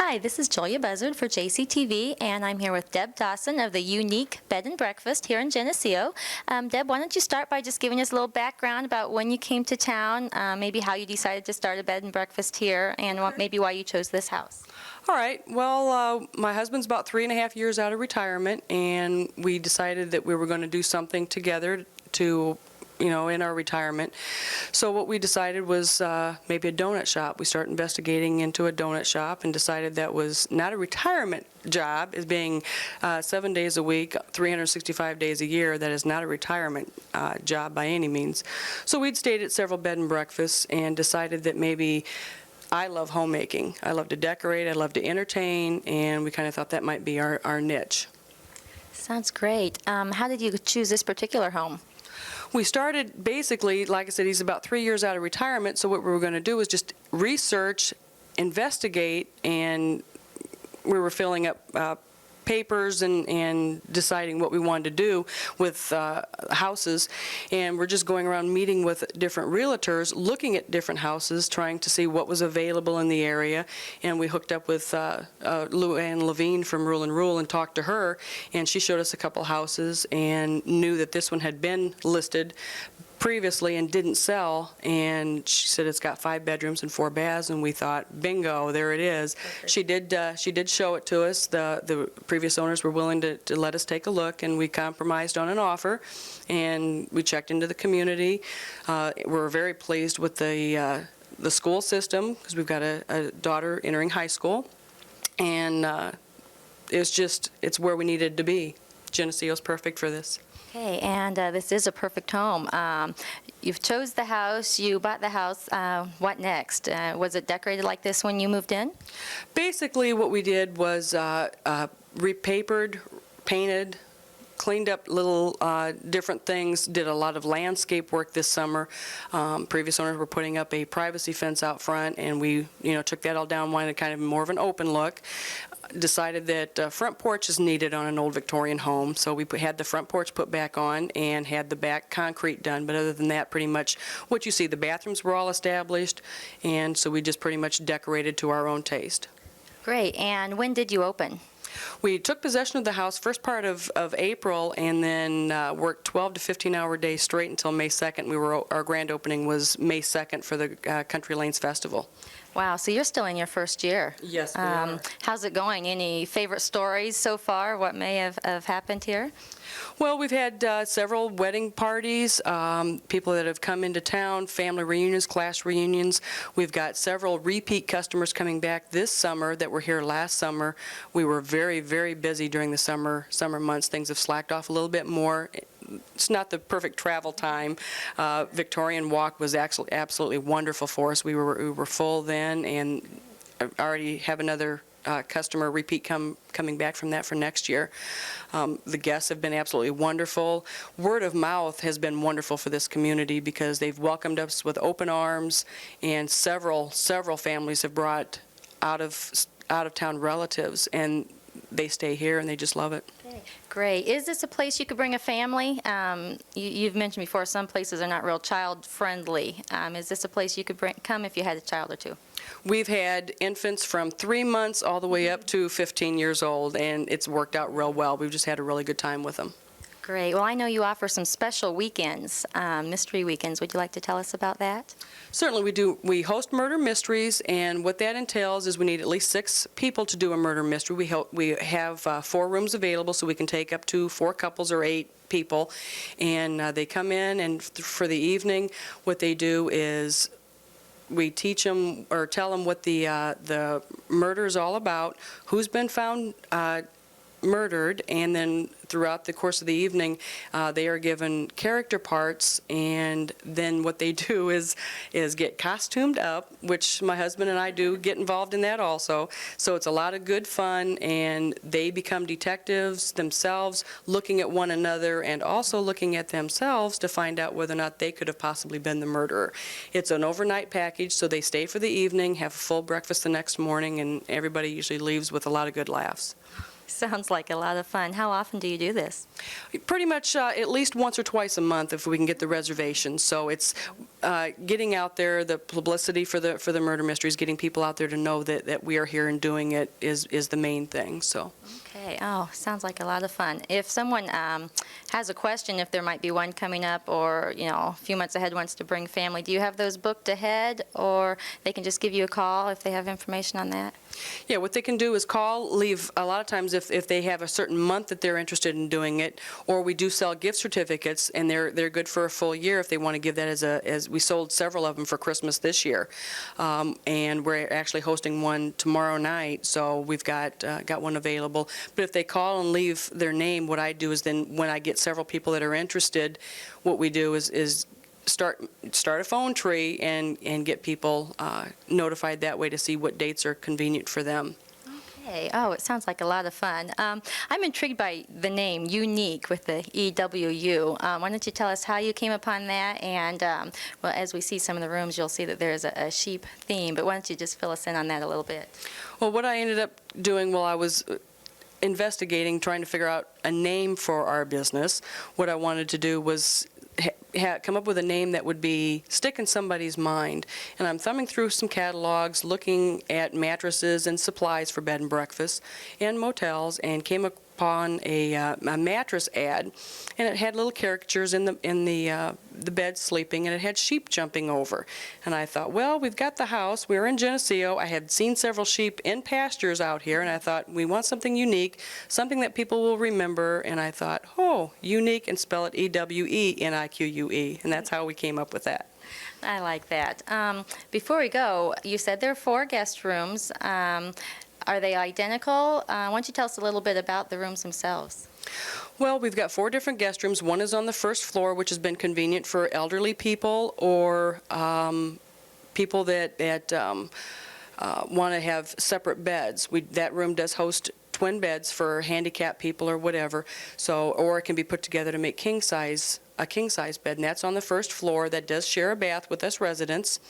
Hi, this is Julia Buzzard for JCTV, and I'm here with Deb Dawson of the Unique Bed and Breakfast here in Geneseo. Deb, why don't you start by just giving us a little background about when you came to town, maybe how you decided to start a bed and breakfast here, and maybe why you chose this house. All right. Well, my husband's about 3.5 years out of retirement, and we decided that we were going to do something together to, in our retirement. So what we decided was maybe a donut shop. We started investigating into a donut shop and decided that was not a retirement job, as being 7 days a week, 365 days a year. That is not a retirement job by any means. So we'd stayed at several bed and breakfasts and decided that maybe I love homemaking. I love to decorate, I love to entertain, and we kind of thought that might be our niche. Sounds great. How did you choose this particular home? We started basically, like I said, he's about 3 years out of retirement, so what we were going to do was just research, investigate, and we were filling up papers and deciding what we wanted to do with houses, and we're just going around meeting with different realtors, looking at different houses, trying to see what was available in the area. And we hooked up with Lou-Ann Levine from Rule and Rule and talked to her, and she showed us a couple houses and knew that this one had been listed previously and didn't sell, and she said it's got 5 bedrooms and 4 baths, and we thought, bingo, there it is. Okay. She did show it to us. The previous owners were willing to let us take a look, and we compromised on an offer, and we checked into the community. We're very pleased with the school system, because we've got a daughter entering high school, and it's where we needed to be. Geneseo's perfect for this. Okay, and this is a perfect home. You've chose the house, you bought the house. What next? Was it decorated like this when you moved in? Basically, what we did was repapered, painted, cleaned up little different things, did a lot of landscape work this summer. Previous owners were putting up a privacy fence out front, and we took that all down, wanted kind of more of an open look. Decided that front porch is needed on an old Victorian home, so we had the front porch put back on and had the back concrete done. But other than that, pretty much what you see, the bathrooms were all established, and so we just pretty much decorated to our own taste. Great. And when did you open? We took possession of the house first part of April, and then worked 12 to 15-hour days straight until May 2nd. Our grand opening was May 2nd for the Country Lanes Festival. Wow, so you're still in your first year. Yes, we are. How's it going? Any favorite stories so far? What may have happened here? Well, we've had several wedding parties, people that have come into town, family reunions, class reunions. We've got several repeat customers coming back this summer that were here last summer. We were very, very busy during the summer months. Things have slacked off a little bit more. It's not the perfect travel time. Victorian Walk was actually absolutely wonderful for us. We were full then, and I already have another customer repeat coming back from that for next year. The guests have been absolutely wonderful. Word of mouth has been wonderful for this community because they've welcomed us with open arms, and several families have brought out of town relatives, and they stay here and they just love it. Okay, great. Is this a place you could bring a family? You've mentioned before some places are not real child friendly. Is this a place you could come if you had a child or two? We've had infants from 3 months all the way up to 15 years old, and it's worked out real well. We've just had a really good time with them. Great. Well, I know you offer some special weekends, mystery weekends. Would you like to tell us about that? Certainly we do. We host murder mysteries, and what that entails is we need at least 6 people to do a murder mystery. We have 4 rooms available, so we can take up to 4 couples or 8 people, and they come in, and for the evening, what they do is we teach them or tell them what the murder is all about, who's been found murdered, and then throughout the course of the evening they are given character parts, and then what they do is get costumed up, which my husband and I do get involved in that also. So it's a lot of good fun, and they become detectives themselves, looking at one another and also looking at themselves to find out whether or not they could have possibly been the murderer. It's an overnight package, so they stay for the evening, have a full breakfast the next morning, and everybody usually leaves with a lot of good laughs. Sounds like a lot of fun. How often do you do this? Pretty much at least once or twice a month if we can get the reservations. So it's getting out there, the publicity for the murder mysteries, getting people out there to know that we are here and doing it is the main thing. So. Okay. Oh, sounds like a lot of fun. If someone has a question, if there might be one coming up, or a few months ahead wants to bring family, do you have those booked ahead, or they can just give you a call if they have information on that? Yeah, what they can do is call, leave, a lot of times if they have a certain month that they're interested in doing it, or we do sell gift certificates, and they're good for a full year if they want to give that as we sold several of them for Christmas this year. And we're actually hosting one tomorrow night, so we've got one available. But if they call and leave their name, what I do is then when I get several people that are interested, what we do is start a phone tree and get people notified that way to see what dates are convenient for them. Okay. Oh, it sounds like a lot of fun. I'm intrigued by the name Unique with the EWU. Why don't you tell us how you came upon that? And well, as we see some of the rooms, you'll see that there's a sheep theme. But why don't you just fill us in on that a little bit? Well, what I ended up doing while I was investigating, trying to figure out a name for our business, what I wanted to do was come up with a name that would stick in somebody's mind. And I'm thumbing through some catalogs, looking at mattresses and supplies for bed and breakfast and motels, and came upon a mattress ad, and it had little caricatures in the bed sleeping, and it had sheep jumping over. And I thought, well, we've got the house. We're in Geneseo. I had seen several sheep in pastures out here, and I thought we want something unique, something that people will remember. And I thought, oh, unique, and spell it EWENIQUE, and that's how we came up with that. I like that. Before we go, you said there are 4 guest rooms. Are they identical? Why don't you tell us a little bit about the rooms themselves? Well, we've got 4 different guest rooms. One is on the first floor, which has been convenient for elderly people or people that want to have separate beds. That room does host twin beds for handicapped people or whatever. So, or it can be put together to make a king-size bed, and that's on the first floor. That does share a bath with us residents.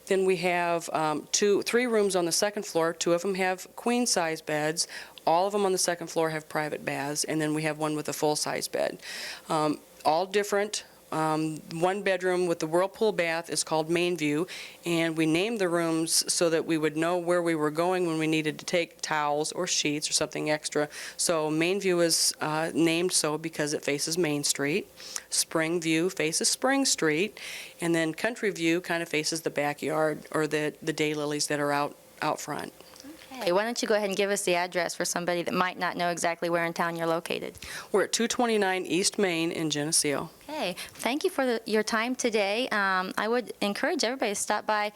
Then we have 3 rooms on the second floor. 2 of them have queen-size beds. All of them on the second floor have private baths, and then we have one with a full-size bed. All different. One bedroom with the whirlpool bath is called Main View, and we named the rooms so that we would know where we were going when we needed to take towels or sheets or something extra. So Main View is named so because it faces Main Street. Spring View faces Spring Street, and then Country View kind of faces the backyard or the daylilies that are out front. Okay, why don't you go ahead and give us the address for somebody that might not know exactly where in town you're located? We're at 229 East Main in Geneseo. Okay, thank you for your time today. I would encourage everybody to stop by.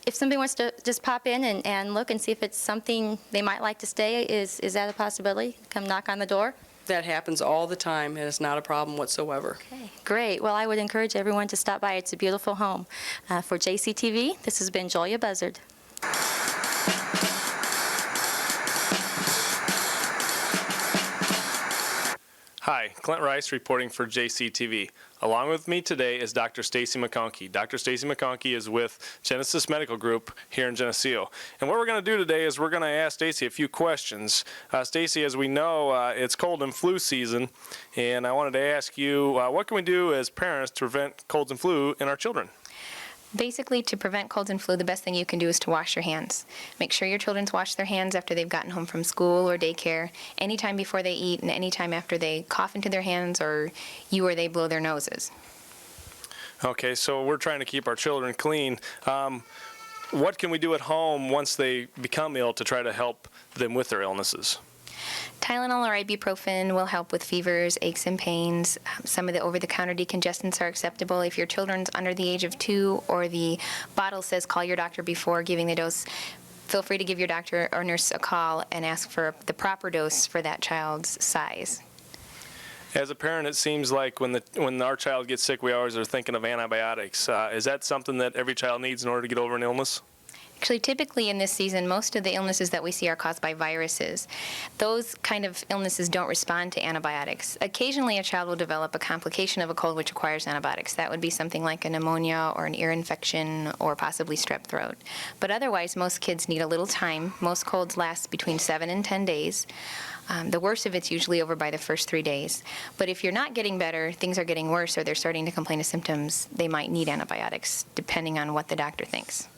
If somebody wants to just pop in and look and see if it's something they might like to stay, is that a possibility? Come knock on the door? That happens all the time, and it's not a problem whatsoever. Okay, great. Well, I would encourage everyone to stop by. It's a beautiful home. For JCTV, this has been Julia Buzzard. Hi, Clint Rice reporting for JCTV. Along with me today is Dr. Stacy McConkey. Dr. Stacy McConkey is with Genesis Medical Group here in Geneseo. And what we're going to do today is we're going to ask Stacy a few questions. Stacy, as we know, it's cold and flu season, and I wanted to ask you, what can we do as parents to prevent colds and flu in our children? Basically, to prevent colds and flu, the best thing you can do is to wash your hands. Make sure your children wash their hands after they've gotten home from school or daycare, anytime before they eat, and anytime after they cough into their hands or you or they blow their noses. Okay, so we're trying to keep our children clean. What can we do at home once they become ill to try to help them with their illnesses? Tylenol or ibuprofen will help with fevers, aches, and pains. Some of the over-the-counter decongestants are acceptable. If your children's under the age of 2 or the bottle says call your doctor before giving the dose, feel free to give your doctor or nurse a call and ask for the proper dose for that child's size. As a parent, it seems like when our child gets sick, we always are thinking of antibiotics. Is that something that every child needs in order to get over an illness? Actually, typically in this season, most of the illnesses that we see are caused by viruses. Those kind of illnesses don't respond to antibiotics. Occasionally, a child will develop a complication of a cold which requires antibiotics. That would be something like a pneumonia or an ear infection or possibly strep throat. But otherwise, most kids need a little time. Most colds last between 7 and 10 days. The worst of it's usually over by the first 3 days. But if you're not getting better, things are getting worse, or they're starting to complain of symptoms, they might need antibiotics, depending on what the doctor thinks.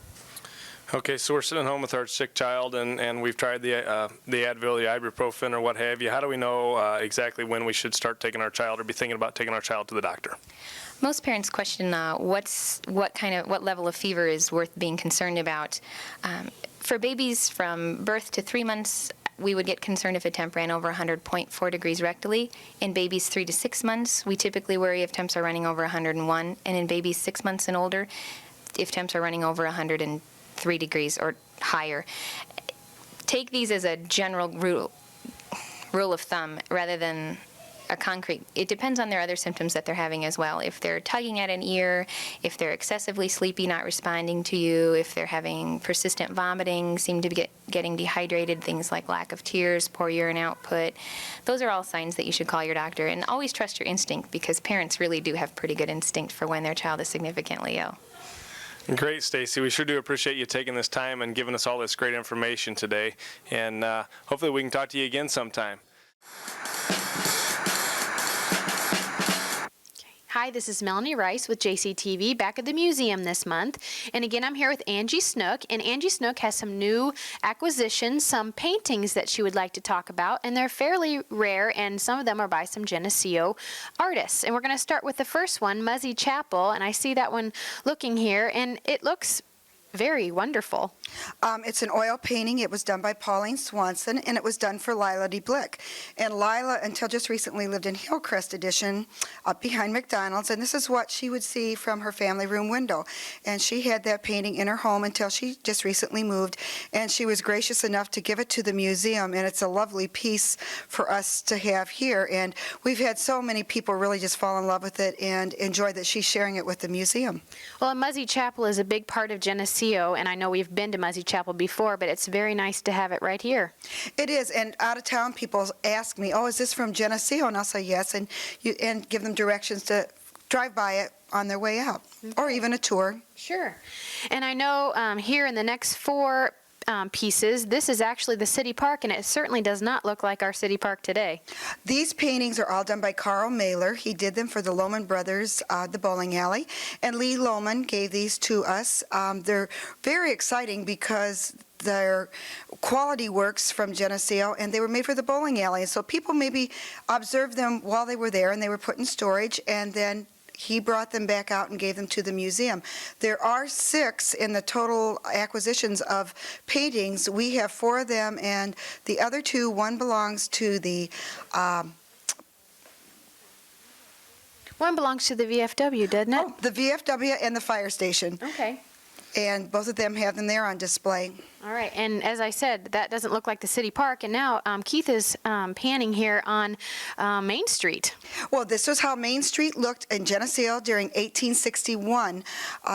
Okay, so we're sitting home with our sick child, and we've tried the Advil, the ibuprofen, or what have you. How do we know exactly when we should start taking our child or be thinking about taking our child to the doctor? Most parents question what level of fever is worth being concerned about. For babies from birth to 3 months, we would get concerned if a temp ran over 100.4 degrees rectally. In babies 3 to 6 months, we typically worry if temps are running over 101. And in babies 6 months and older, if temps are running over 103 degrees or higher. Take these as a general rule of thumb rather than a concrete. It depends on their other symptoms that they're having as well. If they're tugging at an ear, if they're excessively sleepy, not responding to you, if they're having persistent vomiting, seem to be getting dehydrated, things like lack of tears, poor urine output, those are all signs that you should call your doctor. And always trust your instinct, because parents really do have pretty good instinct for when their child is significantly ill. Great, Stacy. We sure do appreciate you taking this time and giving us all this great information today. And hopefully we can talk to you again sometime. Hi, this is Melanie Rice with JCTV, back at the museum this month. And again, I'm here with Angie Snook, and Angie Snook has some new acquisitions, some paintings that she would like to talk about, and they're fairly rare, and some of them are by some Geneseo artists. And we're going to start with the first one, Muzzy Chapel, and I see that one looking here, and it looks very wonderful. It's an oil painting. It was done by Pauline Swanson, and it was done for Lila DeBlick. And Lila, until just recently, lived in Hillcrest Edition up behind McDonald's, and this is what she would see from her family room window. And she had that painting in her home until she just recently moved, and she was gracious enough to give it to the museum, and it's a lovely piece for us to have here. And we've had so many people really just fall in love with it and enjoy that she's sharing it with the museum. Well, Muzzy Chapel is a big part of Geneseo, and I know we've been to Muzzy Chapel before, but it's very nice to have it right here. It is, and out of town people ask me, oh, is this from Geneseo? And I'll say yes, and give them directions to drive by it on their way out, or even a tour. Sure. And I know here in the next four pieces, this is actually the city park, and it certainly does not look like our city park today. These paintings are all done by Carl Mailer. He did them for the Lohman Brothers, the bowling alley, and Lee Lohman gave these to us. They're very exciting because they're quality works from Geneseo, and they were made for the bowling alley. So people maybe observed them while they were there, and they were put in storage, and then he brought them back out and gave them to the museum. There are 6 in the total acquisitions of paintings. We have 4 of them, and the other 2, one belongs to the One belongs to the VFW, doesn't it? the VFW and the fire station, Okay. and both of them have them there on display. All right, and as I said, that doesn't look like the city park, and now Keith is panning here on Main Street. Well, this was how Main Street looked in Geneseo during 1861.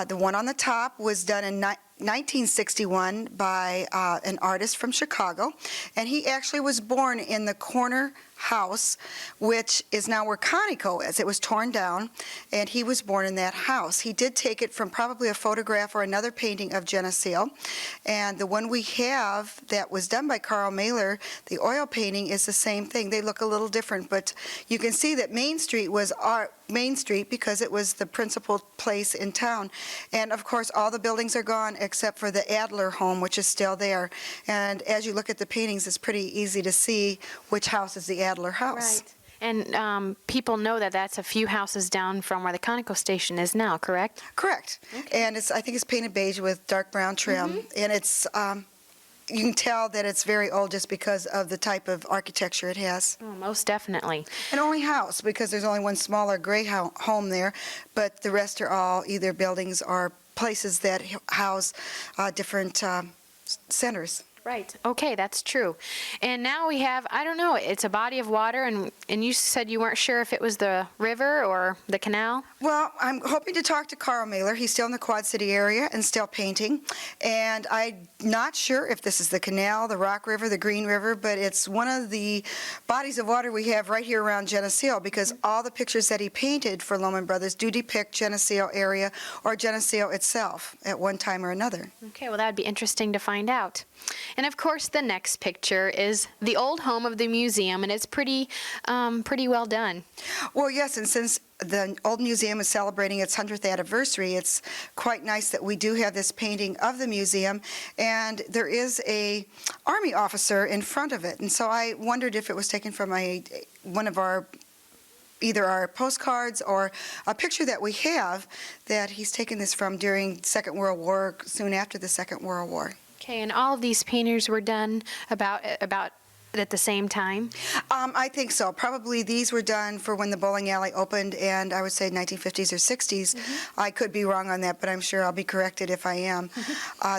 The one on the top was done in 1961 by an artist from Chicago, and he actually was born in the corner house, which is now where Conoco is. It was torn down, and he was born in that house. He did take it from probably a photograph or another painting of Geneseo, and the one we have that was done by Carl Mailer, the oil painting, is the same thing. They look a little different, but you can see that Main Street was our Main Street because it was the principal place in town. And of course, all the buildings are gone except for the Adler home, which is still there. And as you look at the paintings, it's pretty easy to see which house is the Adler house. Right. And people know that that's a few houses down from where the Conoco station is now, correct? Correct. Okay. And I think it's painted beige with dark brown trim. And it's you can tell that it's very old just because of the type of architecture it has. Oh, most definitely. And only house, because there's only one smaller gray home there, but the rest are all either buildings or places that house different centers. Right. Okay, that's true. And now we have, I don't know, it's a body of water, and you said you weren't sure if it was the river or the canal? Well, I'm hoping to talk to Carl Mailer. He's still in the Quad City area and still painting. And I'm not sure if this is the canal, the Rock River, the Green River, but it's one of the bodies of water we have right here around Geneseo, because all the pictures that he painted for Lohman Brothers do depict Geneseo area or Geneseo itself at one time or another. Okay, well, that'd be interesting to find out. And of course, the next picture is the old home of the museum, and it's pretty well done. Well, yes, and since the old museum is celebrating its 100th anniversary, it's quite nice that we do have this painting of the museum, and there is a Army officer in front of it. And so I wondered if it was taken from one of our either our postcards or a picture that we have that he's taken this from during Second World War, soon after the Second World War. Okay, and all of these paintings were done about at the same time? I think so. Probably these were done for when the bowling alley opened, and I would say 1950s or 60s. I could be wrong on that, but I'm sure I'll be corrected if I am.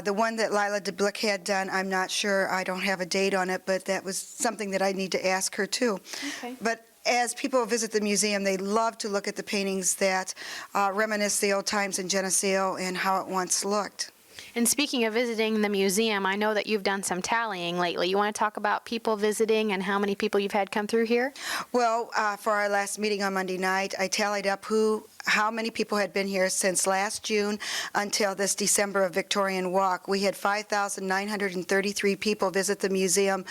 The one that Lila DeBlick had done, I'm not sure. I don't have a date on it, but that was something that I need to ask her too. Okay. But as people visit the museum, they love to look at the paintings that reminisce the old times in Geneseo and how it once looked. And speaking of visiting the museum, I know that you've done some tallying lately. You want to talk about people visiting and how many people you've had come through here? Well, for our last meeting on Monday night, I tallied up how many people had been here since last June until this December of Victorian Walk. We had 5,933 people visit the museum.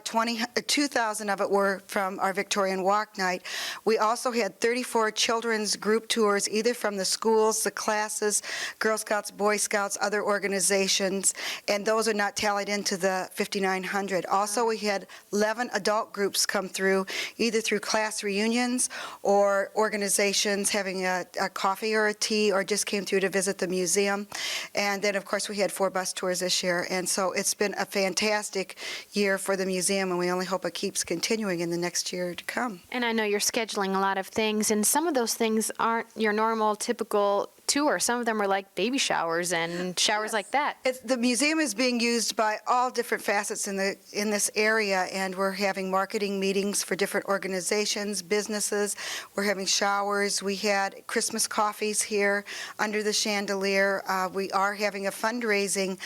2,000 of it were from our Victorian Walk night. We also had 34 children's group tours, either from the schools, the classes, Girl Scouts, Boy Scouts, other organizations, and those are not tallied into the 5,900. Also, we had 11 adult groups come through, either through class reunions or organizations having a coffee or a tea, or just came through to visit the museum. And then, of course, we had 4 bus tours this year. And so it's been a fantastic year for the museum, and we only hope it keeps continuing in the next year to come. And I know you're scheduling a lot of things, and some of those things aren't your normal, typical tour. Some of them are like baby showers and showers like that. The museum is being used by all different facets in this area, and we're having marketing meetings for different organizations, businesses. We're having showers. We had Christmas coffees here under the chandelier. We are having a fundraising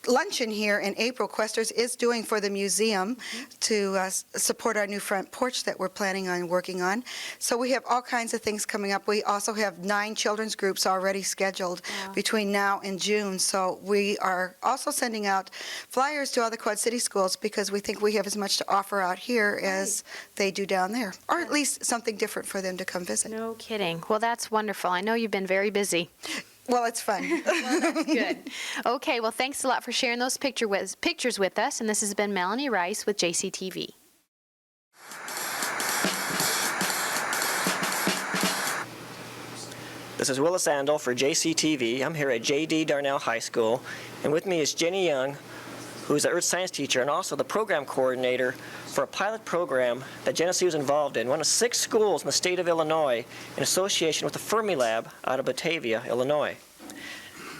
luncheon here in April. Questers is doing for the museum to support our new front porch that we're planning on working on. So we have all kinds of things coming up. We also have 9 children's groups already scheduled between now and June. So we are also sending out flyers to all the Quad City schools, because we think we have as much to offer out here as they do down there, or at least something different for them to come visit. No kidding. Well, that's wonderful. I know you've been very busy. Well, it's fun. Good. Okay, well, thanks a lot for sharing those pictures with us, and this has been Melanie Rice with JCTV. This is Willis Andel for JCTV. I'm here at J.D. Darnell High School, and with me is Jenny Young, who's the earth science teacher and also the program coordinator for a pilot program that Geneseo is involved in, one of 6 schools in the state of Illinois in association with the Fermilab out of Batavia, Illinois.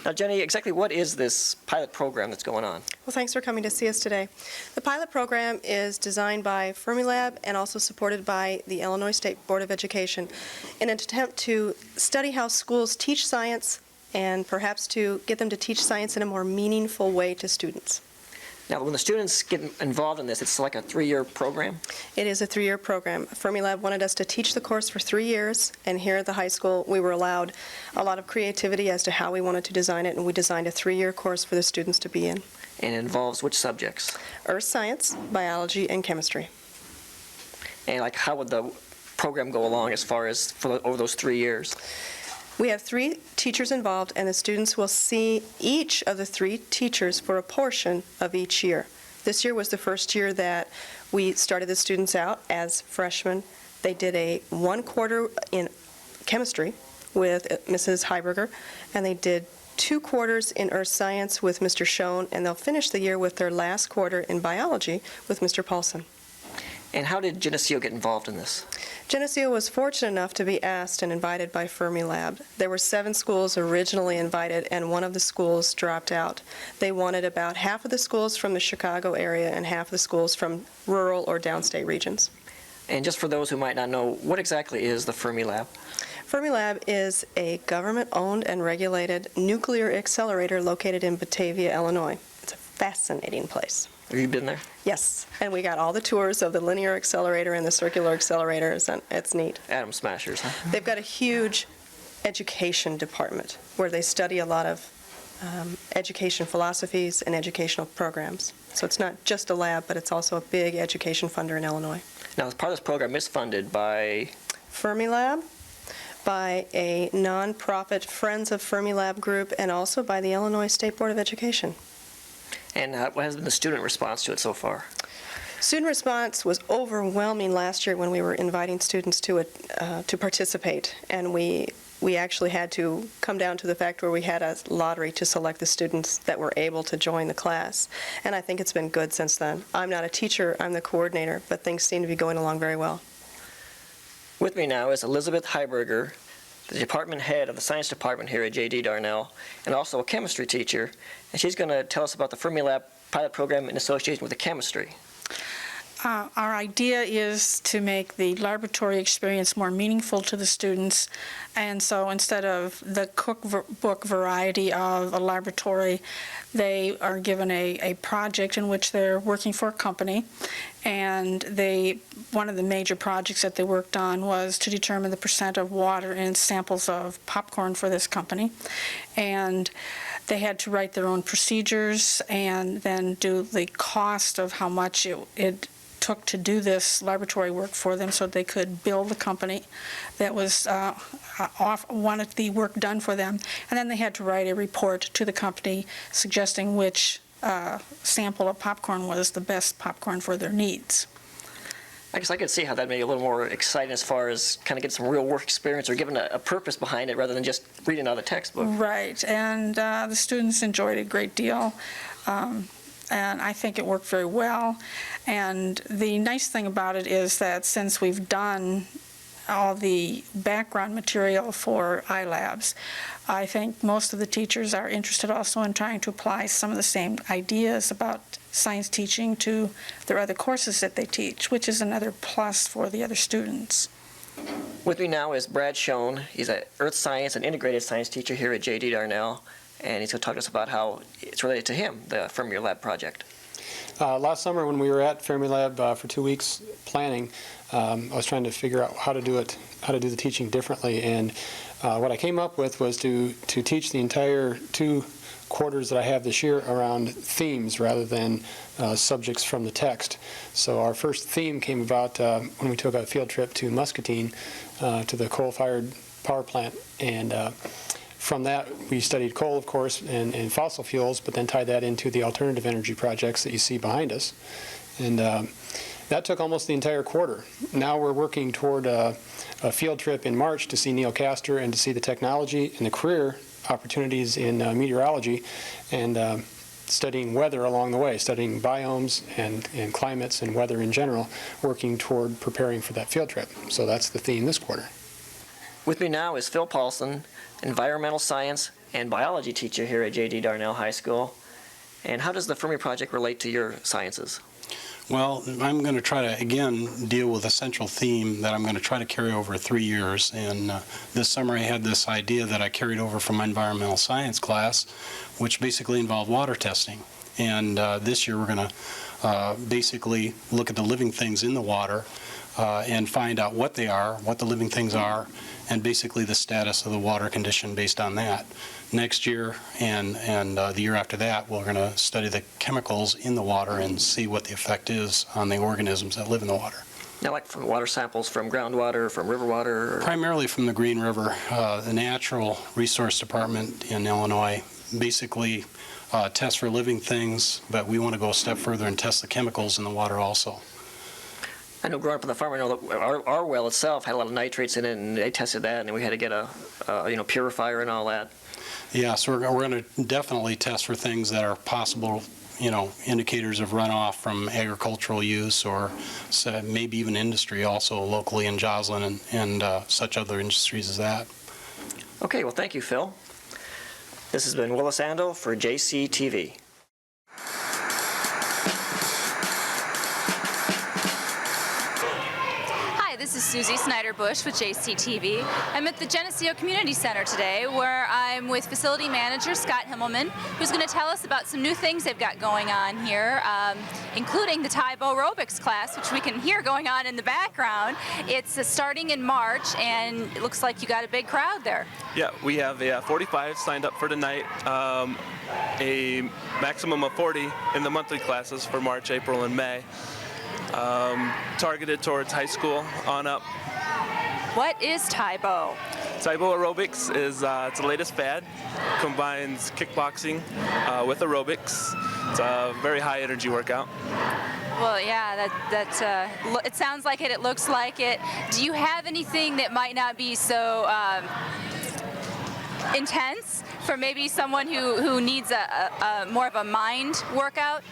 Now, Jenny, exactly what is this pilot program that's going on? Well, thanks for coming to see us today. The pilot program is designed by Fermilab and also supported by the Illinois State Board of Education in an attempt to study how schools teach science and perhaps to get them to teach science in a more meaningful way to students. Now, when the students get involved in this, it's like a 3-year program? It is a 3-year program. Fermilab wanted us to teach the course for 3 years, and here at the high school we were allowed a lot of creativity as to how we wanted to design it, and we designed a 3-year course for the students to be in. And it involves which subjects? Earth science, biology, and chemistry. And like, how would the program go along as far as over those 3 years? We have 3 teachers involved, and the students will see each of the 3 teachers for a portion of each year. This year was the first year that we started the students out as freshmen. They did 1 quarter in chemistry with Mrs. Heiberger, and they did 2 quarters in earth science with Mr. Schoen, and they'll finish the year with their last quarter in biology with Mr. Paulson. And how did Geneseo get involved in this? Geneseo was fortunate enough to be asked and invited by Fermilab. There were 7 schools originally invited, and one of the schools dropped out. They wanted about half of the schools from the Chicago area and half of the schools from rural or downstate regions. And just for those who might not know, what exactly is the Fermilab? Fermilab is a government-owned and regulated nuclear accelerator located in Batavia, Illinois. It's a fascinating place. Have you been there? Yes, and we got all the tours of the linear accelerator and the circular accelerators, and it's neat. Atom smashers, huh? They've got a huge education department where they study a lot of education philosophies and educational programs. So it's not just a lab, but it's also a big education funder in Illinois. Now, as part of this program is funded by Fermilab, by a nonprofit Friends of Fermilab group, and also by the Illinois State Board of Education. And what has been the student response to it so far? Student response was overwhelming last year when we were inviting students to it to participate, and we actually had to come down to the fact where we had a lottery to select the students that were able to join the class. And I think it's been good since then. I'm not a teacher, I'm the coordinator, but things seem to be going along very well. With me now is Elizabeth Heiberger, the department head of the science department here at J.D. Darnell, and also a chemistry teacher, and she's going to tell us about the Fermilab pilot program in association with the chemistry. Our idea is to make the laboratory experience more meaningful to the students, and so instead of the cookbook variety of a laboratory, they are given a project in which they're working for a company, and one of the major projects that they worked on was to determine the percent of water in samples of popcorn for this company, and they had to write their own procedures and then do the cost of how much it took to do this laboratory work for them so they could bill the company that wanted the work done for them. And then they had to write a report to the company suggesting which sample of popcorn was the best popcorn for their needs. I guess I could see how that made it a little more exciting as far as kind of getting some real work experience or giving a purpose behind it rather than just reading out a textbook. Right, and the students enjoyed it a great deal. And I think it worked very well. And the nice thing about it is that since we've done all the background material for iLabs, I think most of the teachers are interested also in trying to apply some of the same ideas about science teaching to their other courses that they teach, which is another plus for the other students. With me now is Brad Schoen. He's an earth science and integrated science teacher here at J.D. Darnell, and he's going to talk to us about how it's related to him, the Fermilab project. Last summer when we were at Fermilab for 2 weeks planning, I was trying to figure out how to do the teaching differently, and what I came up with was to teach the entire 2 quarters that I have this year around themes rather than subjects from the text. So our first theme came about when we took a field trip to Muscatine to the coal-fired power plant, and from that we studied coal, of course, and fossil fuels, but then tied that into the alternative energy projects that you see behind us. And that took almost the entire quarter. Now we're working toward a field trip in March to see Neil Castor and to see the technology and the career opportunities in meteorology, and studying weather along the way, studying biomes and climates and weather in general, working toward preparing for that field trip. So that's the theme this quarter. With me now is Phil Paulson, environmental science and biology teacher here at J.D. Darnell High School. And how does the Fermi project relate to your sciences? Well, I'm going to try to, again, deal with a central theme that I'm going to try to carry over 3 years. And this summer I had this idea that I carried over from my environmental science class, which basically involved water testing. And this year we're going to basically look at the living things in the water and find out what they are, what the living things are, and basically the status of the water condition based on that. Next year and the year after that, we're going to study the chemicals in the water and see what the effect is on the organisms that live in the water. Now, like from water samples from groundwater, from river water? Or? Primarily from the Green River. The Natural Resource Department in Illinois basically tests for living things, but we want to go a step further and test the chemicals in the water also. I know growing up on the farm, I know that our well itself had a lot of nitrates in it, and they tested that, and we had to get a purifier and all that. Yeah, so we're going to definitely test for things that are possible indicators of runoff from agricultural use or maybe even industry also locally in Joslin and such other industries as that. Okay, well, thank you, Phil. This has been Willis Andel for JCTV. This is Susie Snyder-Bush with JCTV. I'm at the Geneseo Community Center today where I'm with facility manager Scott Himmelman, who's going to tell us about some new things they've got going on here, including the Taibo aerobics class, which we can hear going on in the background. It's starting in March, and it looks like you got a big crowd there. Yeah, we have 45 signed up for tonight, a maximum of 40 in the monthly classes for March, April, and May. Targeted towards high school on up. What is Taibo? Taibo aerobics is it's the latest fad. Combines kickboxing with aerobics. It's a very high energy workout. Well, yeah, it sounds like it. It looks like it. Do you have anything that might not be so intense for maybe someone who needs a more of a mind workout?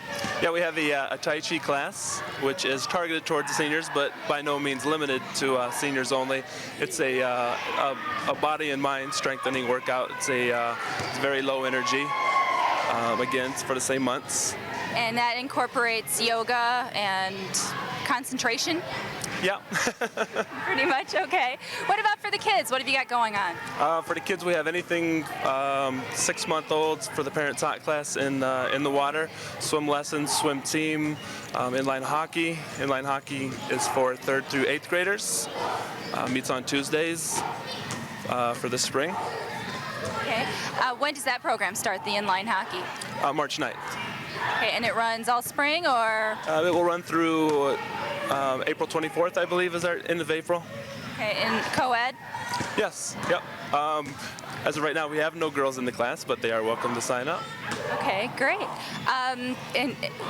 Yeah, we have a Tai Chi class, which is targeted towards the seniors, but by no means limited to seniors only. It's a body and mind strengthening workout. It's very low energy. Again, it's for the same months. And that incorporates yoga and concentration? Yeah. Pretty much, okay. What about for the kids? What have you got going on? For the kids, we have anything 6-month-olds for the parent taught class in the water, swim lessons, swim team, inline hockey. Inline hockey is for 3rd through 8th graders. Meets on Tuesdays for the spring. Okay. When does that program start, the inline hockey? March 9th. Okay, and it runs all spring, or? It will run through April 24th, I believe, is our end of April. Okay, and co-ed? Yes, yep. As of right now, we have no girls in the class, but they are welcome to sign up. Okay, great. And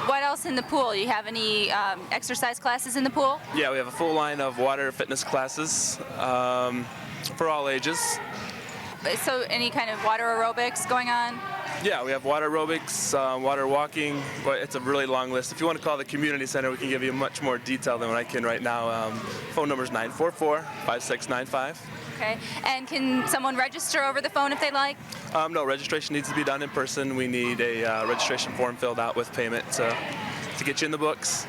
what else in the pool? You have any exercise classes in the pool? Yeah, we have a full line of water fitness classes for all ages. So any kind of water aerobics going on? Yeah, we have water aerobics, water walking, but it's a really long list. If you want to call the community center, we can give you much more detail than what I can right now. Phone number is 944-5695. Okay, and can someone register over the phone if they'd like? No, registration needs to be done in person. We need a registration form filled out with payment to get you in the books.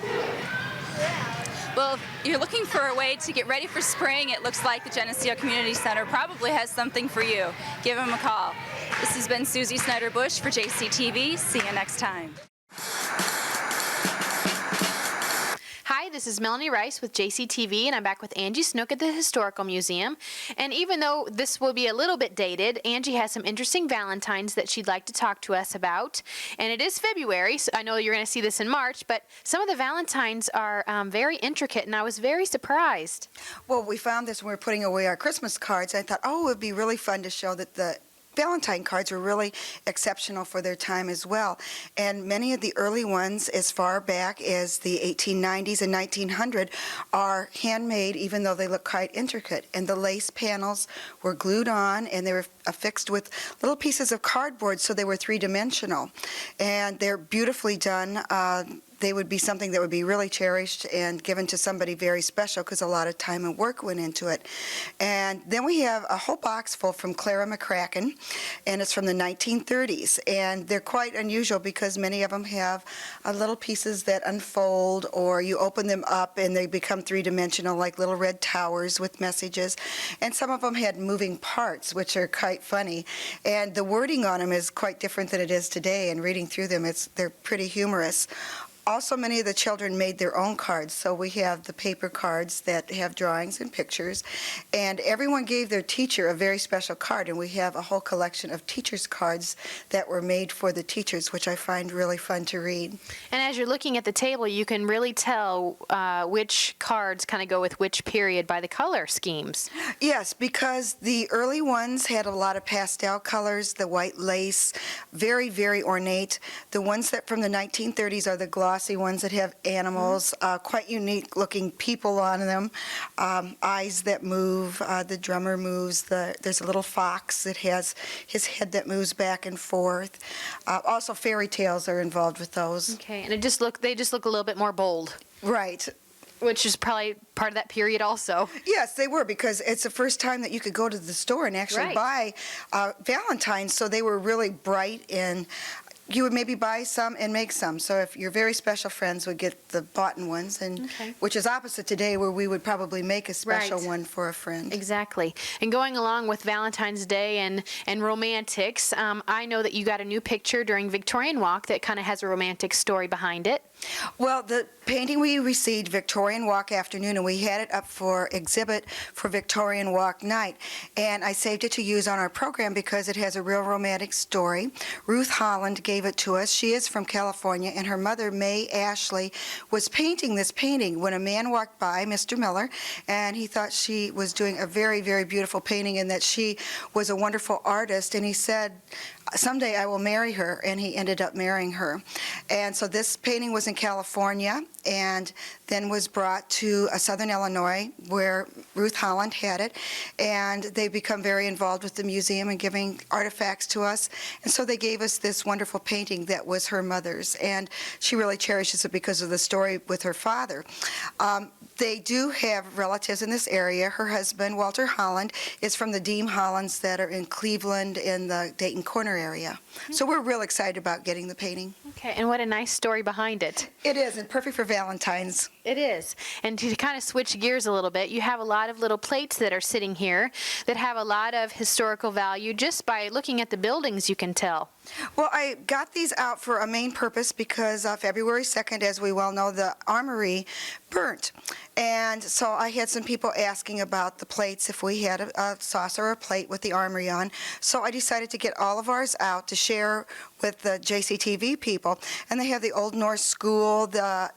Well, if you're looking for a way to get ready for spring, it looks like the Geneseo Community Center probably has something for you. Give them a call. This has been Susie Snyder-Bush for JCTV. See you next time. Hi, this is Melanie Rice with JCTV, and I'm back with Angie Snook at the Historical Museum. And even though this will be a little bit dated, Angie has some interesting Valentines that she'd like to talk to us about. And it is February, so I know you're going to see this in March, but some of the Valentines are very intricate, and I was very surprised. Well, we found this when we were putting away our Christmas cards. I thought, oh, it would be really fun to show that the Valentine cards were really exceptional for their time as well. And many of the early ones, as far back as the 1890s and 1900, are handmade, even though they look quite intricate. And the lace panels were glued on, and they were affixed with little pieces of cardboard, so they were three-dimensional. And they're beautifully done. They would be something that would be really cherished and given to somebody very special because a lot of time and work went into it. And then we have a whole box full from Clara McCracken, and it's from the 1930s. And they're quite unusual because many of them have little pieces that unfold, or you open them up and they become three-dimensional, like little red towers with messages. And some of them had moving parts, which are quite funny. And the wording on them is quite different than it is today, and reading through them, they're pretty humorous. Also, many of the children made their own cards, so we have the paper cards that have drawings and pictures, and everyone gave their teacher a very special card, and we have a whole collection of teachers' cards that were made for the teachers, which I find really fun to read. And as you're looking at the table, you can really tell which cards kind of go with which period by the color schemes. Yes, because the early ones had a lot of pastel colors, the white lace, very, very ornate. The ones that from the 1930s are the gloss glossy ones that have animals, quite unique-looking people on them, eyes that move, the drummer moves, there's a little fox that has his head that moves back and forth. Also, fairy tales are involved with those. Okay, and they just look a little bit more bold, Right. which is probably part of that period also. Yes, they were, because it's the first time that you could go to the store and actually Right. buy Valentines, so they were really bright, and you would maybe buy some and make some. So if your very special friends would get the boughten ones, and Okay. which is opposite today, where we would probably make a special Right. one for a friend. Exactly. And going along with Valentine's Day and romantics, I know that you got a new picture during Victorian Walk that kind of has a romantic story behind it. Well, the painting we received Victorian Walk afternoon, and we had it up for exhibit for Victorian Walk night. And I saved it to use on our program because it has a real romantic story. Ruth Holland gave it to us. She is from California, and her mother, May Ashley, was painting this painting when a man walked by, Mr. Miller, and he thought she was doing a very, very beautiful painting and that she was a wonderful artist. And he said, someday I will marry her, and he ended up marrying her. And so this painting was in California and then was brought to Southern Illinois, where Ruth Holland had it, and they've become very involved with the museum and giving artifacts to us. And so they gave us this wonderful painting that was her mother's, and she really cherishes it because of the story with her father. They do have relatives in this area. Her husband, Walter Holland, is from the Deem Hollands that are in Cleveland in the Dayton Corner area. So we're real excited about getting the painting. Okay, and what a nice story behind it. It is, and perfect for Valentine's. It is. And to kind of switch gears a little bit, you have a lot of little plates that are sitting here that have a lot of historical value. Just by looking at the buildings, you can tell. Well, I got these out for a main purpose because February 2nd, as we well know, the armory burnt. And so I had some people asking about the plates, if we had a saucer or a plate with the armory on. So I decided to get all of ours out to share with the JCTV people. And they have the Old North School, the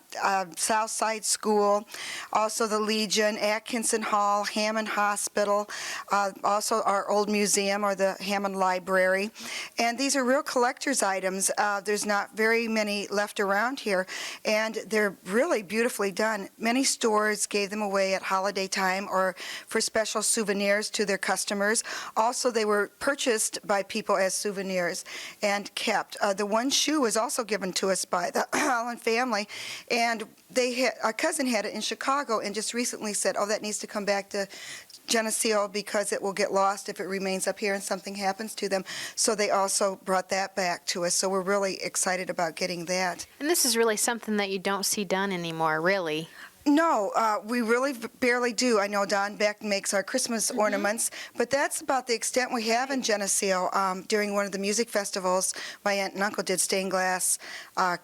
South Side School, also the Legion, Atkinson Hall, Hammond Hospital, also our old museum or the Hammond Library. And these are real collector's items. There's not very many left around here, and they're really beautifully done. Many stores gave them away at holiday time or for special souvenirs to their customers. Also, they were purchased by people as souvenirs and kept. The one shoe was also given to us by the Holland family, and our cousin had it in Chicago and just recently said, oh, that needs to come back to Geneseo because it will get lost if it remains up here and something happens to them. So they also brought that back to us. So we're really excited about getting that. And this is really something that you don't see done anymore, really. No, we really barely do. I know Don Beck makes our Christmas ornaments, but that's about the extent we have in Geneseo. During one of the music festivals, my aunt and uncle did stained glass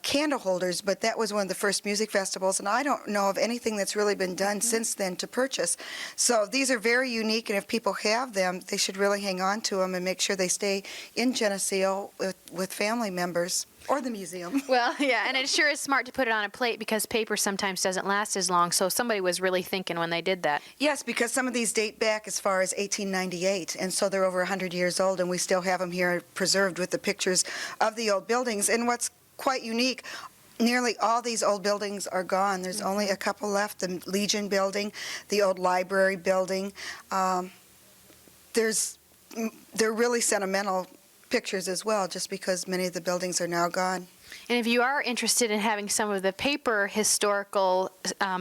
candle holders, but that was one of the first music festivals, and I don't know of anything that's really been done since then to purchase. So these are very unique, and if people have them, they should really hang on to them and make sure they stay in Geneseo with family members. Or the museum. Well, yeah, and it sure is smart to put it on a plate because paper sometimes doesn't last as long, so somebody was really thinking when they did that. Yes, because some of these date back as far as 1898, and so they're over 100 years old, and we still have them here preserved with the pictures of the old buildings. And what's quite unique, nearly all these old buildings are gone. There's only a couple left, the Legion building, the old library building. They're really sentimental pictures as well, just because many of the buildings are now gone. And if you are interested in having some of the paper historical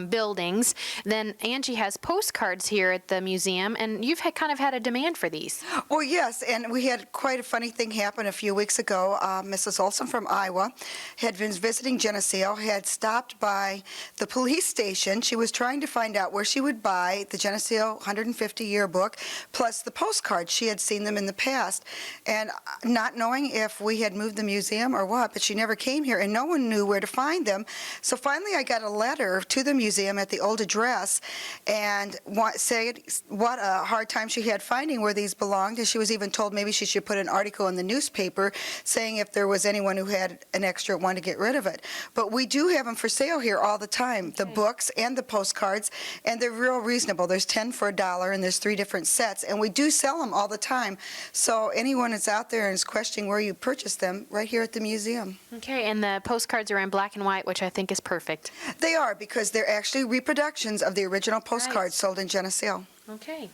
buildings, then Angie has postcards here at the museum, and you've kind of had a demand for these. Well, yes, and we had quite a funny thing happen a few weeks ago. Mrs. Olson from Iowa had been visiting Geneseo, had stopped by the police station. She was trying to find out where she would buy the Geneseo 150 yearbook, plus the postcards. She had seen them in the past, and not knowing if we had moved the museum or what, but she never came here, and no one knew where to find them. So finally I got a letter to the museum at the old address and said what a hard time she had finding where these belonged, and she was even told maybe she should put an article in the newspaper saying if there was anyone who had an extra one to get rid of it. But we do have them for sale here all the time, the books and the postcards, and they're real reasonable. There's 10 for $1, and there's 3 different sets, and we do sell them all the time. So anyone that's out there and is questioning where you purchased them, right here at the museum. Okay. Okay, and the postcards are in black and white, which I think is perfect. They are, because they're actually reproductions of the original postcards sold in Geneseo. Okay.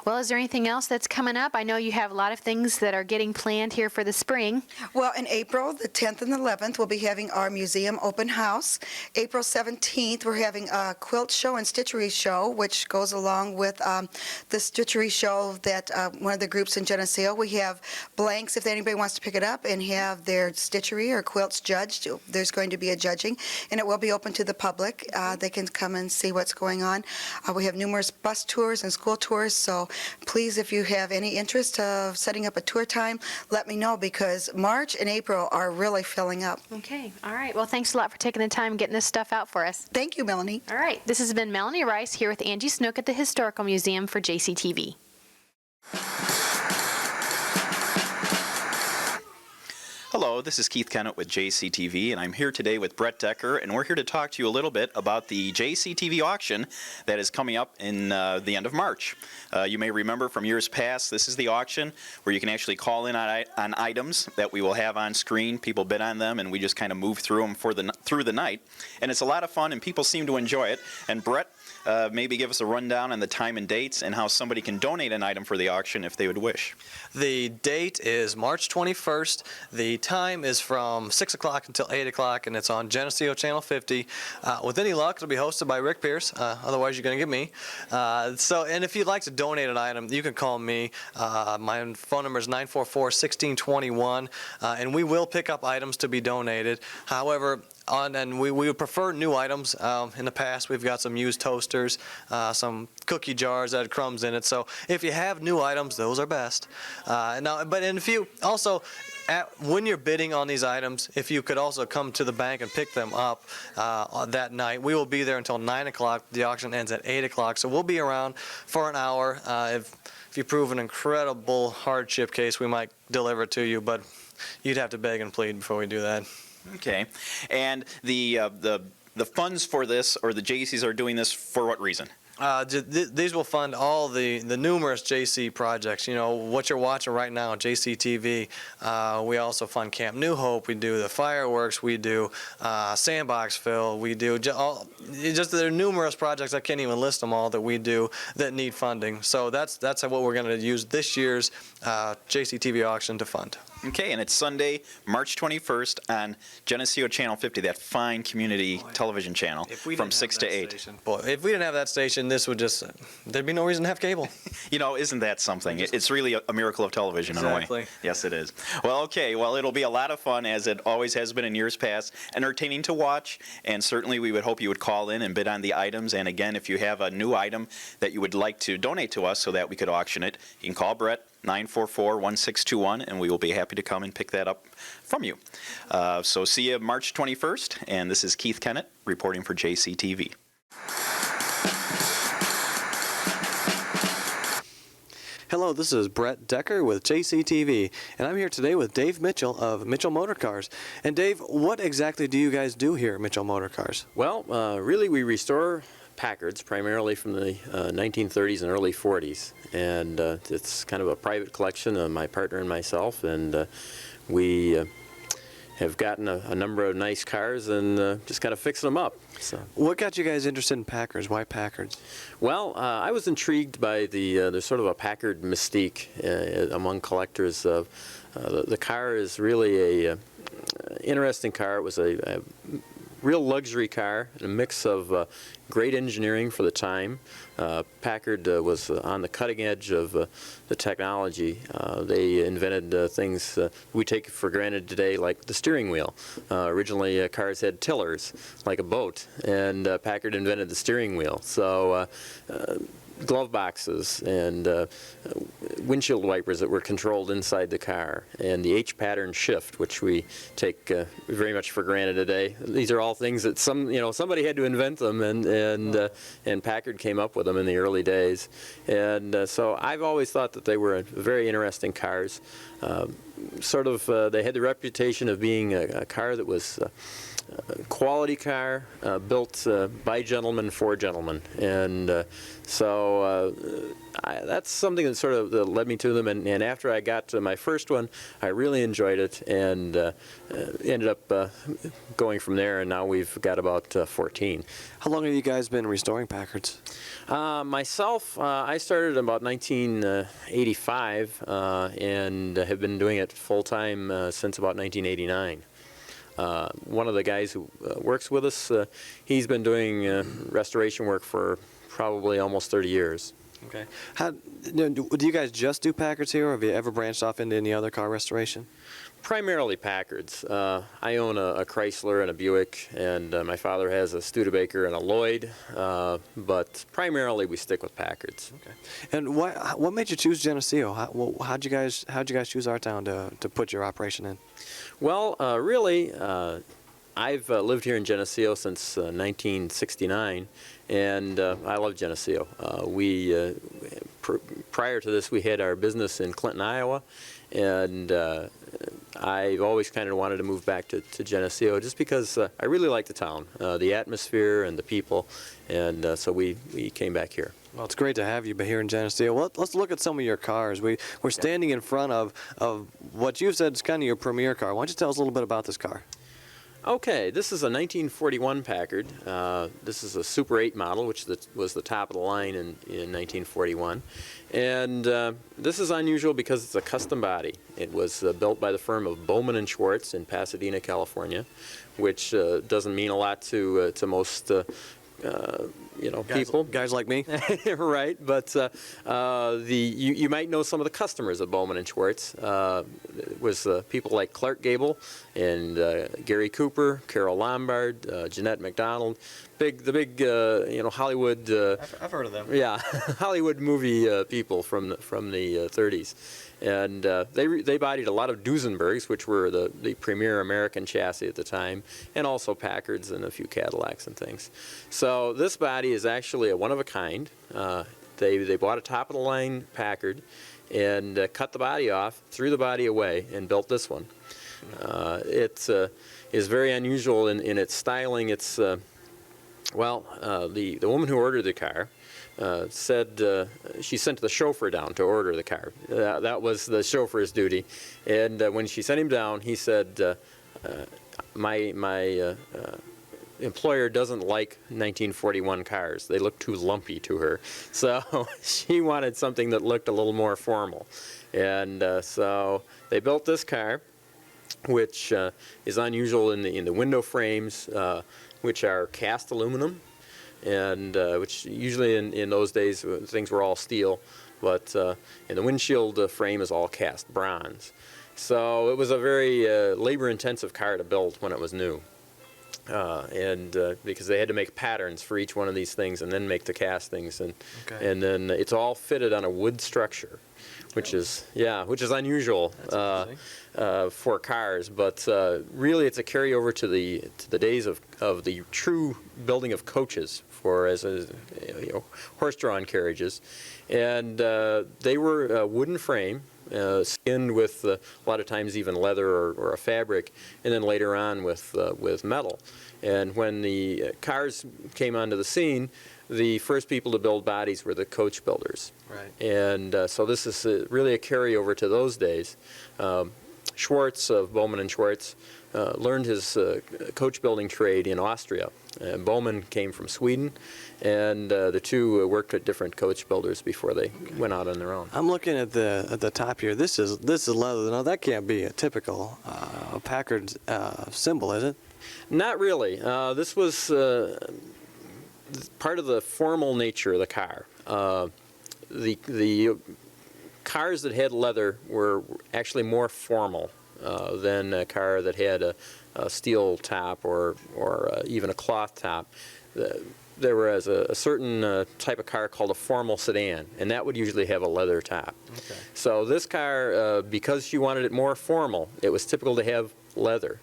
Well, is there anything else that's coming up? I know you have a lot of things that are getting planned here for the spring. Well, in April, the 10th and the 11th, we'll be having our museum open house. April 17th, we're having a quilt show and stitchery show, which goes along with the stitchery show that one of the groups in Geneseo. We have blanks if anybody wants to pick it up and have their stitchery or quilts judged. There's going to be a judging, and it will be open to the public. They can come and see what's going on. We have numerous bus tours and school tours, so please, if you have any interest of setting up a tour time, let me know, because March and April are really filling up. Okay. All right. Well, thanks a lot for taking the time and getting this stuff out for us. Thank you, Melanie. All right. This has been Melanie Rice here with Angie Snook at the Historical Museum for JCTV. Hello, this is Keith Kennett with JCTV, and I'm here today with Brett Decker, and we're here to talk to you a little bit about the JCTV auction that is coming up in the end of March. You may remember from years past, this is the auction where you can actually call in on items that we will have on screen. People bid on them, and we just kind of move through them through the night. And it's a lot of fun, and people seem to enjoy it. And Brett, maybe give us a rundown on the time and dates and how somebody can donate an item for the auction if they would wish. The date is March 21st. The time is from 6 o'clock until 8 o'clock, and it's on Geneseo Channel 50. With any luck, it'll be hosted by Rick Pierce. Otherwise, you're going to get me. And if you'd like to donate an item, you can call me. My phone number is 944-1621, and we will pick up items to be donated. However, and we would prefer new items. In the past, we've got some used toasters, some cookie jars that had crumbs in it. So if you have new items, those are best. If you also, when you're bidding on these items, if you could also come to the bank and pick them up that night. We will be there until 9 o'clock. The auction ends at 8 o'clock. So we'll be around for an hour. If you prove an incredible hardship case, we might deliver it to you, but you'd have to beg and plead before we do that. Okay. And the funds for this, or the JCs are doing this for what reason? These will fund all the numerous JC projects. You know, what you're watching right now on JCTV. We also fund Camp New Hope. We do the fireworks. We do sandbox fill. We do there are numerous projects. I can't even list them all that we do that need funding. So that's what we're going to use this year's JCTV auction to fund. Okay, and it's Sunday, March 21st on Geneseo Channel 50, that fine community television channel, from 6 to 8. Boy, if we didn't have that station, this would just, there'd be no reason to have cable. You know, isn't that something? It's really a miracle of television in a way. Exactly. Yes, it is. Well, okay, well, it'll be a lot of fun, as it always has been in years past, entertaining to watch, and certainly we would hope you would call in and bid on the items. And again, if you have a new item that you would like to donate to us so that we could auction it, you can call Brett, 944-1621, and we will be happy to come and pick that up from you. So see you March 21st, and this is Keith Kennett reporting for JCTV. Hello, this is Brett Decker with JCTV, and I'm here today with Dave Mitchell of Mitchell Motor Cars. And Dave, what exactly do you guys do here at Mitchell Motor Cars? Well, really we restore Packards, primarily from the 1930s and early 40s. And it's kind of a private collection of my partner and myself, and we have gotten a number of nice cars and just kind of fixing them up. So. What got you guys interested in Packards? Why Packards? Well, I was intrigued by there's sort of a Packard mystique among collectors. The car is really a interesting car. It was a real luxury car, a mix of great engineering for the time. Packard was on the cutting edge of the technology. They invented things we take for granted today, like the steering wheel. Originally, cars had tillers, like a boat, and Packard invented the steering wheel. So glove boxes and windshield wipers that were controlled inside the car, and the H-pattern shift, which we take very much for granted today. These are all things that somebody had to invent them, and Packard came up with them in the early days. And so I've always thought that they were very interesting cars. they had the reputation of being a car that was quality car, built by gentlemen for gentlemen, and that's something that sort of led me to them. And after I got to my first one, I really enjoyed it, and ended up going from there. And now we've got about 14. How long have you guys been restoring Packards? Myself, I started in about 1985, and have been doing it full time since about 1989. One of the guys who works with us, he's been doing restoration work for probably almost 30 years. Okay. Do you guys just do Packards here, or have you ever branched off into any other car restoration? Primarily Packards. I own a Chrysler and a Buick, and my father has a Studebaker and a Lloyd, but primarily we stick with Packards. Okay. And what made you choose Geneseo? How'd you guys choose our town to put your operation in? Well, really, I've lived here in Geneseo since 1969, and I love Geneseo. Prior to this, we had our business in Clinton, Iowa, and I've always kind of wanted to move back to Geneseo just because I really like the town, the atmosphere and the people, and so we came back here. Well, it's great to have you here in Geneseo. Well, let's look at some of your cars. We're standing in front of what you've said is kind of your premier car. Why don't you tell us a little bit about this car? Okay, this is a 1941 Packard. This is a Super 8 model, which was the top of the line in 1941. And this is unusual because it's a custom body. It was built by the firm of Bowman and Schwartz in Pasadena, California, which doesn't mean a lot to most people. Guys like me. Right, but you might know some of the customers of Bowman and Schwartz. It was people like Clark Gable and Gary Cooper, Carol Lombard, Jeanette McDonald, the big Hollywood. I've heard of them. Yeah, Hollywood movie people from the 30s. And they bodied a lot of Duesenbergs, which were the premier American chassis at the time, and also Packards and a few Cadillacs and things. So this body is actually a one-of-a-kind. They bought a top-of-the-line Packard and cut the body off, threw the body away, and built this one. It is very unusual in its styling. It's, the woman who ordered the car said she sent the chauffeur down to order the car. That was the chauffeur's duty. And when she sent him down, he said, my employer doesn't like 1941 cars. They look too lumpy to her. So she wanted something that looked a little more formal. And so they built this car, which is unusual in the window frames, which are cast aluminum. And which usually in those days things were all steel, but in the windshield frame is all cast bronze. So it was a very labor-intensive car to build when it was new, because they had to make patterns for each one of these things and then make the castings, and then it's all fitted on a wood structure, which is unusual for cars, but really it's a carryover to the days of the true building of coaches for horse-drawn carriages, and they were a wooden frame, skinned with a lot of times even leather or a fabric, and then later on with metal. And when the cars came onto the scene, the first people to build bodies were the coach builders. Right. And so this is really a carryover to those days. Schwartz of Bowman and Schwartz learned his coach building trade in Austria. Bowman came from Sweden, and the two worked at different coach builders before they went out on their own. I'm looking at the top here. This is leather. Now that can't be a typical Packard symbol, is it? Not really. This was part of the formal nature of the car. The cars that had leather were actually more formal than a car that had a steel top or even a cloth top. There was a certain type of car called a formal sedan, and that would usually have a leather top. Okay. So this car, because she wanted it more formal, it was typical to have leather.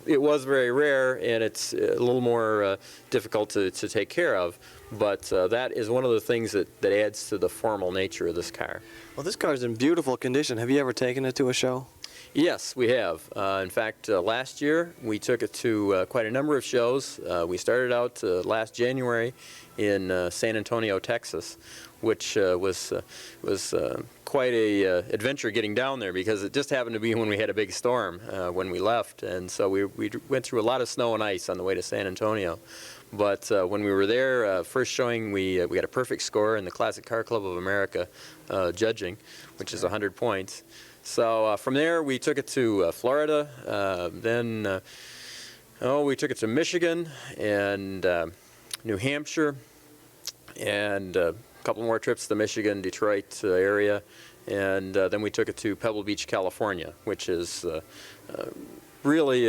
it was very rare, and it's a little more difficult to take care of. But that is one of the things that adds to the formal nature of this car. Well, this car's in beautiful condition. Have you ever taken it to a show? Yes, we have. In fact, last year we took it to quite a number of shows. We started out last January in San Antonio, Texas, which was quite a adventure getting down there, because it just happened to be when we had a big storm when we left, and so we went through a lot of snow and ice on the way to San Antonio. But when we were there, first showing, we got a perfect score in the Classic Car Club of America judging, which is 100 points. So from there, we took it to Florida. Then we took it to Michigan and New Hampshire, and a couple more trips to Michigan, Detroit area. And then we took it to Pebble Beach, California, which is really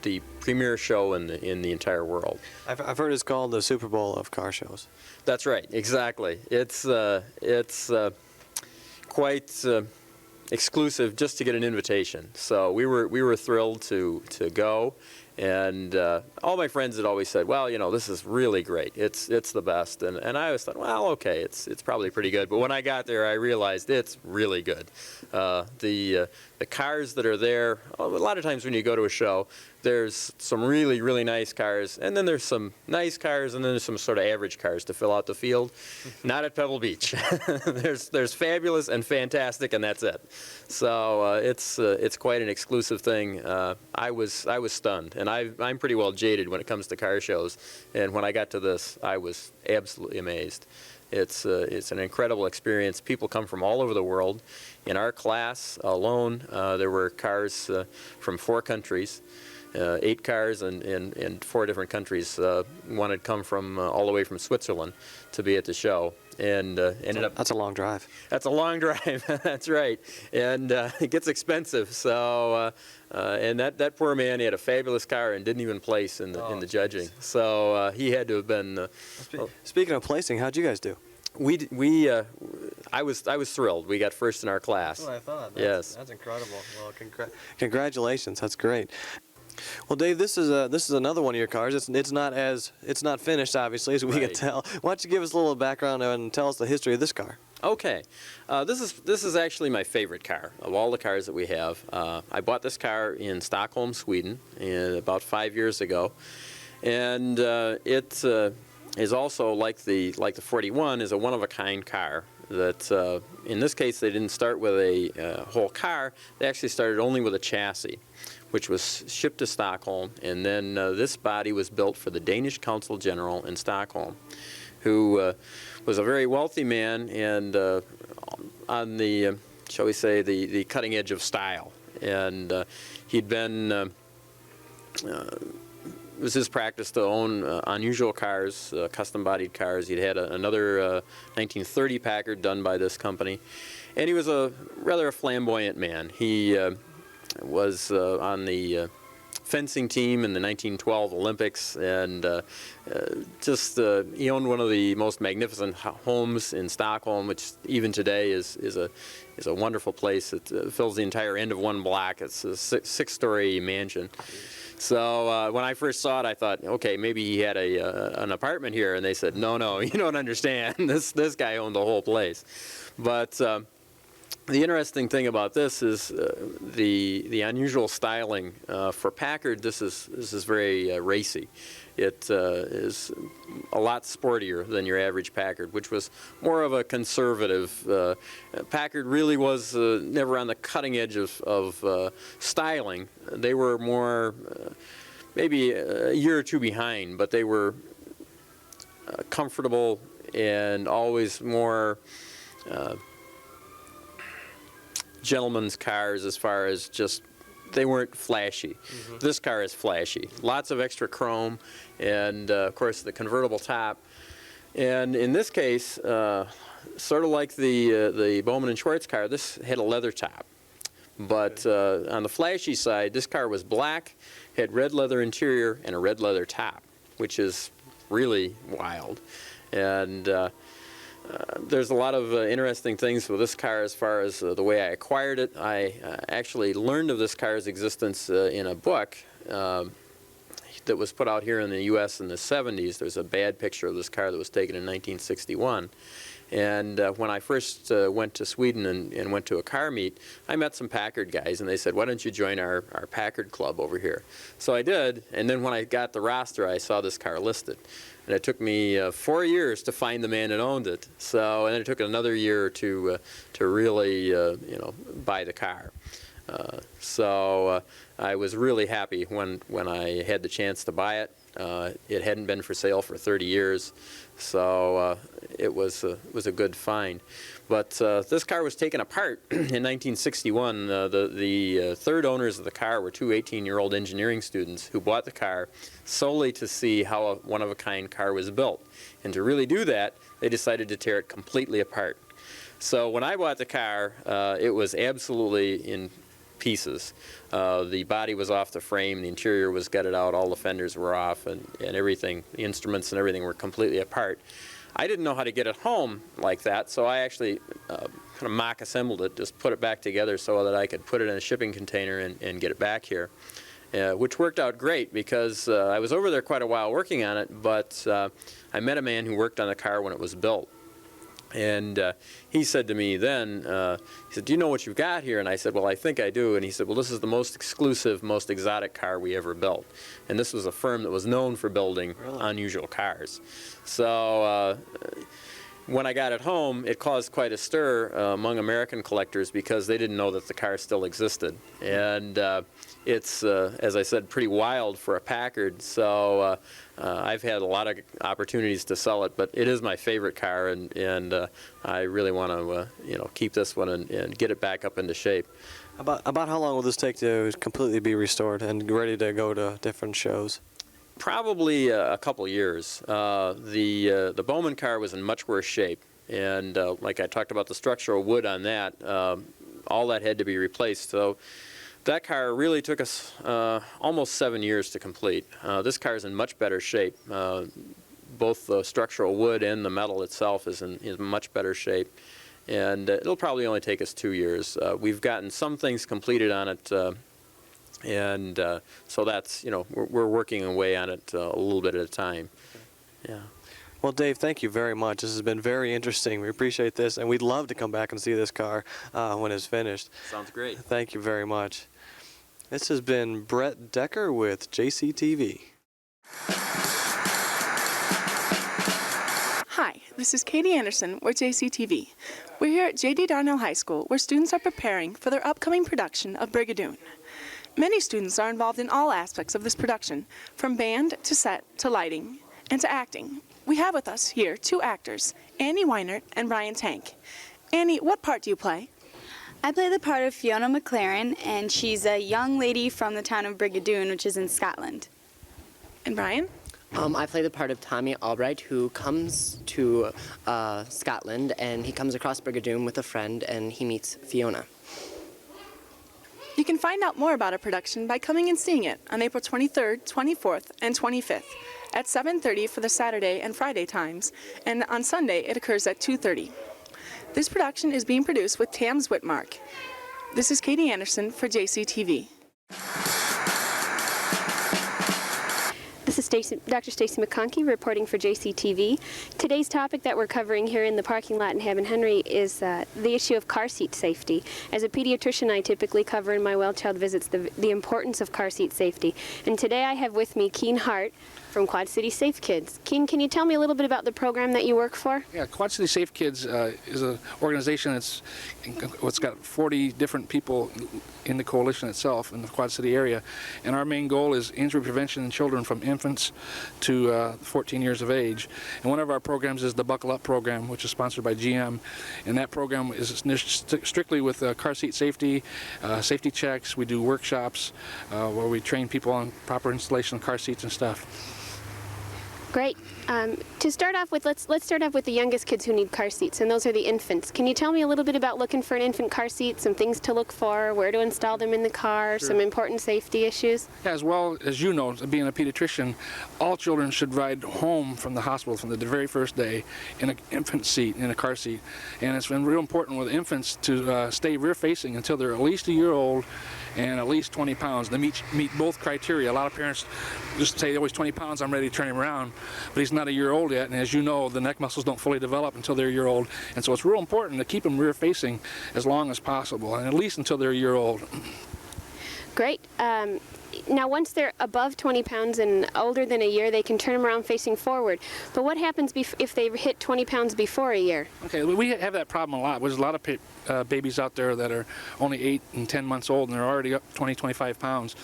the premier show in the entire world. I've heard it's called the Super Bowl of car shows. That's right, exactly. It's quite exclusive just to get an invitation. So we were thrilled to go. And all my friends had always said, well, you know, this is really great. It's the best. And I always thought, well, okay, it's probably pretty good. But when I got there, I realized it's really good. The cars that are there, a lot of times when you go to a show, there's some really, really nice cars, and then there's some nice cars, and then there's some sort of average cars to fill out the field. Not at Pebble Beach. There's fabulous and fantastic, and that's it. So it's quite an exclusive thing. I was stunned, and I'm pretty well jaded when it comes to car shows, and when I got to this, I was absolutely amazed. It's an incredible experience. People come from all over the world. In our class alone, there were cars from 4 countries. 8 cars in 4 different countries. One had come from all the way from Switzerland to be at the show, and ended up. That's a long drive. That's a long drive. That's right, and it gets expensive. So, and that poor man, he had a fabulous car and didn't even place in the judging. So he had to have been. Speaking of placing, how'd you guys do? I was thrilled. We got first in our class. That's what I thought. Yes. That's incredible. Well, congratulations. That's great. Well, Dave, this is another one of your cars. It's not finished, obviously, as we can tell. Why don't you give us a little background and tell us the history of this car? Okay, this is actually my favorite car of all the cars that we have. I bought this car in Stockholm, Sweden, about 5 years ago, and it is also like the 41 is a one-of-a-kind car. That in this case they didn't start with a whole car. They actually started only with a chassis, which was shipped to Stockholm, and then this body was built for the Danish Consul General in Stockholm, who was a very wealthy man and on the, shall we say, the cutting edge of style. And he'd been, it was his practice to own unusual cars, custom-bodied cars. He'd had another 1930 Packard done by this company, and he was rather a flamboyant man. He was on the fencing team in the 1912 Olympics, and he owned one of the most magnificent homes in Stockholm, which even today is a wonderful place. It fills the entire end of one block. It's a six-story mansion. So when I first saw it, I thought, okay, maybe he had an apartment here, and they said, no, you don't understand. This guy owned the whole place. But the interesting thing about this is the unusual styling. For Packard, this is very racy. It is a lot sportier than your average Packard, which was more of a conservative. Packard really was never on the cutting edge of styling. They were more, maybe a year or two behind, but they were comfortable and always more gentlemen's cars as far as just, they weren't flashy. Mm-hmm. This car is flashy. Lots of extra chrome and, of course, the convertible top. And in this case, sort of like the Bowman and Schwartz car, this had a leather top. But on the flashy side, this car was black, had red leather interior, and a red leather top, which is really wild. And there's a lot of interesting things with this car as far as the way I acquired it. I actually learned of this car's existence in a book that was put out here in the U.S. in the 70s. There's a bad picture of this car that was taken in 1961. And when I first went to Sweden and went to a car meet, I met some Packard guys, and they said, why don't you join our Packard club over here? So I did, and then when I got the roster, I saw this car listed. And it took me 4 years to find the man that owned it. So, and then it took another year to really, you know, buy the car. So I was really happy when I had the chance to buy it. It hadn't been for sale for 30 years, so it was a good find. But this car was taken apart in 1961. The third owners of the car were two 18-year-old engineering students who bought the car solely to see how a one-of-a-kind car was built. And to really do that, they decided to tear it completely apart. So when I bought the car, it was absolutely in pieces. The body was off the frame, the interior was gutted out, all the fenders were off, and everything, the instruments and everything were completely apart. I didn't know how to get it home like that, so I actually kind of mock assembled it, just put it back together so that I could put it in a shipping container and get it back here, which worked out great because I was over there quite a while working on it, but I met a man who worked on the car when it was built. And he said to me then, he said, do you know what you've got here? And I said, well, I think I do. And he said, well, this is the most exclusive, most exotic car we ever built. And this was a firm that was known for building unusual cars. So when I got it home, it caused quite a stir among American collectors because they didn't know that the car still existed. And it's, as I said, pretty wild for a Packard. So I've had a lot of opportunities to sell it, but it is my favorite car, and I really want to you know, keep this one and get it back up into shape. About how long will this take to completely be restored and ready to go to different shows? Probably a couple years. The Bowman car was in much worse shape, and like I talked about the structural wood on that, all that had to be replaced. So that car really took us almost 7 years to complete. This car is in much better shape. Both the structural wood and the metal itself is in much better shape, and it'll probably only take us 2 years. We've gotten some things completed on it. And so that's, you know, we're working away on it a little bit at a time. Yeah. Well, Dave, thank you very much. This has been very interesting. We appreciate this, and we'd love to come back and see this car when it's finished. Sounds great. Thank you very much. This has been Brett Decker with JCTV. Hi, this is Katie Anderson with JCTV. We're here at J.D. Darnell High School, where students are preparing for their upcoming production of Brigadoon. Many students are involved in all aspects of this production, from band to set to lighting and to acting. We have with us here two actors, Annie Weinert and Brian Tank. Annie, what part do you play? I play the part of Fiona McLaren, and she's a young lady from the town of Brigadoon, which is in Scotland. And Brian? I play the part of Tommy Albright, who comes to Scotland, and he comes across Brigadoon with a friend, and he meets Fiona. You can find out more about our production by coming and seeing it on April 23rd, 24th, and 25th at 7:30 for the Saturday and Friday times, and on Sunday it occurs at 2:30. This production is being produced with Tams Whitmark. This is Katie Anderson for JCTV. This is Dr. Stacy McConkey reporting for JCTV. Today's topic that we're covering here in the parking lot in Haven Henry is the issue of car seat safety. As a pediatrician, I typically cover in my well child visits the importance of car seat safety. And today I have with me Keen Hart from Quad City Safe Kids. Keen, can you tell me a little bit about the program that you work for? Yeah, Quad City Safe Kids is an organization that's got 40 different people in the coalition itself in the Quad City area, and our main goal is injury prevention in children from infants to 14 years of age. And one of our programs is the Buckle Up program, which is sponsored by GM, and that program is strictly with car seat safety, safety checks. We do workshops where we train people on proper installation of car seats and stuff. Great. To start off with, let's start off with the youngest kids who need car seats, and those are the infants. Can you tell me a little bit about looking for an infant car seat, some things to look for, where to install them in the car, Sure. some important safety issues? Yeah, as well as you know, being a pediatrician, all children should ride home from the hospital from the very first day in an infant seat, in a car seat. And it's been real important with infants to stay rear-facing until they're at least a year old, and at least 20 pounds. They meet both criteria. A lot of parents just say, oh, he's 20 pounds, I'm ready to turn him around, but he's not a year old yet, and as you know, the neck muscles don't fully develop until they're a year old, and so it's real important to keep them rear facing as long as possible, and at least until they're a year old. Great. Now, once they're above 20 pounds and older than a year, they can turn them around facing forward. But what happens if they hit 20 pounds before a year? Okay, we have that problem a lot. There's a lot of babies out there that are only 8 and 10 months old, and they're already up 20, 25 pounds.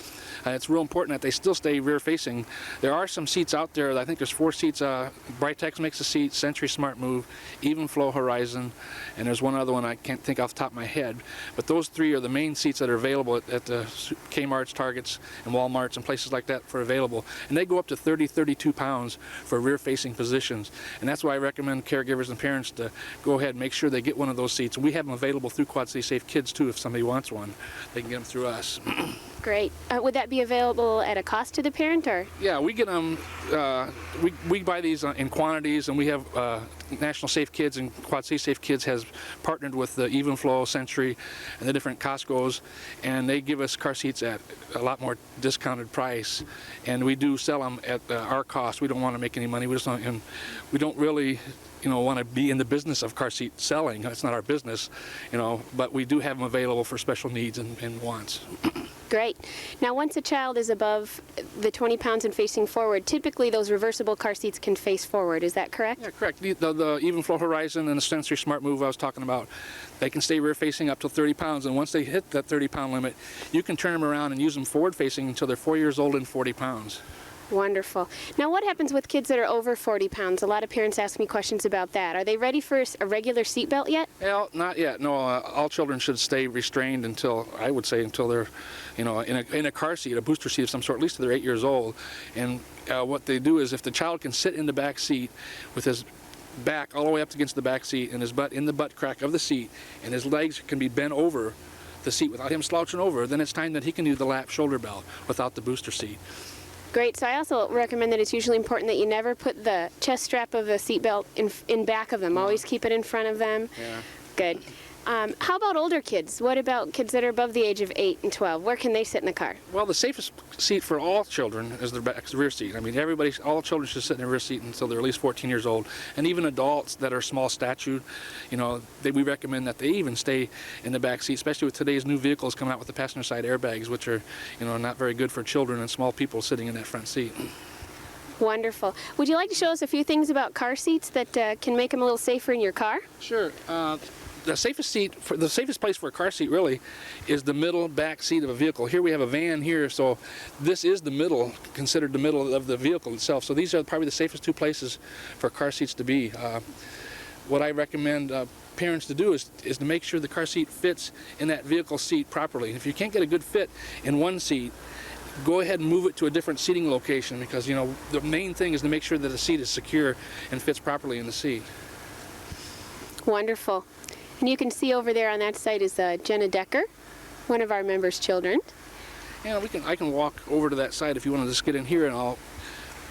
It's real important that they still stay rear-facing. There are some seats out there. I think there's 4 seats. Brightex makes a seat, Century Smart Move, Even Flow Horizon, and there's one other one I can't think off the top of my head. But those 3 are the main seats that are available at the Kmart's, Targets, and Walmarts and places like that for available. And they go up to 30, 32 pounds for rear-facing positions. And that's why I recommend caregivers and parents to go ahead and make sure they get one of those seats. We have them available through Quad City Safe Kids, too. If somebody wants one, they can get them through us. Great. Would that be available at a cost to the parent, or? Yeah, we get them. We buy these in quantities, and we have National Safe Kids and Quad City Safe Kids has partnered with the Even Flow, Century, and the different Costco's, and they give us car seats at a lot more discounted price, and we do sell them at our cost. We don't want to make any money. We just don't, and we don't really, want to be in the business of car seat selling. That's not our business, but we do have them available for special needs and wants. Great. Now, once a child is above the 20 pounds and facing forward, typically those reversible car seats can face forward. Is that correct? Yeah, correct. The Even Flow Horizon and the Sensory Smart Move I was talking about, they can stay rear facing up to 30 pounds, and once they hit that 30-pound limit, you can turn them around and use them forward facing until they're 4 years old and 40 pounds. Wonderful. Now, what happens with kids that are over 40 pounds? A lot of parents ask me questions about that. Are they ready for a regular seatbelt yet? Well, not yet. No, all children should stay restrained until, I would say, until they're, in a car seat, a booster seat of some sort, at least till they're 8 years old. And what they do is if the child can sit in the back seat with his back all the way up against the back seat and his butt in the butt crack of the seat, and his legs can be bent over the seat without him slouching over, then it's time that he can do the lap shoulder belt without the booster seat. Great. So I also recommend that it's usually important that you never put the chest strap of the seatbelt in back of them. Always keep it in front of them. Yeah. Good. How about older kids? What about kids that are above the age of 8 and 12? Where can they sit in the car? Well, the safest seat for all children is the rear seat. I mean, all children should sit in the rear seat until they're at least 14 years old. And even adults that are small statured, we recommend that they even stay in the back seat, especially with today's new vehicles coming out with the passenger side airbags, which are, not very good for children and small people sitting in that front seat. Wonderful. Would you like to show us a few things about car seats that can make them a little safer in your car? Sure. The safest place for a car seat really is the middle back seat of a vehicle. Here we have a van here, so this is the middle, considered the middle of the vehicle itself. So these are probably the safest 2 places for car seats to be. What I recommend parents to do is to make sure the car seat fits in that vehicle seat properly. If you can't get a good fit in one seat, go ahead and move it to a different seating location because, the main thing is to make sure that the seat is secure and fits properly in the seat. Wonderful. And you can see over there on that side is Jenna Decker, one of our members' children. Yeah, I can walk over to that side if you want to just get in here and I'll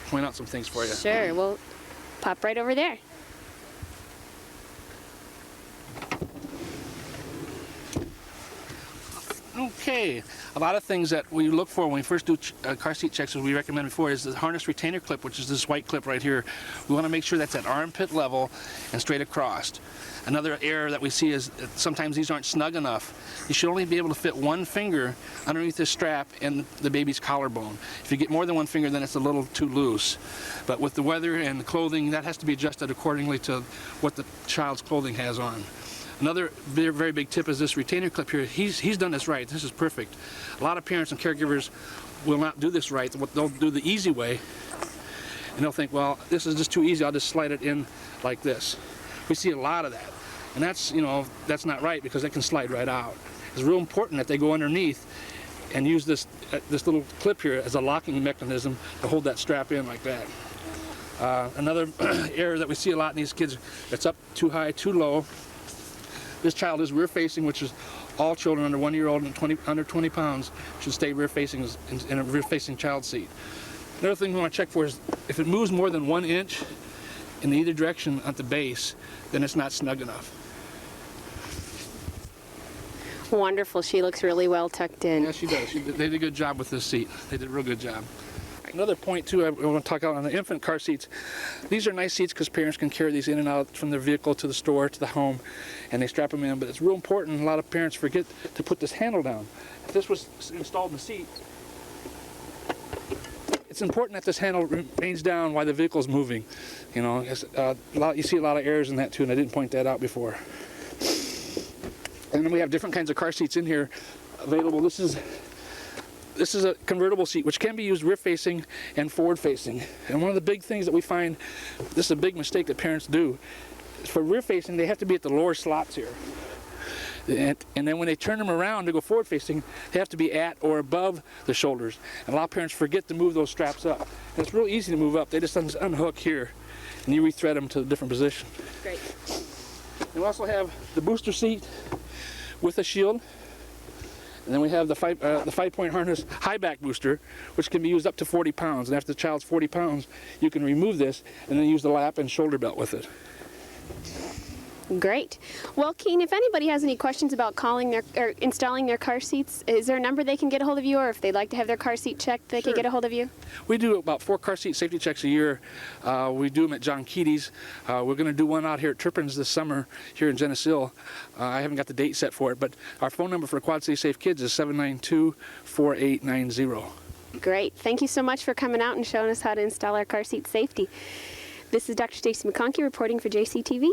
point out some things for you. Sure, we'll pop right over there. Okay, a lot of things that we look for when we first do car seat checks, as we recommended before, is the harness retainer clip, which is this white clip right here. We want to make sure that's at armpit level and straight across. Another error that we see is sometimes these aren't snug enough. You should only be able to fit one finger underneath this strap and the baby's collarbone. If you get more than one finger, then it's a little too loose. But with the weather and the clothing, that has to be adjusted accordingly to what the child's clothing has on. Another very, very big tip is this retainer clip here. He's done this right. This is perfect. A lot of parents and caregivers will not do this right. They'll do the easy way, and they'll think, well, this is just too easy. I'll just slide it in like this. We see a lot of that, and that's not right because it can slide right out. It's real important that they go underneath and use this little clip here as a locking mechanism to hold that strap in like that. Another error that we see a lot in these kids, it's up too high, too low. This child is rear-facing, which is all children under 1 year old and under 20 pounds should stay rear-facing in a rear-facing child seat. Another thing we want to check for is if it moves more than 1 inch in either direction at the base, then it's not snug enough. Wonderful. She looks really well tucked in. Yeah, she does. They did a good job with this seat. They did a real good job. Another point, too, I want to talk about on the infant car seats. These are nice seats because parents can carry these in and out from their vehicle to the store, to the home, and they strap them in. But it's real important, a lot of parents forget to put this handle down. If this was installed in the seat, it's important that this handle remains down while the vehicle is moving. You know, you see a lot of errors in that, too, and I didn't point that out before. And then we have different kinds of car seats in here available. This is a convertible seat, which can be used rear-facing and forward-facing. And one of the big things that we find, this is a big mistake that parents do, is for rear-facing, they have to be at the lower slots here. And then when they turn them around to go forward-facing, they have to be at or above the shoulders. And a lot of parents forget to move those straps up. And it's real easy to move up. They just unhook here, and you rethread them to a different position. Great. We also have the booster seat with a shield. And then we have the 5-point harness high back booster, which can be used up to 40 pounds. And after the child's 40 pounds, you can remove this and then use the lap and shoulder belt with it. Great. Well, Keen, if anybody has any questions about installing their car seats, is there a number they can get a hold of you, or if they'd like to have their car seat checked, they can get a hold of you? We do about 4 car seat safety checks a year. We do them at John Keaty's. We're going to do one out here at Turpin's this summer here in Geneseo. I haven't got the date set for it, but our phone number for Quad City Safe Kids is 792-4890. Great. Thank you so much for coming out and showing us how to install our car seat safety. This is Dr. Stacy McConkey reporting for JCTV.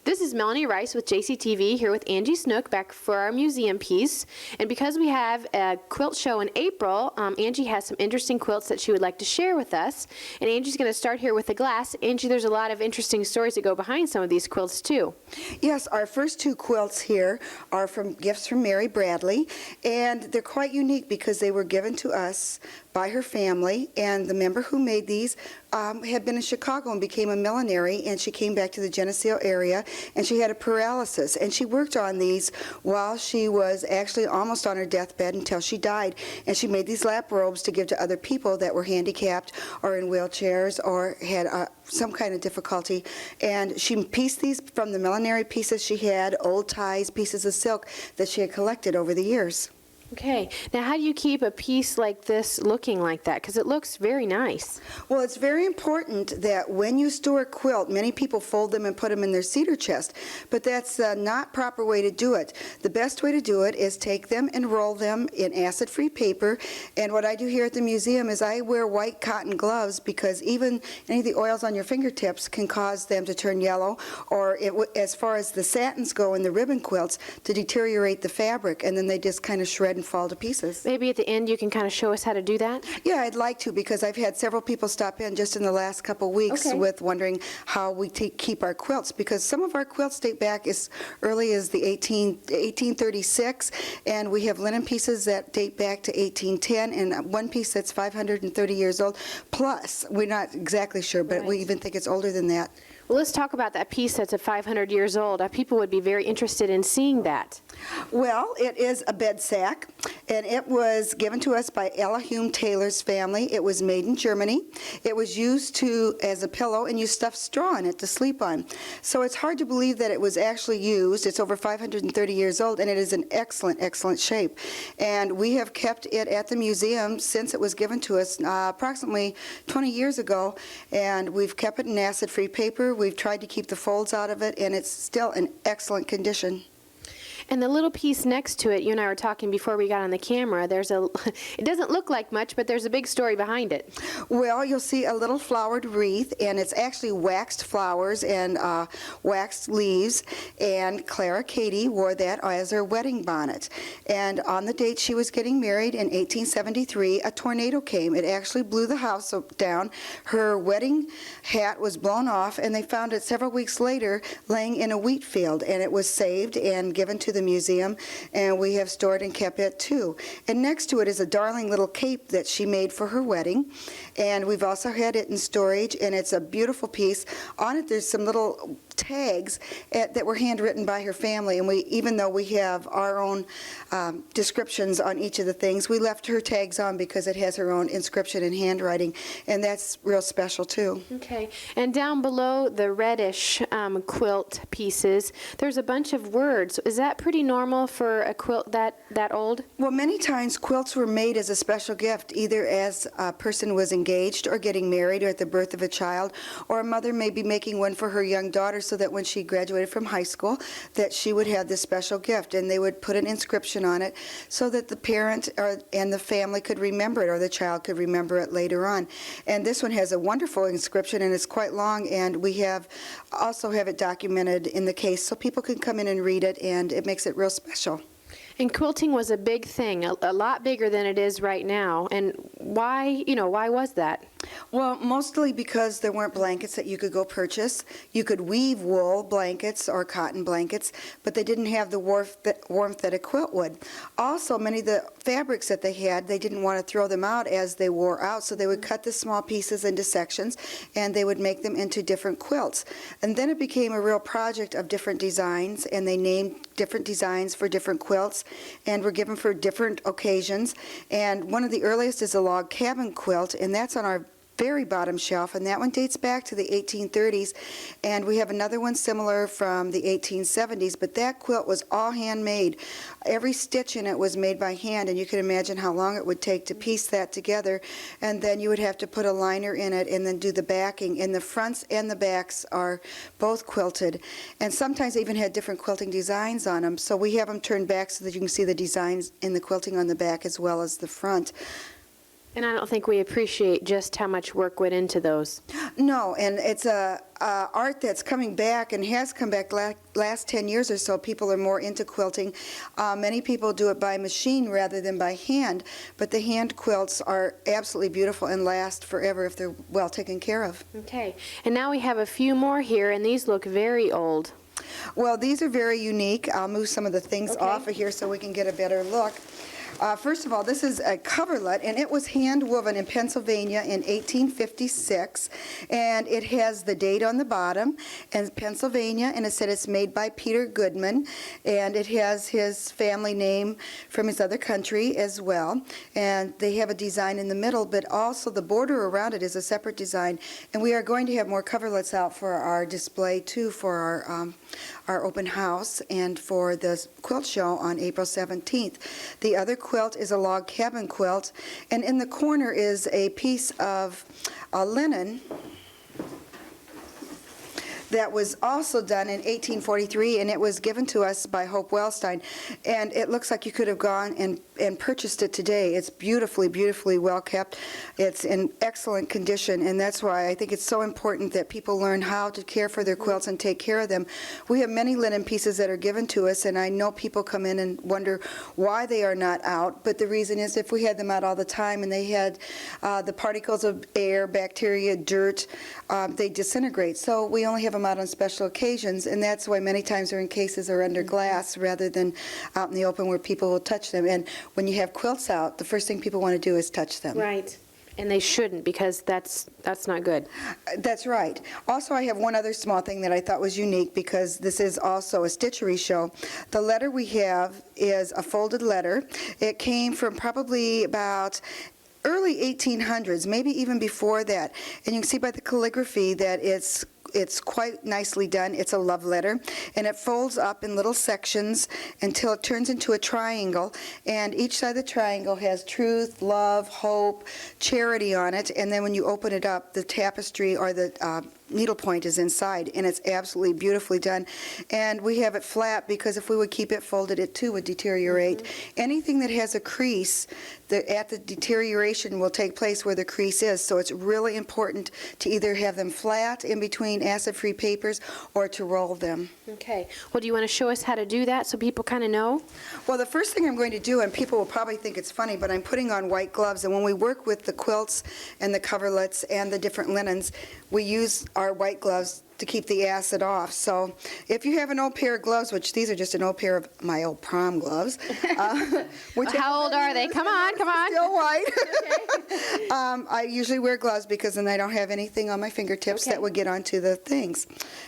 This is Melanie Rice with JCTV here with Angie Snook back for our museum piece. And because we have a quilt show in April, Angie has some interesting quilts that she would like to share with us. And Angie's going to start here with the glass. Angie, there's a lot of interesting stories that go behind some of these quilts too. Yes, our first 2 quilts here are from gifts from Mary Bradley, and they're quite unique because they were given to us by her family, and the member who made these had been in Chicago and became a millenary, and she came back to the Geneseo area, and she had a paralysis, and she worked on these while she was actually almost on her deathbed until she died, and she made these lap robes to give to other people that were handicapped or in wheelchairs or had some kind of difficulty, and she pieced these from the millinery pieces she had, old ties, pieces of silk that she had collected over the years. Okay, now how do you keep a piece like this looking like that? Because it looks very nice. Well, it's very important that when you store a quilt, many people fold them and put them in their cedar chest, but that's not proper way to do it. The best way to do it is take them and roll them in acid-free paper, and what I do here at the museum is I wear white cotton gloves because even any of the oils on your fingertips can cause them to turn yellow, or as far as the satins go in the ribbon quilts, to deteriorate the fabric, and then they just kind of shred and fall to pieces. Maybe at the end you can kind of show us how to do that? Yeah, I'd like to, because I've had several people stop in just in the last couple weeks with wondering how we keep our quilts, because some of our quilts date back as early as the 1836, and we have linen pieces that date back to 1810, and one piece that's 530 years old, plus, we're not exactly sure, but we even think it's older than that. Well, let's talk about that piece that's 500 years old. People would be very interested in seeing that. Well, it is a bed sack, and it was given to us by Ella Hume Taylor's family. It was made in Germany. It was used as a pillow, and you stuffed straw in it to sleep on. So it's hard to believe that it was actually used. It's over 530 years old, and it is in excellent, excellent shape. And we have kept it at the museum since it was given to us approximately 20 years ago, and we've kept it in acid-free paper. We've tried to keep the folds out of it, and it's still in excellent condition. And the little piece next to it, you and I were talking before we got on the camera, it doesn't look like much, but there's a big story behind it. Well, you'll see a little flowered wreath, and it's actually waxed flowers and waxed leaves, and Clara Cady wore that as her wedding bonnet. And on the date she was getting married in 1873, a tornado came. It actually blew the house down. Her wedding hat was blown off, and they found it several weeks later laying in a wheat field, and it was saved and given to the museum, and we have stored and kept it too. And next to it is a darling little cape that she made for her wedding, and we've also had it in storage, and it's a beautiful piece. On it there's some little tags that were handwritten by her family, and even though we have our own descriptions on each of the things, we left her tags on because it has her own inscription and handwriting, and that's real special too. Okay, and down below the reddish quilt pieces, there's a bunch of words. Is that pretty normal for a quilt that old? Well, many times quilts were made as a special gift, either as a person was engaged or getting married or at the birth of a child, or a mother may be making one for her young daughter so that when she graduated from high school that she would have this special gift, and they would put an inscription on it so that the parent and the family could remember it, or the child could remember it later on. And this one has a wonderful inscription, and it's quite long, and we also have it documented in the case so people can come in and read it, and it makes it real special. And quilting was a big thing, a lot bigger than it is right now. And why was that? Well, mostly because there weren't blankets that you could go purchase. You could weave wool blankets or cotton blankets, but they didn't have the warmth that a quilt would. Also, many of the fabrics that they had, they didn't want to throw them out as they wore out, so they would cut the small pieces into sections, and they would make them into different quilts. And then it became a real project of different designs, and they named different designs for different quilts, and were given for different occasions. And one of the earliest is a log cabin quilt, and that's on our very bottom shelf, and that one dates back to the 1830s, and we have another one similar from the 1870s, but that quilt was all handmade. Every stitch in it was made by hand, and you can imagine how long it would take to piece that together, and then you would have to put a liner in it and then do the backing, and the fronts and the backs are both quilted, and sometimes they even had different quilting designs on them, so we have them turned back so that you can see the designs in the quilting on the back as well as the front. And I don't think we appreciate just how much work went into those. No, and it's a art that's coming back and has come back last 10 years or so. People are more into quilting. Many people do it by machine rather than by hand, but the hand quilts are absolutely beautiful and last forever if they're well taken care of. Okay, and now we have a few more here, and these look very old. Well, these are very unique. I'll move some of the things off of here so we can get a better look. First of all, this is a coverlet, and it was hand-woven in Pennsylvania in 1856, and it has the date on the bottom, and Pennsylvania, and it said it's made by Peter Goodman, and it has his family name from his other country as well, and they have a design in the middle, but also the border around it is a separate design, and we are going to have more coverlets out for our display, too, for our open house and for the quilt show on April 17th. The other quilt is a log cabin quilt, and in the corner is a piece of linen that was also done in 1843, and it was given to us by Hope Wellstein, and it looks like you could have gone and purchased it today. It's beautifully, beautifully well kept. It's in excellent condition, and that's why I think it's so important that people learn how to care for their quilts and take care of them. We have many linen pieces that are given to us, and I know people come in and wonder why they are not out, but the reason is if we had them out all the time and they had the particles of air, bacteria, dirt, they disintegrate. So we only have them out on special occasions, and that's why many times they're in cases or under glass rather than out in the open where people will touch them. And when you have quilts out, the first thing people want to do is touch them. Right. And they shouldn't, because that's not good. That's right. Also, I have one other small thing that I thought was unique, because this is also a stitchery show. The letter we have is a folded letter. It came from probably about early 1800s, maybe even before that. And you can see by the calligraphy that it's quite nicely done. It's a love letter, and it folds up in little sections until it turns into a triangle, and each side of the triangle has truth, love, hope, charity on it, and then when you open it up, the tapestry or the needlepoint is inside, and it's absolutely beautifully done. And we have it flat because if we would keep it folded, it too would deteriorate. Anything that has a crease, the deterioration will take place where the crease is, so it's really important to either have them flat in between acid-free papers or to roll them. Okay. Well, do you want to show us how to do that so people kind of know? Well, the first thing I'm going to do, and people will probably think it's funny, but I'm putting on white gloves, and when we work with the quilts and the coverlets and the different linens, we use our white gloves to keep the acid off. So if you have an old pair of gloves, which these are just an old pair of my old prom gloves. How old are they? Come on, come on. Still white. I usually wear gloves because then I don't have anything on my fingertips that would get onto the things,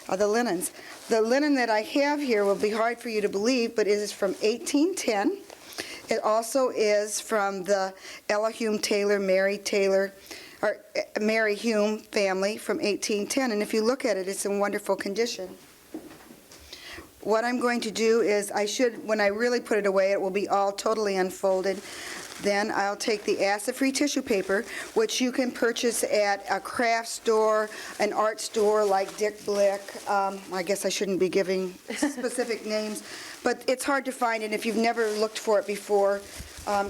the linens. The linen that I have here will be hard for you to believe, but it is from 1810. It also is from the Ella Hume Taylor, Mary Hume family from 1810. And if you look at it, it's in wonderful condition. What I'm going to do is when I really put it away, it will be all totally unfolded. Then I'll take the acid-free tissue paper, which you can purchase at a craft store, an art store like Dick Blick. I guess I shouldn't be giving specific names, but it's hard to find, and if you've never looked for it before,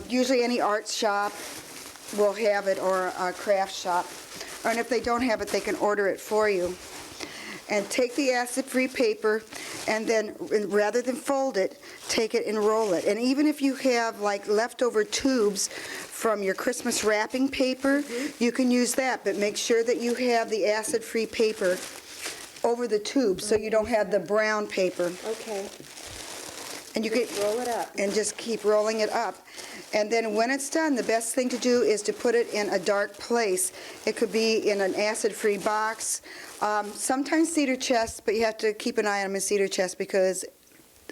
usually any art shop will have it, or a craft shop. And if they don't have it, they can order it for you. And take the acid-free paper, and then rather than fold it, take it and roll it. And even if you have like leftover tubes from your Christmas wrapping paper, you can use that, but make sure that you have the acid-free paper over the tube so you don't have the brown paper. Okay. And you can roll it up. And just keep rolling it up. And then when it's done, the best thing to do is to put it in a dark place. It could be in an acid-free box, sometimes cedar chest, but you have to keep an eye on them in cedar chest because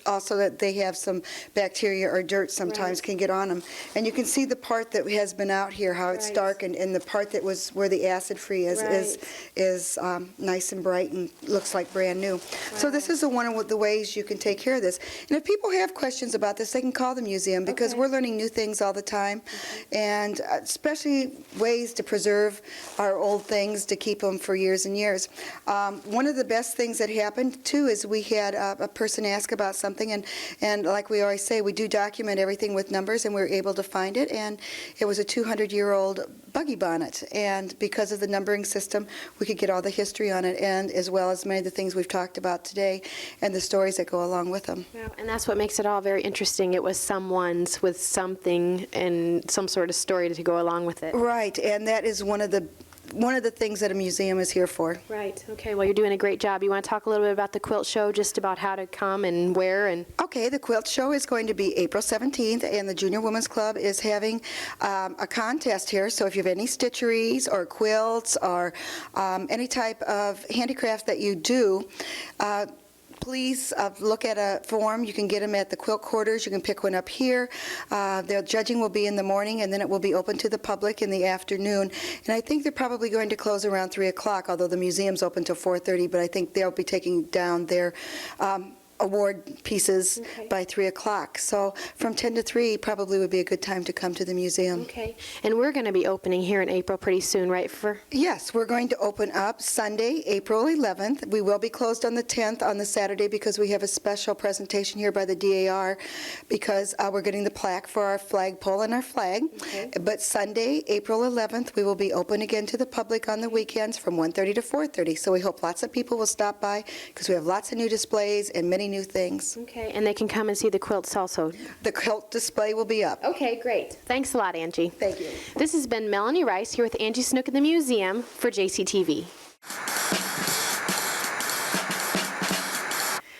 also that they have some bacteria or dirt sometimes can get on them. And you can see the part that has been out here, how it's darkened, and the part that was where the acid-free is nice and bright and looks like brand new. So this is one of the ways you can take care of this. And if people have questions about this, they can call the museum because we're learning new things all the time, and especially ways to preserve our old things to keep them for years and years. One of the best things that happened, too, is we had a person ask about something, and like we always say, we do document everything with numbers, and we were able to find it, and it was a 200-year-old buggy bonnet, and because of the numbering system, we could get all the history on it, and as well as many of the things we've talked about today, and the stories that go along with them. Wow. And that's what makes it all very interesting. It was someone's with something and some sort of story to go along with it. Right, and that is one of the things that a museum is here for. Right. Okay. Well, you're doing a great job. You want to talk a little bit about the quilt show, just about how to come and where and... Okay. The quilt show is going to be April 17th, and the Junior Women's Club is having a contest here. So if you have any stitcheries or quilts or any type of handicraft that you do, please look at a form. You can get them at the quilt quarters. You can pick one up here. The judging will be in the morning, and then it will be open to the public in the afternoon. And I think they're probably going to close around 3 o'clock, although the museum's open till 4:30, but I think they'll be taking down their award pieces by 3 o'clock. So from 10 to 3 probably would be a good time to come to the museum. Okay. And we're going to be opening here in April pretty soon, right? Yes, we're going to open up Sunday, April 11th. We will be closed on the 10th on the Saturday because we have a special presentation here by the DAR because we're getting the plaque for our flagpole and our flag. But Sunday, April 11th, we will be open again to the public on the weekends from 1:30 to 4:30. So we hope lots of people will stop by because we have lots of new displays and many new things. Okay, and they can come and see the quilts also. The quilt display will be up. Okay, great. Thanks a lot, Angie. Thank you. This has been Melanie Rice here with Angie Snook in the museum for JCTV.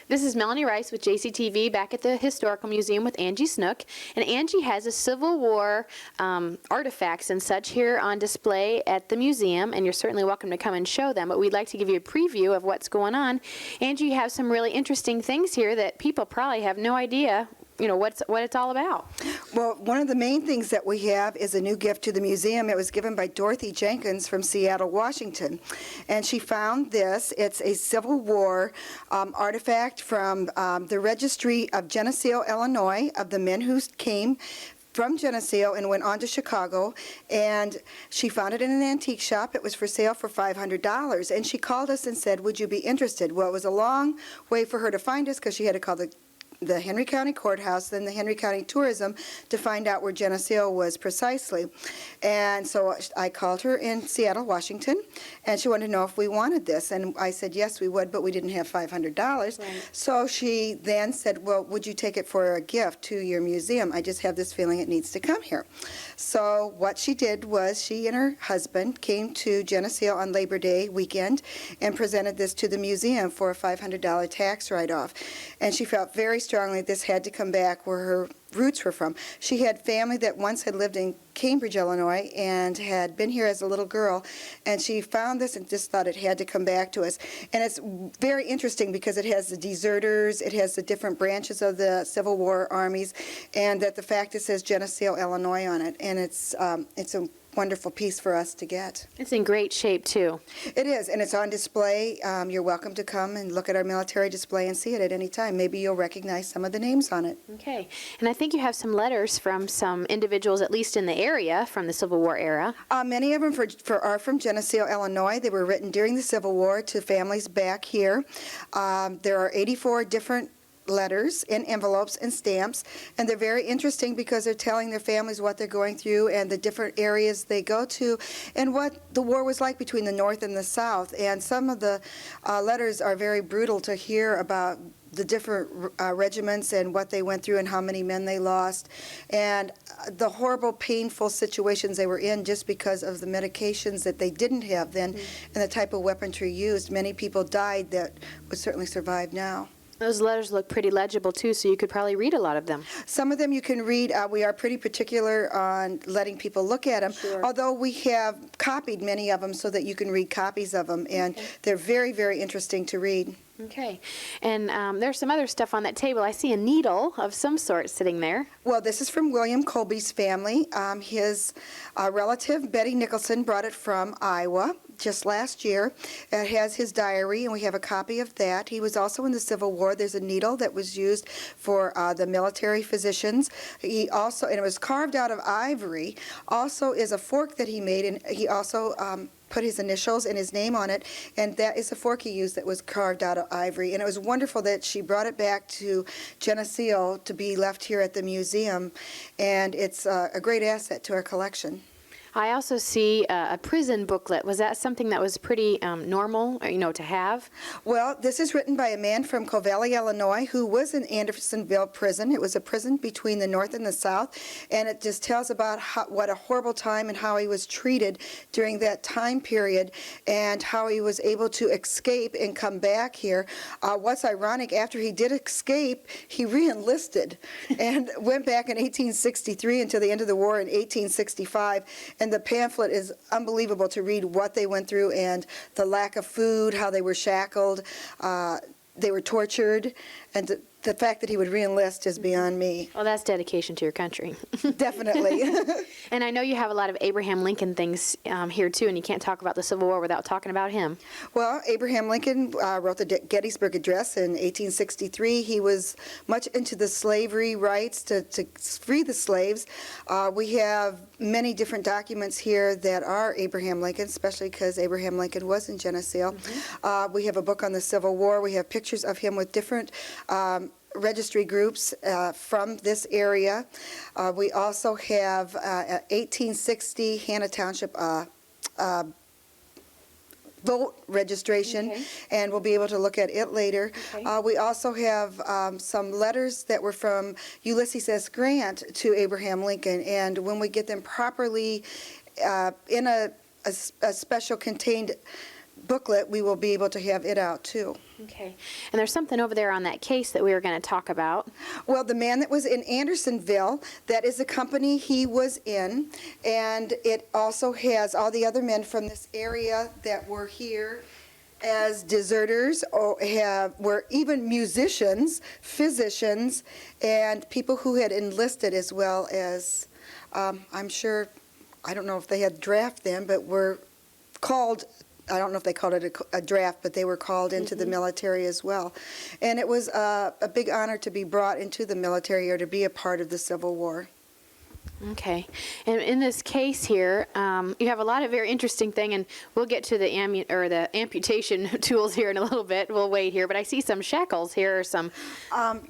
This is Melanie Rice with JCTV back at the Historical Museum with Angie Snook. And Angie has a Civil War artifacts and such here on display at the museum, and you're certainly welcome to come and show them, but we'd like to give you a preview of what's going on. Angie, you have some really interesting things here that people probably have no idea what it's all about. Well, one of the main things that we have is a new gift to the museum. It was given by Dorothy Jenkins from Seattle, Washington. And she found this. It's a Civil War artifact from the Registry of Geneseo, Illinois, of the men who came from Geneseo and went on to Chicago, and she found it in an antique shop. It was for sale for $500, and she called us and said, would you be interested? Well, it was a long way for her to find us because she had to call the the Henry County Courthouse, then the Henry County Tourism to find out where Geneseo was precisely. And so I called her in Seattle, Washington, and she wanted to know if we wanted this. And I said, yes, we would, but we didn't have $500. So she then said, well, would you take it for a gift to your museum? I just have this feeling it needs to come here. So what she did was she and her husband came to Geneseo on Labor Day weekend and presented this to the museum for a $500 tax write-off. And she felt very strongly this had to come back where her roots were from. She had family that once had lived in Cambridge, Illinois, and had been here as a little girl, and she found this and just thought it had to come back to us. And it's very interesting because it has the deserters, it has the different branches of the Civil War armies, and that the fact it says Geneseo, Illinois on it, and it's a wonderful piece for us to get. It's in great shape, too. It is, and it's on display. You're welcome to come and look at our military display and see it at any time. Maybe you'll recognize some of the names on it. Okay. And I think you have some letters from some individuals, at least in the area, from the Civil War era. Many of them are from Geneseo, Illinois. They were written during the Civil War to families back here. There are 84 different letters in envelopes and stamps, and they're very interesting because they're telling their families what they're going through and the different areas they go to and what the war was like between the North and the South. And some of the letters are very brutal to hear about the different regiments and what they went through and how many men they lost and the horrible, painful situations they were in just because of the medications that they didn't have then and the type of weaponry used. Many people died that would certainly survive now. Those letters look pretty legible, too, so you could probably read a lot of them. Some of them you can read. We are pretty particular on letting people look at them, although we have copied many of them so that you can read copies of them, and they're very, very interesting to read. Okay. And there's some other stuff on that table. I see a needle of some sort sitting there. Well, this is from William Colby's family. His relative, Betty Nicholson, brought it from Iowa just last year. It has his diary, and we have a copy of that. He was also in the Civil War. There's a needle that was used for the military physicians. He also, and it was carved out of ivory, also is a fork that he made, and he also put his initials and his name on it, and that is the fork he used that was carved out of ivory. And it was wonderful that she brought it back to Geneseo to be left here at the museum, and it's a great asset to our collection. I also see a prison booklet. Was that something that was pretty normal, to have? Well, this is written by a man from Cole Valley, Illinois, who was in Andersonville prison. It was a prison between the North and the South, and it just tells about what a horrible time and how he was treated during that time period and how he was able to escape and come back here. What's ironic, after he did escape, he re-enlisted and went back in 1863 until the end of the war in 1865. And the pamphlet is unbelievable to read what they went through and the lack of food, how they were shackled, they were tortured, and the fact that he would re-enlist is beyond me. Well, that's dedication to your country. Definitely. And I know you have a lot of Abraham Lincoln things here, too, and you can't talk about the Civil War without talking about him. Well, Abraham Lincoln wrote the Gettysburg Address in 1863. He was much into the slavery rights to free the slaves. We have many different documents here that are Abraham Lincoln, especially because Abraham Lincoln was in Geneseo. We have a book on the Civil War. We have pictures of him with different registry groups from this area. We also have 1860 Hannah Township vote registration, and we'll be able to look at it later. We also have some letters that were from Ulysses S. Grant to Abraham Lincoln, and when we get them properly in a special contained booklet, we will be able to have it out too. Okay. And there's something over there on that case that we were going to talk about. Well, the man that was in Andersonville, that is the company he was in, and it also has all the other men from this area that were here as deserters or were even musicians, physicians, and people who had enlisted, as well as, I'm sure, I don't know if they had draft then, but were called, I don't know if they called it a draft, but they were called into the military as well. And it was a big honor to be brought into the military or to be a part of the Civil War. Okay. And in this case here, you have a lot of very interesting thing, and we'll get to the amputation tools here in a little bit. We'll wait here, but I see some shackles here or some.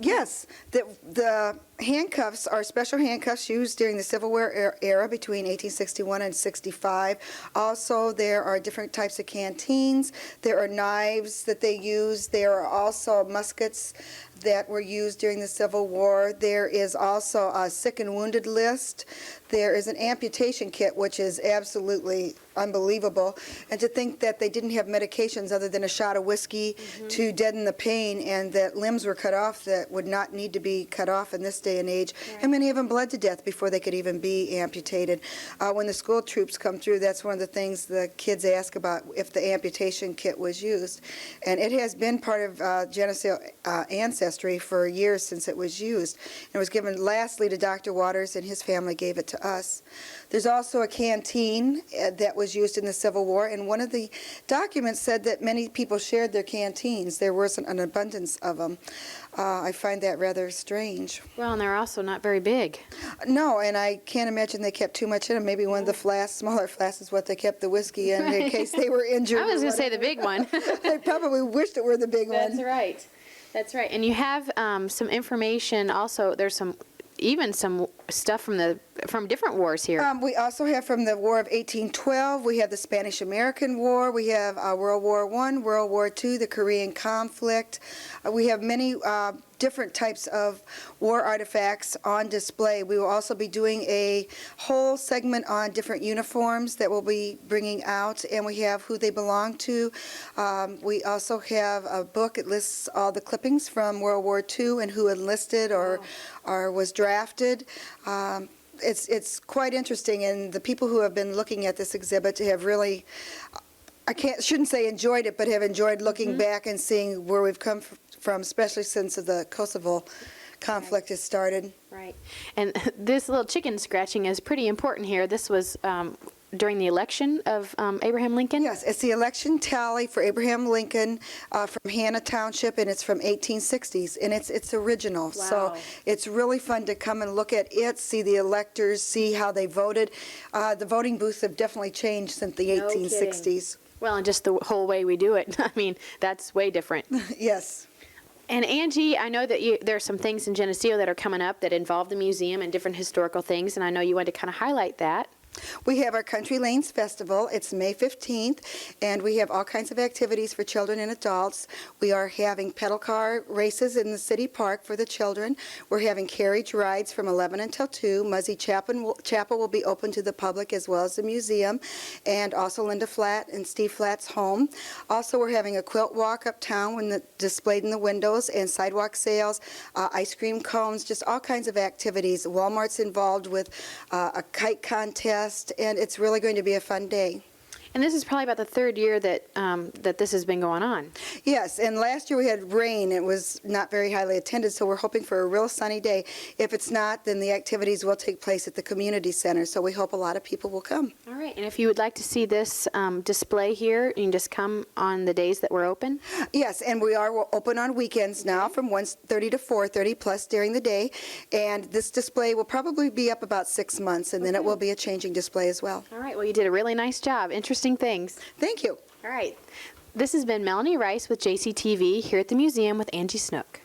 Yes, the handcuffs are special handcuffs used during the Civil War era between 1861 and 65. Also, there are different types of canteens. There are knives that they use. There are also muskets that were used during the Civil War. There is also a sick and wounded list. There is an amputation kit, which is absolutely unbelievable. And to think that they didn't have medications other than a shot of whiskey to deaden the pain, and that limbs were cut off that would not need to be cut off in this day and age. Right. And many of them bled to death before they could even be amputated. When the school troops come through, that's one of the things the kids ask about, if the amputation kit was used. And it has been part of Geneseo ancestry for years since it was used. It was given lastly to Dr. Waters, and his family gave it to us. There's also a canteen that was used in the Civil War, and one of the documents said that many people shared their canteens. There was an abundance of them. I find that rather strange. Well, and they're also not very big. No, and I can't imagine they kept too much in them. Maybe one of the smaller flasks is what they kept the whiskey in, in case they were injured. I was going to say the big one. They probably wished it were the big one. That's right. That's right. And you have some information also. There's even some stuff from different wars here. We also have from the War of 1812. We have the Spanish-American War. We have World War I, World War II, the Korean conflict. We have many different types of war artifacts on display. We will also be doing a whole segment on different uniforms that we'll be bringing out, and we have who they belong to. We also have a book that lists all the clippings from World War II and who enlisted or was drafted. It's quite interesting, and the people who have been looking at this exhibit have really, shouldn't say enjoyed it, but have enjoyed looking back and seeing where we've come from, especially since the Kosovo conflict has started. Right. And this little chicken scratching is pretty important here. This was during the election of Abraham Lincoln? Yes, it's the election tally for Abraham Lincoln from Hanna Township, and it's from 1860s, and it's original. Wow. So it's really fun to come and look at it, see the electors, see how they voted. The voting booths have definitely changed since the 1860s. Kidding. Well, and just the whole way we do it. I mean, that's way different. Yes. And Angie, I know that there are some things in Geneseo that are coming up that involve the museum and different historical things, and I know you want to kind of highlight that. We have our Country Lanes Festival. It's May 15th, and we have all kinds of activities for children and adults. We are having pedal car races in the city park for the children. We're having carriage rides from 11 until 2. Muzzy Chapel will be open to the public as well as the museum, and also Linda Flatt and Steve Flatt's home. Also, we're having a quilt walk uptown displayed in the windows, and sidewalk sales, ice cream cones, just all kinds of activities. Walmart's involved with a kite contest, and it's really going to be a fun day. And this is probably about the third year that that this has been going on. Yes, and last year we had rain. It was not very highly attended, so we're hoping for a real sunny day. If it's not, then the activities will take place at the community center, so we hope a lot of people will come. All right, and if you would like to see this display here, you can just come on the days that we're open? Yes, and we are open on weekends now from 1:30 to 4:30 plus during the day, and this display will probably be up about 6 months, and then it will be a changing display as well. All right, well, you did a really nice job. Interesting things. Thank you. All right. This has been Melanie Rice with JCTV here at the museum with Angie Snook.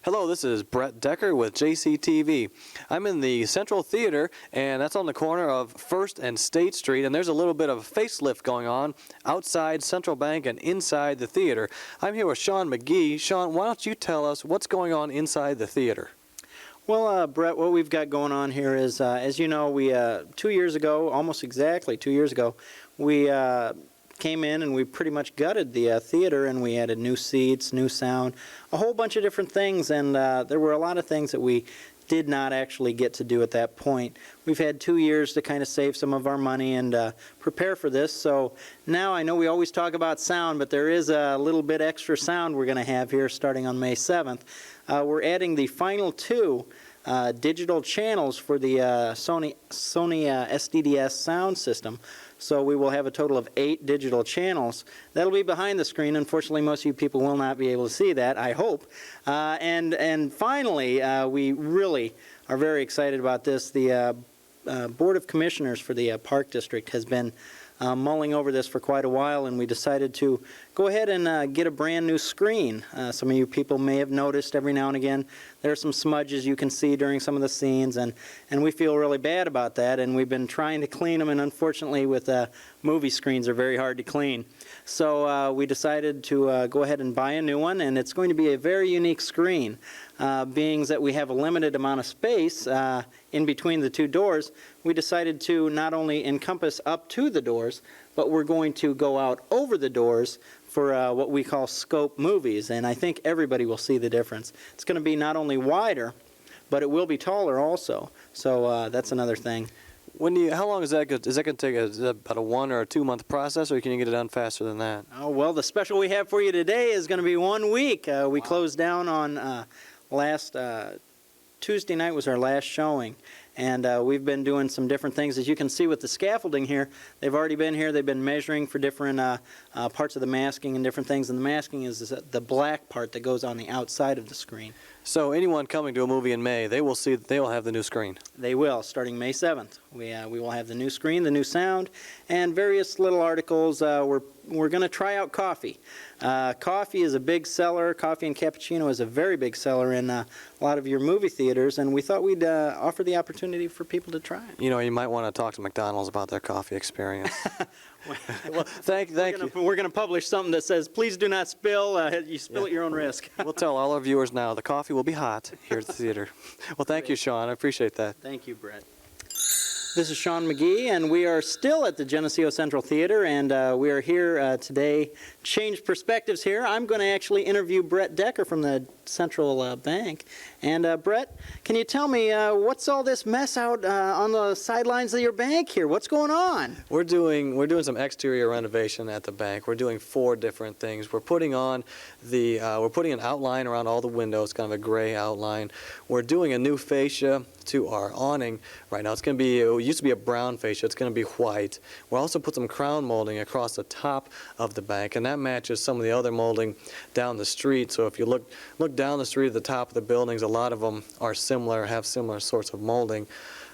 Hello, this is Brett Decker with JCTV. I'm in the Central Theater, and that's on the corner of 1st and State Street, and there's a little bit of a facelift going on outside Central Bank and inside the theater. I'm here with Sean McGee. Sean, why don't you tell us what's going on inside the theater? Well, Brett, what we've got going on here is, as you know, we 2 years ago, almost exactly 2 years ago, we came in and we pretty much gutted the theater, and we added new seats, new sound, a whole bunch of different things, and there were a lot of things that we did not actually get to do at that point. We've had 2 years to kind of save some of our money and prepare for this, so now I know we always talk about sound, but there is a little bit extra sound we're going to have here starting on May 7th. We're adding the final 2 digital channels for the Sony SDDS sound system. So we will have a total of 8 digital channels. That'll be behind the screen. Unfortunately, most of you people will not be able to see that, I hope. And finally, we really are very excited about this. The Board of Commissioners for the Park District has been mulling over this for quite a while, and we decided to go ahead and get a brand new screen. Some of you people may have noticed every now and again there are some smudges you can see during some of the scenes, and we feel really bad about that, and we've been trying to clean them, and unfortunately with movie screens they're very hard to clean. So we decided to go ahead and buy a new one, and it's going to be a very unique screen. Being that we have a limited amount of space in between the 2 doors, we decided to not only encompass up to the doors, but we're going to go out over the doors for what we call scope movies, and I think everybody will see the difference. It's going to be not only wider, but it will be taller also, so that's another thing. How long is that good? Is that going to take about a 1 or a 2 month process, or can you get it done faster than that? Oh, well, the special we have for you today is going to be 1 week. We closed down on last Tuesday night was our last showing, and we've been doing some different things. As you can see with the scaffolding here, they've already been here. They've been measuring for different parts of the masking and different things, and the masking is the black part that goes on the outside of the screen. So anyone coming to a movie in May, they will have the new screen. They will, starting May 7th. We will have the new screen, the new sound, and various little articles. We're going to try out coffee. Coffee is a big seller. Coffee and cappuccino is a very big seller in a lot of your movie theaters, and we thought we'd offer the opportunity for people to try it. You know, you might want to talk to McDonald's about their coffee experience. Well, thank you. We're going to publish something that says, please do not spill. You spill at your own risk. We'll tell all our viewers now, the coffee will be hot here at the theater. Well, thank you, Sean. I appreciate that. Thank you, Brett. This is Sean McGee, and we are still at the Geneseo Central Theater, and we are here today. Change perspectives here. I'm going to actually interview Brett Decker from the Central Bank. And Brett, can you tell me what's all this mess out on the sidelines of your bank here? What's going on? We're doing some exterior renovation at the bank. We're doing 4 different things. We're putting on we're putting an outline around all the windows, kind of a gray outline. We're doing a new fascia to our awning. Right now it used to be a brown fascia, it's going to be white. We'll also put some crown molding across the top of the bank, and that matches some of the other molding down the street. So if you look down the street at the top of the buildings, a lot of them are similar, have similar sorts of molding.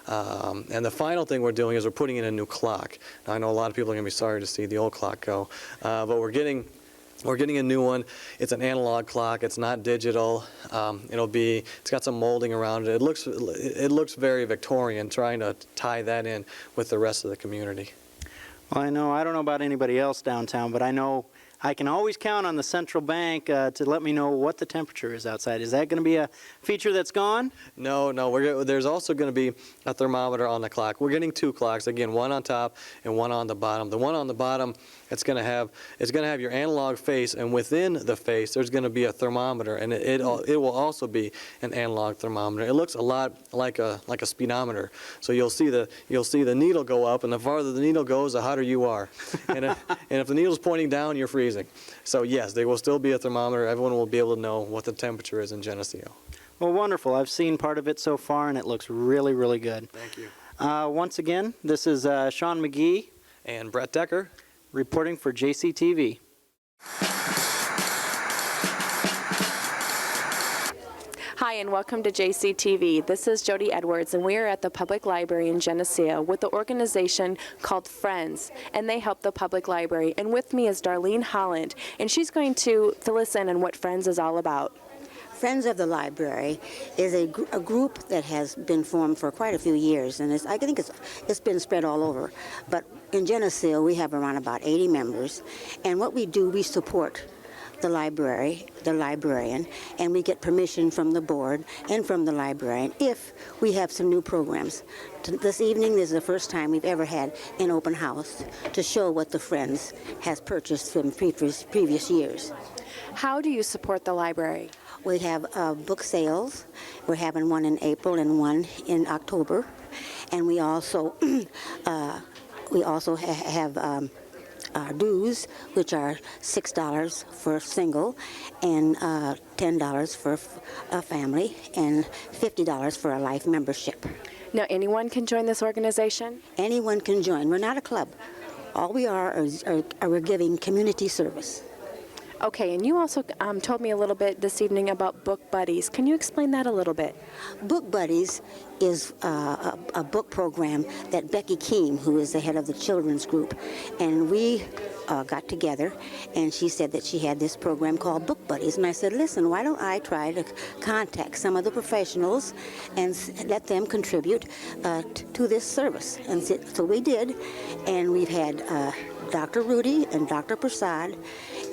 And the final thing we're doing is we're putting in a new clock. Now, I know a lot of people are going to be sorry to see the old clock go, but we're getting a new one. It's an analog clock. It's not digital. It's got some molding around it. It looks very Victorian, trying to tie that in with the rest of the community. Well, I don't know about anybody else downtown, but I know I can always count on the Central Bank to let me know what the temperature is outside. Is that going to be a feature that's gone? No. There's also going to be a thermometer on the clock. We're getting 2 clocks. Again, one on top and one on the bottom. The one on the bottom, it's going to have your analog face, and within the face, there's going to be a thermometer, and it will also be an analog thermometer. It looks a lot like a speedometer. So you'll see the needle go up, and the farther the needle goes, the hotter you are. and if the needle's pointing down, you're freezing. So yes, there will still be a thermometer. Everyone will be able to know what the temperature is in Geneseo. Well, wonderful. I've seen part of it so far, and it looks really, really good. Thank you. Once again, this is Sean McGee and Brett Decker reporting for JCTV. Hi, and welcome to JCTV. This is Jody Edwards, and we are at the Public Library in Geneseo with the organization called Friends, and they help the public library. And with me is Darlene Holland, and she's going to fill us in on what Friends is all about. Friends of the Library is a group that has been formed for quite a few years, and I think it's been spread all over. But in Geneseo, we have around about 80 members, and what we do, we support the library, the librarian, and we get permission from the board and from the librarian if we have some new programs. This evening is the first time we've ever had an open house to show what the Friends has purchased from previous years. How do you support the library? We have book sales. We're having one in April and one in October, and we also have dues, which are $6 for a single and $10 for a family and $50 for a life membership. Now, anyone can join this organization? Anyone can join. We're not a club. All we are is we're giving community service. Okay, and you also told me a little bit this evening about Book Buddies. Can you explain that a little bit? Book Buddies is a book program that Becky Keem, who is the head of the children's group, and we got together, and she said that she had this program called Book Buddies, and I said, listen, why don't I try to contact some of the professionals and let them contribute to this service? And so we did, and we've had Dr. Rudy and Dr. Prasad,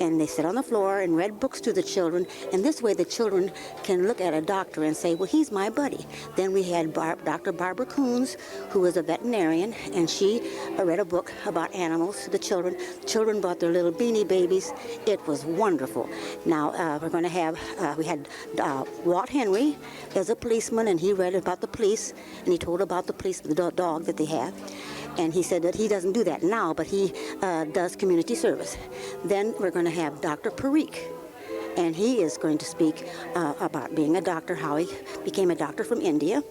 and they sit on the floor and read books to the children, and this way the children can look at a doctor and say, well, he's my buddy. Then we had Dr. Barbara Coons, who was a veterinarian, and she read a book about animals to the children. Children brought their little beanie babies. It was wonderful. Now, we're going to have, we had Walt Henry as a policeman, and he read about the police, and he told about the police, the dog that they have. And he said that he doesn't do that now, but he does community service. Then we're going to have Dr. Parikh, and he is going to speak about being a doctor, how he became a doctor from India.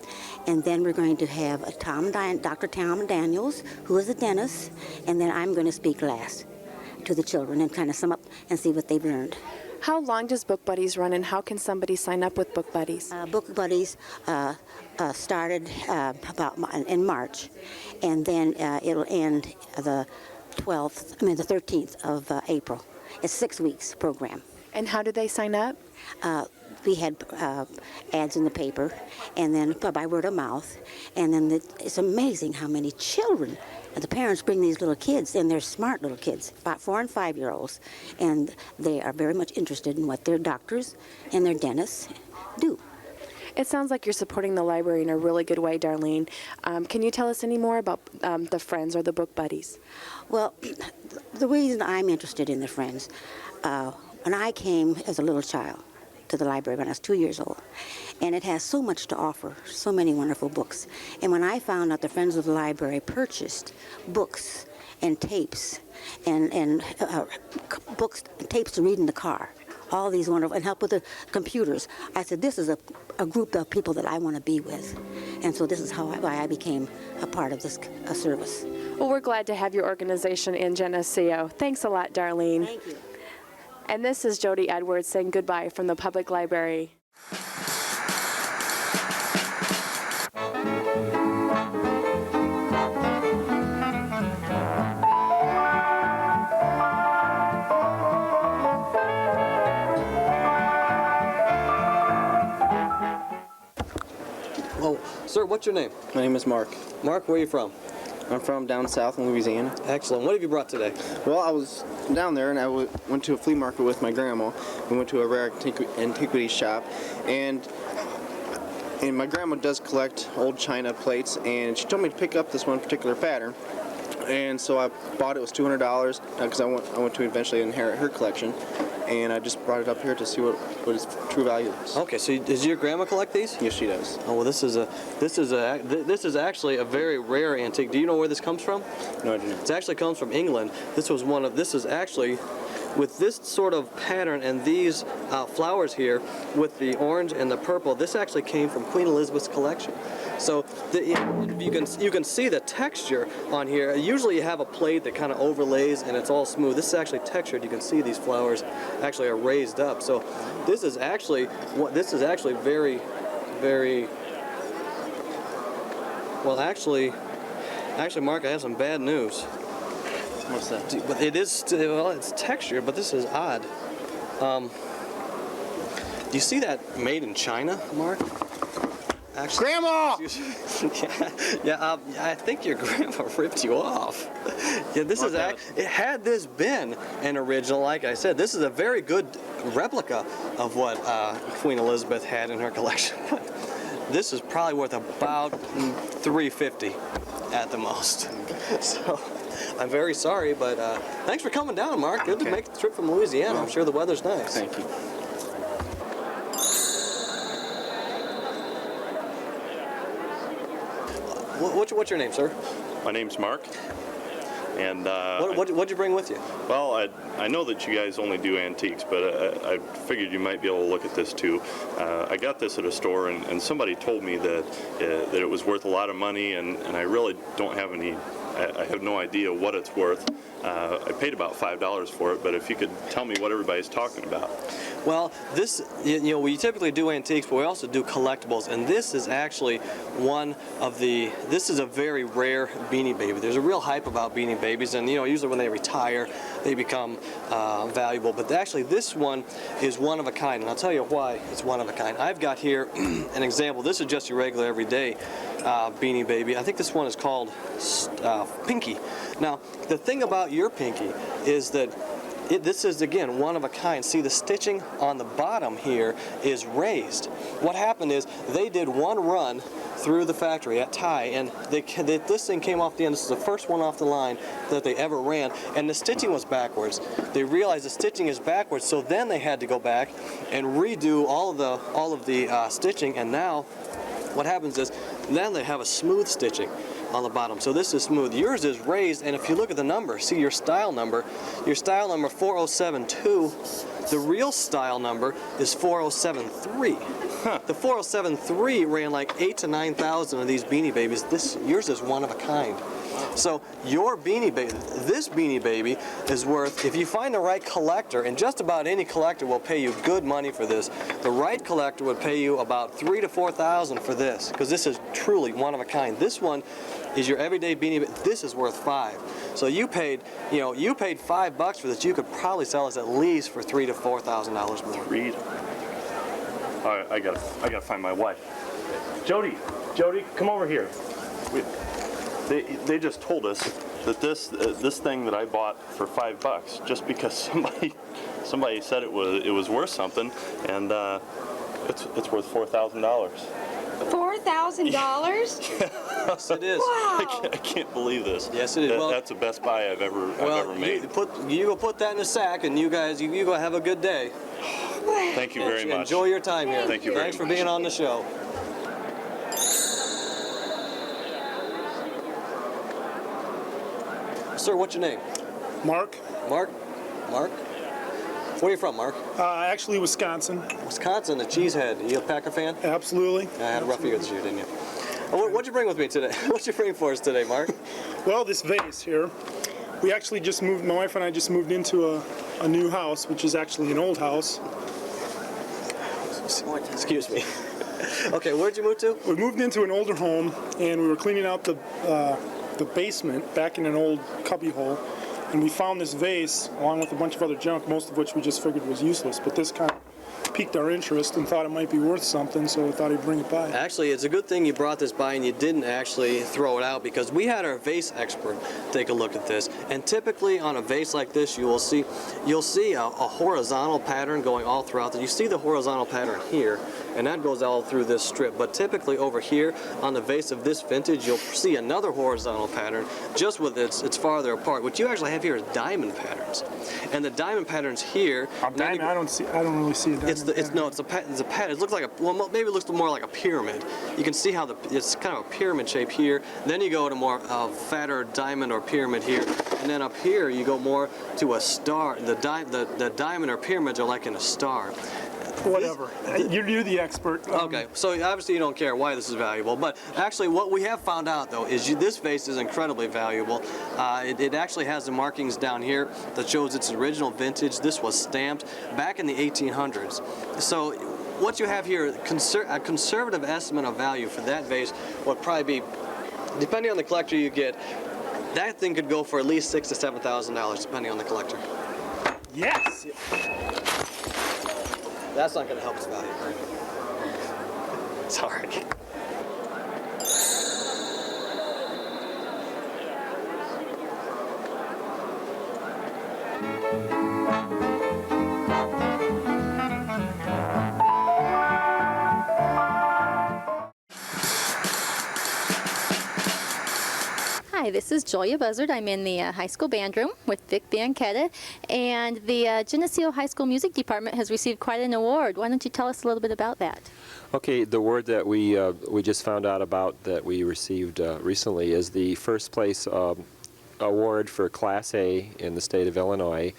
And then we're going to have Dr. Tom Daniels, who is a dentist, and then I'm going to speak last to the children and kind of sum up and see what they've learned. How long does Book Buddies run, and how can somebody sign up with Book Buddies? Book Buddies started in March, and then it'll end the 13th of April. It's 6 weeks program. And how do they sign up? We had ads in the paper, and then by word of mouth, and then it's amazing how many children. The parents bring these little kids, and they're smart little kids, about 4 and 5-year-olds, and they are very much interested in what their doctors and their dentists do. It sounds like you're supporting the library in a really good way, Darlene. Can you tell us any more about the Friends or the Book Buddies? Well, the reason I'm interested in the Friends, when I came as a little child to the library when I was 2 years old, and it has so much to offer, so many wonderful books. And when I found out the Friends of the Library purchased books and tapes and books and tapes to read in the car, all these wonderful, and help with the computers, I said, this is a group of people that I want to be with. And so this is why I became a part of this service. Well, we're glad to have your organization in Geneseo. Thanks a lot, Darlene. Thank you. And this is Jody Edwards saying goodbye from the Public Library. Oh, sir, what's your name? My name is Mark. Mark, where are you from? I'm from down south in Louisiana. Excellent. What have you brought today? Well, I was down there and I went to a flea market with my grandma. We went to a rare antiquity shop, and my grandma does collect old china plates, and she told me to pick up this one particular pattern. And so I bought it. It was $200 because I want to eventually inherit her collection. And I just brought it up here to see what its true value is. Okay, so does your grandma collect these? Yes, she does. Oh well, this is actually a very rare antique. Do you know where this comes from? No, I do not. It actually comes from England. This is actually, with this sort of pattern and these flowers here, with the orange and the purple, this actually came from Queen Elizabeth's collection. So you can see the texture on here. Usually you have a plate that kind of overlays and it's all smooth. This is actually textured. You can see these flowers actually are raised up. So this is actually very, very well. Actually, Mark, I have some bad news. What's that? It's textured, but this is odd. Do you see that made in China, Mark? Actually, Grandma! I think your grandma ripped you off. Yeah, this is had this been an original, like I said, this is a very good replica of what Queen Elizabeth had in her collection. This is probably worth about $350 at the most. So I'm very sorry, but thanks for coming down, Mark. Good to make the trip from Louisiana. I'm sure the weather's nice. Thank you. What's your name, sir? My name's Mark. And What'd you bring with you? Well, I know that you guys only do antiques, but I figured you might be able to look at this too. I got this at a store, and somebody told me that it was worth a lot of money, and I really don't have any. I have no idea what it's worth. I paid about $5 for it, but if you could tell me what everybody's talking about. Well, this, we typically do antiques, but we also do collectibles, and this is actually this is a very rare Beanie Baby. There's a real hype about Beanie Babies, and usually when they retire, they become valuable, but actually this one is one of a kind, and I'll tell you why it's one of a kind. I've got here an example. This is just your regular everyday Beanie Baby. I think this one is called Pinky. Now, the thing about your Pinky is that this is, again, one of a kind. See, the stitching on the bottom here is raised. What happened is they did one run through the factory at Ty, and this thing came off the end. This is the first one off the line that they ever ran, and the stitching was backwards. They realized the stitching is backwards, so then they had to go back and redo all of the stitching, and now what happens is then they have a smooth stitching on the bottom. So this is smooth. Yours is raised, and if you look at the number, see your style number 4072, the real style number is 4073. The 4073 ran like 8,000 to 9,000 of these Beanie Babies. Yours is one of a kind. So your Beanie Baby, this Beanie Baby is worth, if you find the right collector, and just about any collector will pay you good money for this, the right collector would pay you about $3,000 to $4,000 for this, because this is truly one of a kind. This one is your everyday Beanie Baby. This is worth $5. So you paid $5 for this. You could probably sell this at least for $3,000 to $4,000 more. Read. All right, I gotta find my wife. Jody, come over here. They just told us that this thing that I bought for $5, just because somebody said it was worth something, and it's worth $4,000. $4,000? Yes, it is. Wow. I can't believe this. Yes, it is. That's the best buy I've ever made. You go put that in a sack, and you guys, you go have a good day. Thank you very much. Enjoy your time here. Thank you very much. Thanks for being on the show. Sir, what's your name? Mark. Mark? Where are you from, Mark? Actually, Wisconsin. Wisconsin, the cheesehead. Are you a Packer fan? Absolutely. I had a rough year this year, didn't you? What'd you bring with me today? What'd you bring for us today, Mark? Well, this vase here. We actually just moved, my wife and I just moved into a new house, which is actually an old house. Excuse me. Okay, where'd you move to? We moved into an older home, and we were cleaning out the basement back in an old cubby hole, and we found this vase along with a bunch of other junk, most of which we just figured was useless, but this kind of piqued our interest and thought it might be worth something, so we thought he'd bring it by. Actually, it's a good thing you brought this by and you didn't actually throw it out, because we had our vase expert take a look at this, and typically on a vase like this you'll see a horizontal pattern going all throughout. You see the horizontal pattern here, and that goes all through this strip, but typically over here on the vase of this vintage you'll see another horizontal pattern, just with it's farther apart. What you actually have here is diamond patterns, and the diamond patterns here. I don't really see a diamond. It's a pattern. It looks like maybe it looks more like a pyramid. You can see how it's kind of a pyramid shape here. Then you go to more fatter diamond or pyramid here, and then up here you go more to a star. The diamond or pyramids are like in a star. Whatever. You're the expert. Okay, so obviously you don't care why this is valuable, but actually what we have found out though is this vase is incredibly valuable. It actually has the markings down here that shows its original vintage. This was stamped back in the 1800s. So what you have here, a conservative estimate of value for that vase would probably be, depending on the collector you get, that thing could go for at least $6,000 to $7,000 depending on the collector. Yes! That's not going to help its value. Sorry. Hi, this is Julia Buzzard. I'm in the high school band room with Vic Bianchetta, and the Geneseo High School Music Department has received quite an award. Why don't you tell us a little bit about that? Okay, the award that we just found out about that we received recently is the first place award for Class A in the state of Illinois.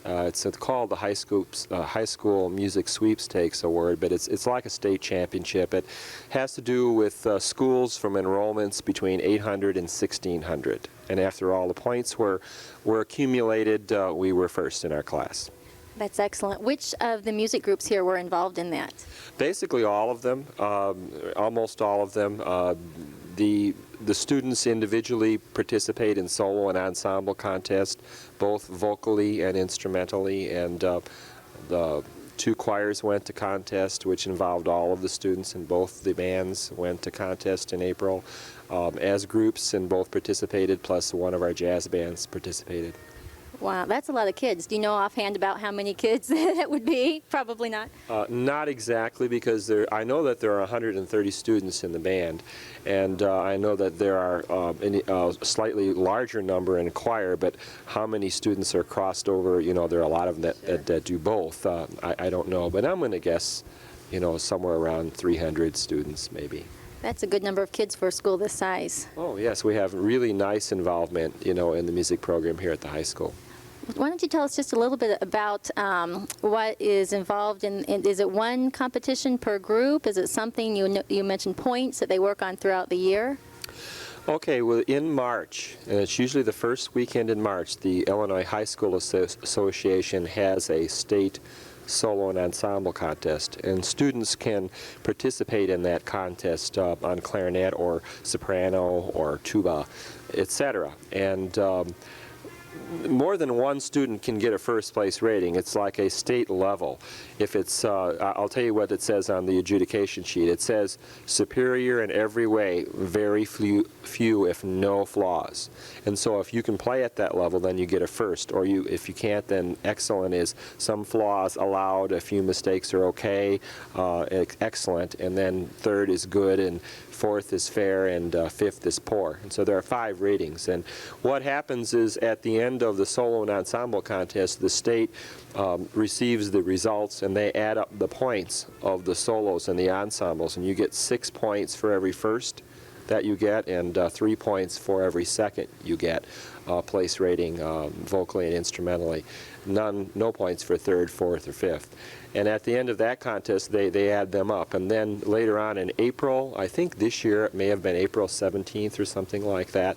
It's called the High School Music Sweepstakes Award, but it's like a state championship. It has to do with schools from enrollments between 800 and 1,600. And after all the points were accumulated, we were first in our class. That's excellent. Which of the music groups here were involved in that? Basically all of them, almost all of them. The students individually participate in solo and ensemble contests, both vocally and instrumentally, and the 2 choirs went to contest, which involved all of the students, and both the bands went to contest in April. As groups, and both participated, plus one of our jazz bands participated. Wow, that's a lot of kids. Do you know offhand about how many kids that would be? Probably not. Not exactly, because I know that there are 130 students in the band, and I know that there are a slightly larger number in choir, but how many students are crossed over, there are a lot of them that do both. I don't know, but I'm going to guess, somewhere around 300 students maybe. That's a good number of kids for a school this size. Oh yes, we have really nice involvement, in the music program here at the high school. Why don't you tell us just a little bit about what is involved in, is it one competition per group? Is it something, you mentioned points that they work on throughout the year? Okay, well in March, and it's usually the first weekend in March, the Illinois High School Association has a state solo and ensemble contest, and students can participate in that contest on clarinet or soprano or tuba, etc. And more than one student can get a first place rating. It's like a state level. If it's, I'll tell you what it says on the adjudication sheet. It says superior in every way, very few if no flaws. And so if you can play at that level, then you get a first. Or if you can't, then excellent is some flaws allowed, a few mistakes are okay, excellent, and then third is good, and fourth is fair, and fifth is poor. And so there are 5 ratings. And what happens is at the end of the solo and ensemble contest, the state receives the results, and they add up the points of the solos and the ensembles, and you get 6 points for every first that you get, and 3 points for every second you get place rating vocally and instrumentally. No points for third, fourth, or fifth. And at the end of that contest, they add them up. And then later on in April, I think this year it may have been April 17th or something like that,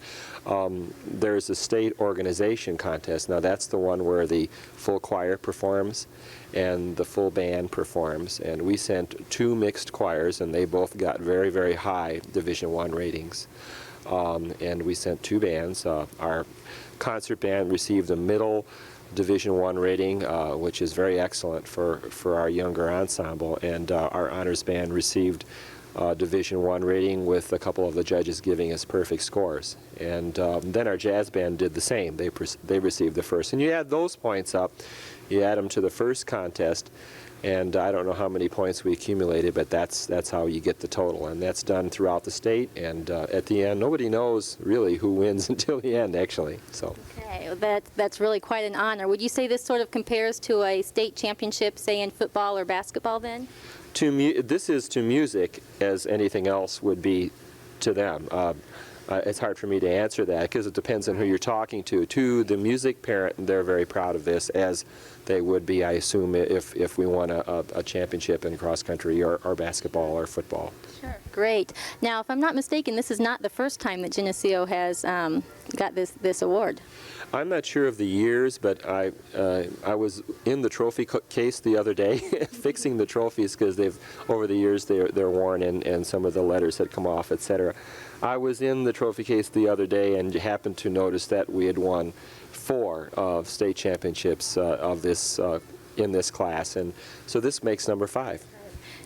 there's a state organization contest. Now that's the one where the full choir performs and the full band performs. And we sent 2 mixed choirs, and they both got very, very high Division I ratings. And we sent 2 bands. Our concert band received a middle Division I rating, which is very excellent for our younger ensemble, and our honors band received Division I rating, with a couple of the judges giving us perfect scores. And then our jazz band did the same. They received the first. And you add those points up, you add them to the first contest, and I don't know how many points we accumulated, but that's how you get the total. And that's done throughout the state, and at the end, nobody knows really who wins until the end, actually. So. Okay, well, that's really quite an honor. Would you say this sort of compares to a state championship, say in football or basketball then? This is to music as anything else would be to them. It's hard for me to answer that because it depends on who you're talking to. To the music parent, they're very proud of this, as they would be, I assume, if we won a championship in cross country or basketball or football. Sure. Great. Now, if I'm not mistaken, this is not the first time that Geneseo has got this award. I'm not sure of the years, but I was in the trophy case the other day fixing the trophies because over the years they're worn and some of the letters had come off, etc. I was in the trophy case the other day and happened to notice that we had won 4 state championships of this in this class, and so this makes number 5.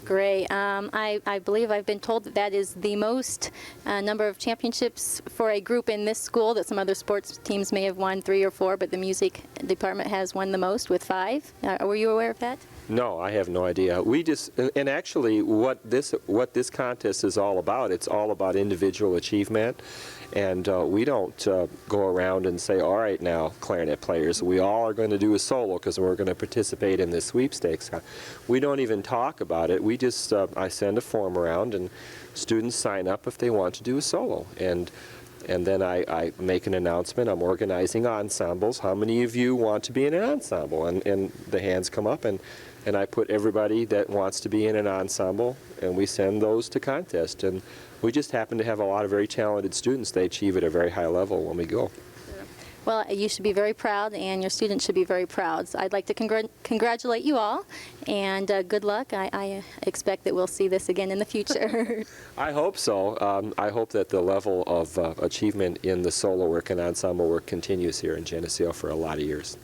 Great. I believe I've been told that is the most number of championships for a group in this school, that some other sports teams may have won 3 or 4, but the music department has won the most with 5. Were you aware of that? No, I have no idea. We just, and actually what this contest is all about, it's all about individual achievement. And we don't go around and say, all right now, clarinet players, we all are going to do a solo because we're going to participate in this sweepstakes. We don't even talk about it. We just, I send a form around and students sign up if they want to do a solo. And And then I make an announcement. I'm organizing ensembles. How many of you want to be in an ensemble? And the hands come up, and I put everybody that wants to be in an ensemble, and we send those to contest. And we just happen to have a lot of very talented students. They achieve at a very high level when we go. Well, you should be very proud, and your students should be very proud. So I'd like to congratulate you all, and good luck. I expect that we'll see this again in the future. I hope so. I hope that the level of achievement in the solo work and ensemble work continues here in Geneseo for a lot of years.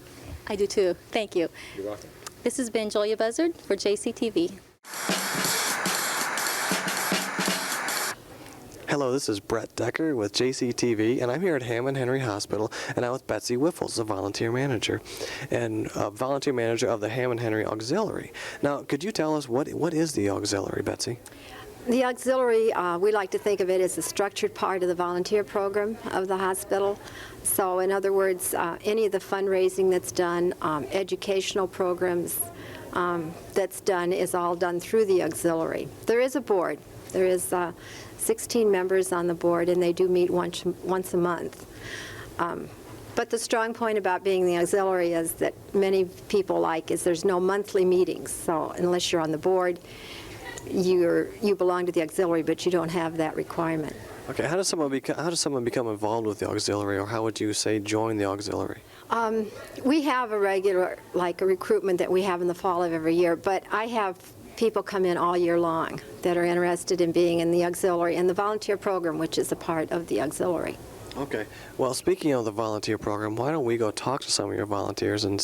I do too. Thank you. You're welcome. This has been Julia Buzzard for JCTV. Hello, this is Brett Decker with JCTV, and I'm here at Hammond Henry Hospital, and I'm with Betsy Wiffles, the volunteer manager, and volunteer manager of the Hammond Henry Auxiliary. Now, could you tell us what is the auxiliary, Betsy? The auxiliary, we like to think of it as a structured part of the volunteer program of the hospital. So in other words, any of the fundraising that's done, educational programs that's done is all done through the auxiliary. There is a board. There is 16 members on the board, and they do meet once a month. But the strong point about being the auxiliary is that many people like is there's no monthly meetings. So unless you're on the board, you belong to the auxiliary, but you don't have that requirement. Okay, how does someone become involved with the auxiliary, or how would you say join the auxiliary? We have a regular, like a recruitment that we have in the fall of every year, but I have people come in all year long that are interested in being in the auxiliary and the volunteer program, which is a part of the auxiliary. Okay. Well, speaking of the volunteer program, why don't we go talk to some of your volunteers and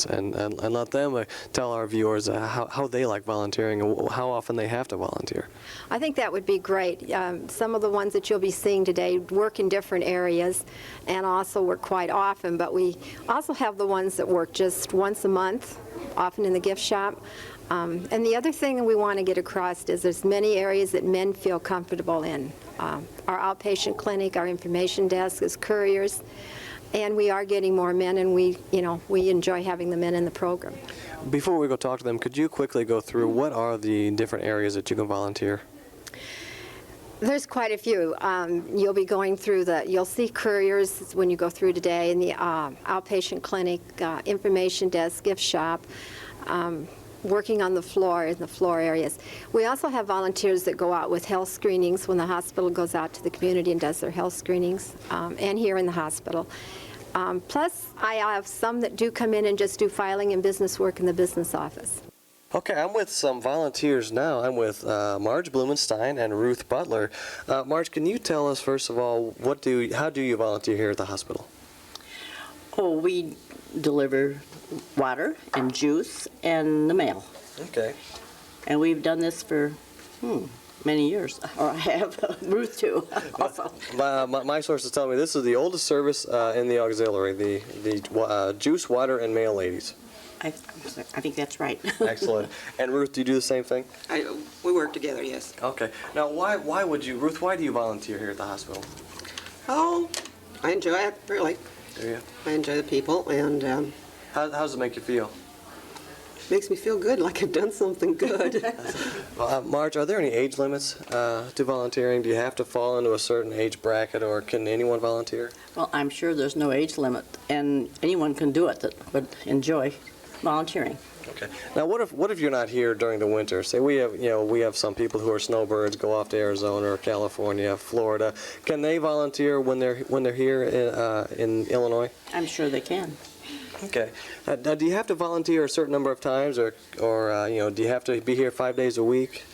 let them tell our viewers how they like volunteering and how often they have to volunteer. I think that would be great. Some of the ones that you'll be seeing today work in different areas and also work quite often, but we also have the ones that work just once a month, often in the gift shop. And the other thing that we want to get across is there's many areas that men feel comfortable in. Our outpatient clinic, our information desk is couriers, and we are getting more men, and we enjoy having the men in the program. Before we go talk to them, could you quickly go through what are the different areas that you can volunteer? There's quite a few. You'll be going through you'll see couriers when you go through today in the outpatient clinic, information desk, gift shop, working on the floor, in the floor areas. We also have volunteers that go out with health screenings when the hospital goes out to the community and does their health screenings, and here in the hospital. Plus, I have some that do come in and just do filing and business work in the business office. Okay, I'm with some volunteers now. I'm with Marge Blumenstein and Ruth Butler. Marge, can you tell us, first of all, how do you volunteer here at the hospital? Oh, we deliver water and juice and the mail. Okay. And we've done this for many years. Or I have Ruth too, also. My sources tell me this is the oldest service in the auxiliary, the juice, water, and mail ladies. I think that's right. Excellent. And Ruth, do you do the same thing? We work together, yes. Okay. Now, Ruth, why do you volunteer here at the hospital? Oh, I enjoy it, really. Do you? I enjoy the people, and how does it make you feel? Makes me feel good, like I've done something good. Marge, are there any age limits to volunteering? Do you have to fall into a certain age bracket, or can anyone volunteer? Well, I'm sure there's no age limit, and anyone can do it that would enjoy volunteering. Okay. Now, what if you're not here during the winter? Say we have some people who are snowbirds, go off to Arizona or California, Florida. Can they volunteer when they're here in Illinois? I'm sure they can. Okay. Do you have to volunteer a certain number of times, or do you have to be here 5 days a week?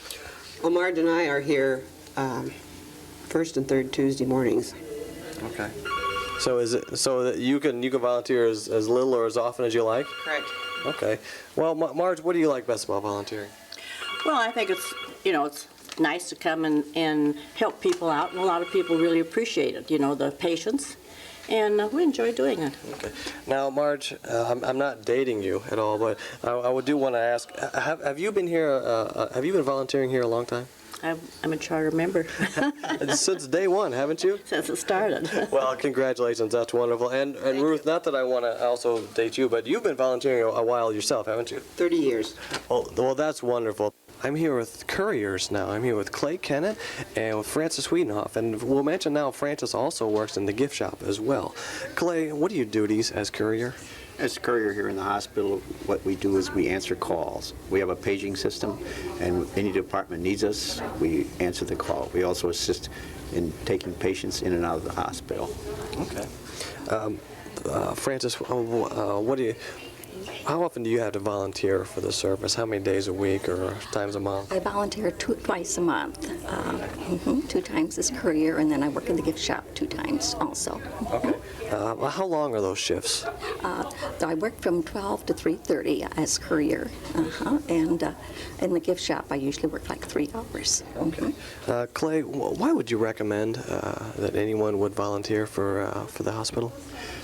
Well, Marge and I are here first and third Tuesday mornings. Okay. So is it so that you can volunteer as little or as often as you like? Correct. Okay. Well, Marge, what do you like best about volunteering? Well, I think it's nice to come and help people out, and a lot of people really appreciate it. The patients. And we enjoy doing it. Okay. Now, Marge, I'm not dating you at all, but I do want to ask: Have you been here? Have you been volunteering here a long time? I'm a charter member. Since day one, haven't you? Since it started. Well, congratulations. That's wonderful. And Ruth, not that I want to also date you, but you've been volunteering a while yourself, haven't you? 30 years. Well, that's wonderful. I'm here with couriers now. I'm here with Clay Kennett and with Francis Wiedenhoff. And we'll mention now Francis also works in the gift shop as well. Clay, what are your duties as courier? As a courier here in the hospital, what we do is we answer calls. We have a paging system, and if any department needs us, we answer the call. We also assist in taking patients in and out of the hospital. Okay. Francis, how often do you have to volunteer for the service? How many days a week or times a month? I volunteer twice a month, 2 times as courier, and then I work in the gift shop 2 times also. Okay. How long are those shifts? I work from 12 to 3:30 as courier, and in the gift shop I usually work like 3 hours. Okay. Clay, why would you recommend that anyone would volunteer for the hospital?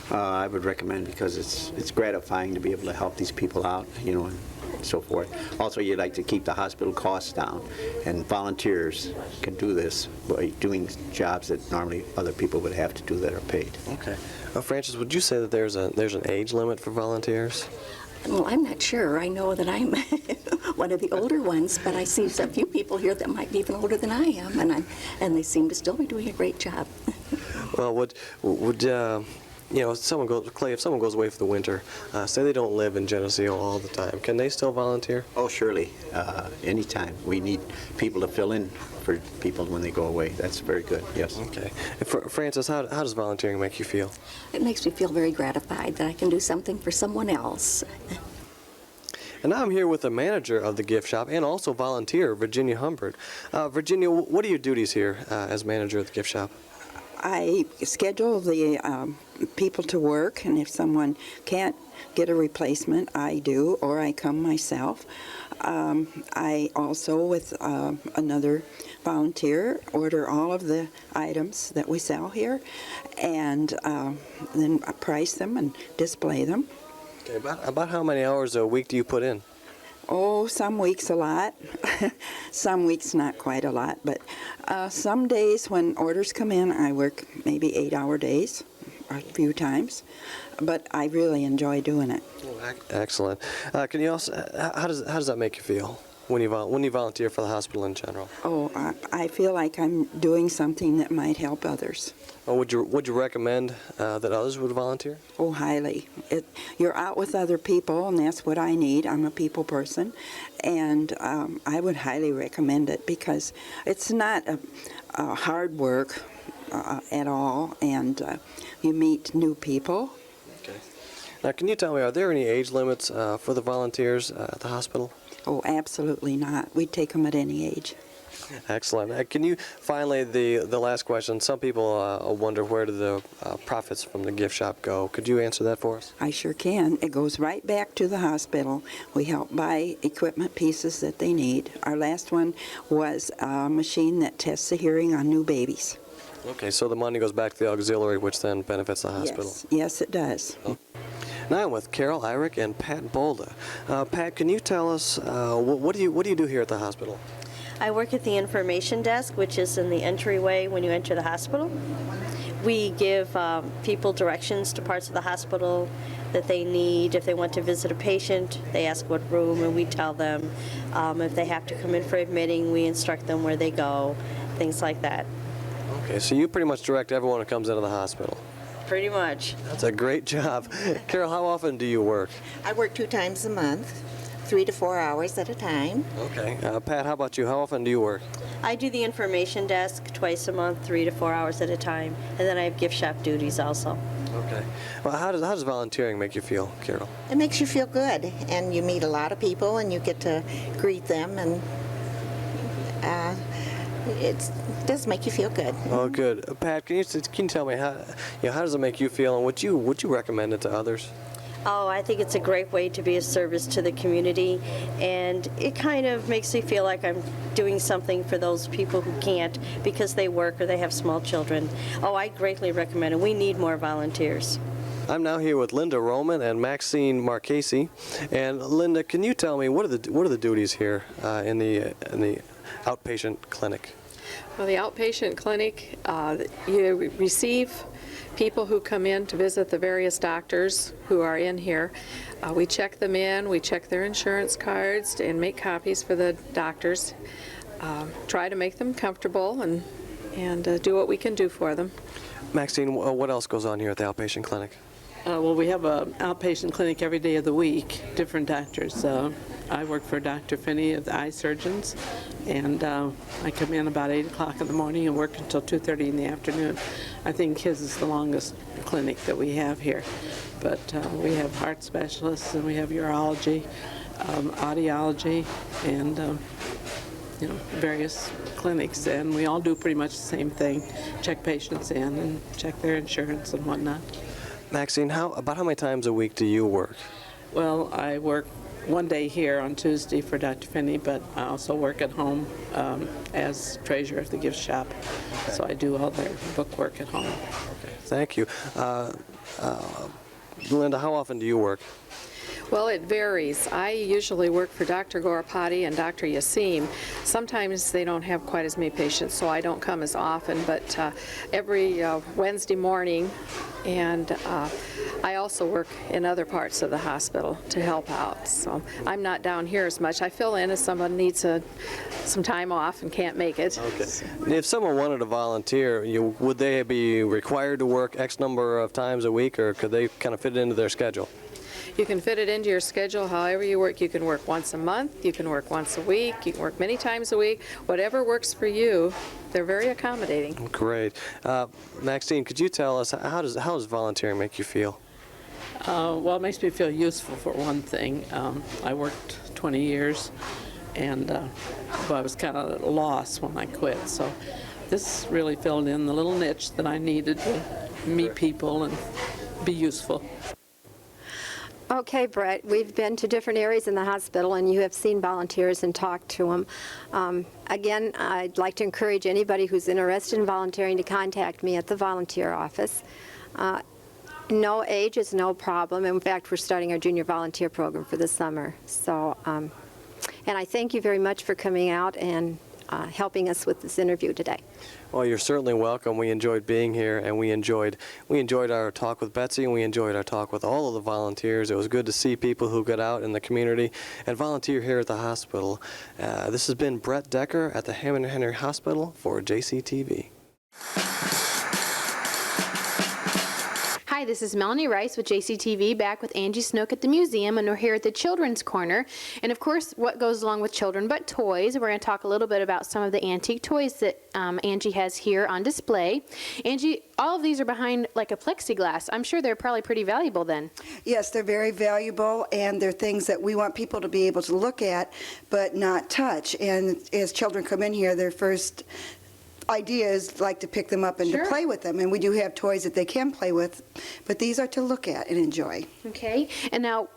I would recommend because it's gratifying to be able to help these people out, you know, and so forth. Also, you'd like to keep the hospital costs down, and volunteers can do this by doing jobs that normally other people would have to do that are paid. Okay. Francis, would you say that there's an age limit for volunteers? Well, I'm not sure. I know that I'm one of the older ones, but I see a few people here that might be even older than I am, and they seem to still be doing a great job. Well, would you know, Clay, if someone goes away for the winter, say they don't live in Geneseo all the time, can they still volunteer? Oh, surely. Anytime. We need people to fill in for people when they go away. That's very good, yes. Okay. Francis, how does volunteering make you feel? It makes me feel very gratified that I can do something for someone else. And now I'm here with the manager of the gift shop and also volunteer, Virginia Humbert. Virginia, what are your duties here as manager of the gift shop? I schedule the people to work, and if someone can't get a replacement, I do, or I come myself. I also, with another volunteer, order all of the items that we sell here, and then price them and display them. Okay, about how many hours a week do you put in? Oh, some weeks a lot, some weeks not quite a lot, but some days when orders come in, I work maybe 8-hour days, a few times, but I really enjoy doing it. Oh, excellent. Can you also, how does that make you feel when you volunteer for the hospital in general? Oh, I feel like I'm doing something that might help others. Well, would you recommend that others would volunteer? Oh, highly. You're out with other people, and that's what I need. I'm a people person, and I would highly recommend it because it's not a hard work at all, and you meet new people. Okay. Now, can you tell me, are there any age limits for the volunteers at the hospital? Oh, absolutely not. We take them at any age. Excellent. Can you, finally, the last question, some people wonder where do the profits from the gift shop go. Could you answer that for us? I sure can. It goes right back to the hospital. We help buy equipment pieces that they need. Our last one was a machine that tests the hearing on new babies. Okay, so the money goes back to the auxiliary, which then benefits the hospital. Yes, it does. Oh. Now I'm with Carol Irick and Pat Bolda. Pat, can you tell us what do you do here at the hospital? I work at the information desk, which is in the entryway when you enter the hospital. We give people directions to parts of the hospital that they need. If they want to visit a patient, they ask what room, and we tell them. If they have to come in for admitting, we instruct them where they go, things like that. Okay, so you pretty much direct everyone who comes into the hospital. Pretty much. That's a great job. Carol, how often do you work? I work 2 times a month. 3 to 4 hours at a time. Okay. Pat, how about you? How often do you work? I do the information desk twice a month, 3 to 4 hours at a time, and then I have gift shop duties also. Okay. Well, how does volunteering make you feel, Carol? It makes you feel good, and you meet a lot of people, and you get to greet them, and it does make you feel good. Oh, good. Pat, can you tell me how does it make you feel, and would you recommend it to others? Oh, I think it's a great way to be of service to the community, and it kind of makes me feel like I'm doing something for those people who can't because they work or they have small children. Oh, I greatly recommend it. We need more volunteers. I'm now here with Linda Roman and Maxine Marchese. And Linda, can you tell me what are the duties here in the outpatient clinic? Well, the outpatient clinic, you receive people who come in to visit the various doctors who are in here. We check them in, we check their insurance cards and make copies for the doctors. Try to make them comfortable and do what we can do for them. Maxine, what else goes on here at the outpatient clinic? Well, we have an outpatient clinic every day of the week, different doctors. I work for Dr. Finney of the eye surgeons, and I come in about 8 o'clock in the morning and work until 2:30 in the afternoon. I think his is the longest clinic that we have here. But we have heart specialists, and we have urology, audiology, and various clinics, and we all do pretty much the same thing, check patients in and check their insurance and whatnot. Maxine, about how many times a week do you work? Well, I work one day here on Tuesday for Dr. Finney, but I also work at home as treasurer of the gift shop. Okay. So I do all their book work at home. Okay. Thank you. Linda, how often do you work? Well, it varies. I usually work for Dr. Gorapati and Dr. Yassim. Sometimes they don't have quite as many patients, so I don't come as often, but every Wednesday morning, and I also work in other parts of the hospital to help out. So I'm not down here as much. I fill in if someone needs some time off and can't make it. Okay. If someone wanted to volunteer, would they be required to work X number of times a week, or could they kind of fit it into their schedule? You can fit it into your schedule however you work. You can work once a month, you can work once a week, you can work many times a week. Whatever works for you, they're very accommodating. Great. Maxine, could you tell us, how does volunteering make you feel? Well, it makes me feel useful for one thing. I worked 20 years, and I was kind of lost when I quit. So this really filled in the little niche that I needed to meet people and be useful. Okay, Brett, we've been to different areas in the hospital, and you have seen volunteers and talked to them. Again, I'd like to encourage anybody who's interested in volunteering to contact me at the volunteer office. No age is no problem. In fact, we're starting our junior volunteer program for the summer. So, and I thank you very much for coming out and helping us with this interview today. Well, you're certainly welcome. We enjoyed being here, and we enjoyed our talk with Betsy, and we enjoyed our talk with all of the volunteers. It was good to see people who get out in the community and volunteer here at the hospital. This has been Brett Decker at the Hammond & Henry Hospital for JCTV. Hi, this is Melanie Rice with JCTV, back with Angie Snook at the museum, and we're here at the Children's Corner. And of course, what goes along with children but toys. We're going to talk a little bit about some of the antique toys that Angie has here on display. Angie, all of these are behind like a plexiglass. I'm sure they're probably pretty valuable then. Yes, they're very valuable, and they're things that we want people to be able to look at but not touch. And as children come in here, their first idea is like to pick them up and to play with them, and we do have toys that they can play with, but these are to look at and enjoy. Okay, and now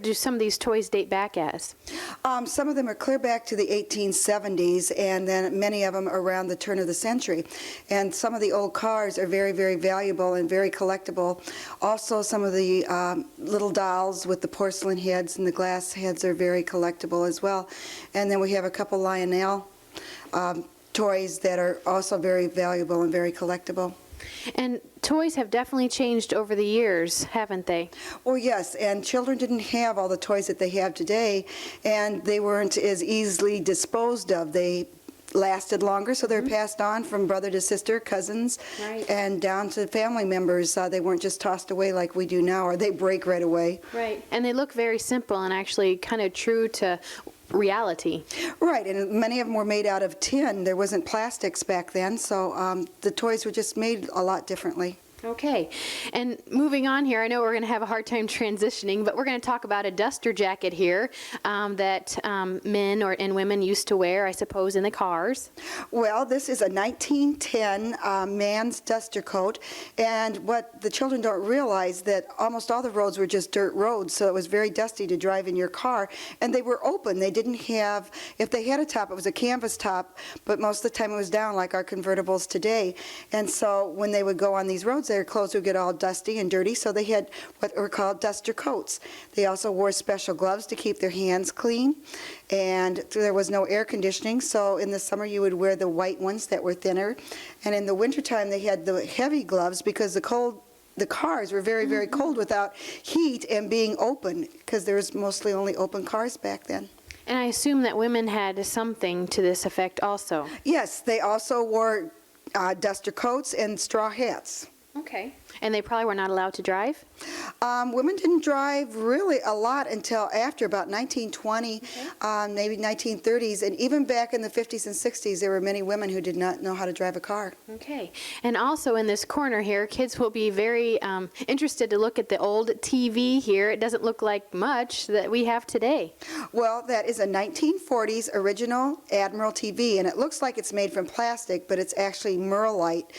do some of these toys date back as? Some of them are clear back to the 1870s, and then many of them around the turn of the century. And some of the old cars are very, very valuable and very collectible. Also, some of the little dolls with the porcelain heads and the glass heads are very collectible as well. And then we have a couple Lionel toys that are also very valuable and very collectible. And toys have definitely changed over the years, haven't they? Well, yes, and children didn't have all the toys that they have today, and they weren't as easily disposed of. They lasted longer, so they're passed on from brother to sister, cousins, and down to family members. They weren't just tossed away like we do now, or they break right away. Right, and they look very simple and actually kind of true to reality. Right, and many of them were made out of tin. There wasn't plastics back then, so the toys were just made a lot differently. Okay, and moving on here, I know we're going to have a hard time transitioning, but we're going to talk about a duster jacket here that men and women used to wear, I suppose, in the cars. Well, this is a 1910 man's duster coat, and what the children don't realize that almost all the roads were just dirt roads, so it was very dusty to drive in your car, and they were open. They didn't have, if they had a top, it was a canvas top, but most of the time it was down like our convertibles today, and so when they would go on these roads, their clothes would get all dusty and dirty, so they had what were called duster coats. They also wore special gloves to keep their hands clean, and there was no air conditioning, so in the summer you would wear the white ones that were thinner, and in the wintertime they had the heavy gloves because the cars were very, very cold without heat and being open, because there was mostly only open cars back then. And I assume that women had something to this effect also. Yes, they also wore duster coats and straw hats. Okay. And they probably were not allowed to drive? Women didn't drive really a lot until after about 1920, maybe 1930s, and even back in the 50s and 60s, there were many women who did not know how to drive a car. Okay. And also in this corner here, kids will be very interested to look at the old TV here. It doesn't look like much that we have today. Well, that is a 1940s original Admiral TV, and it looks like it's made from plastic, but it's actually Merlite.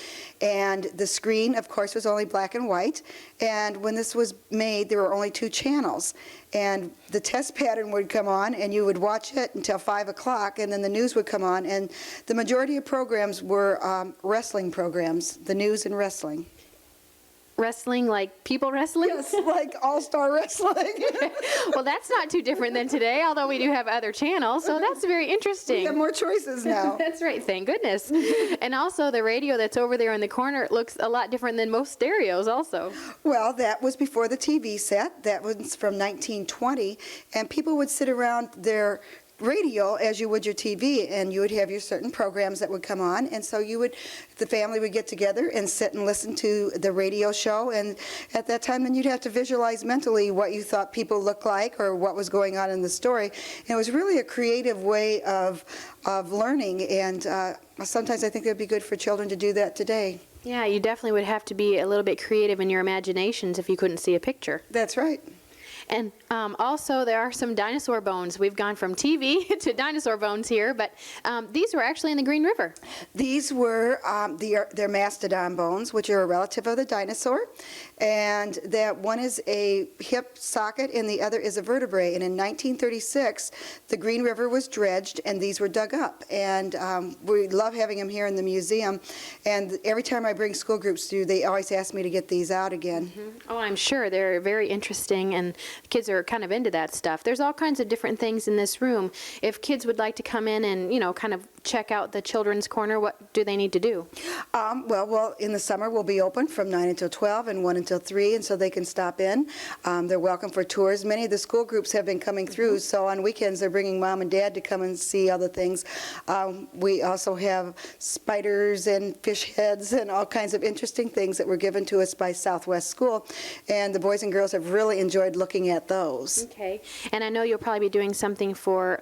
And the screen, of course, was only black and white, and when this was made there were only 2 channels, and the test pattern would come on and you would watch it until 5 o'clock, and then the news would come on, and the majority of programs were wrestling programs, the news and wrestling. Wrestling, like people wrestling? Yes, like all-star wrestling. Well, that's not too different than today, although we do have other channels, so that's very interesting. We have more choices now. That's right, thank goodness. And also the radio that's over there in the corner, it looks a lot different than most stereos also. Well, that was before the TV set. That was from 1920, and people would sit around their radio as you would your TV, and you would have your certain programs that would come on, and so the family would get together and sit and listen to the radio show, and at that time then you'd have to visualize mentally what you thought people looked like or what was going on in the story, and it was really a creative way of learning, and sometimes I think it would be good for children to do that today. Yeah, you definitely would have to be a little bit creative in your imaginations if you couldn't see a picture. That's right. And also, there are some dinosaur bones. We've gone from TV to dinosaur bones here, but these were actually in the Green River. These were they're mastodon bones, which are a relative of the dinosaur, and that one is a hip socket and the other is a vertebrae. And in 1936, the Green River was dredged, and these were dug up. And we love having them here in the museum. And every time I bring school groups through, they always ask me to get these out again. Mm-hmm. Oh, I'm sure they're very interesting, and kids are kind of into that stuff. There's all kinds of different things in this room. If kids would like to come in and, kind of check out the children's corner, what do they need to do? Well, in the summer we'll be open from 9 until 12 and 1 until 3, and so they can stop in. They're welcome for tours. Many of the school groups have been coming through, so on weekends they're bringing mom and dad to come and see other things. We also have spiders and fish heads and all kinds of interesting things that were given to us by Southwest School, and the boys and girls have really enjoyed looking at those. Okay, and I know you'll probably be doing something for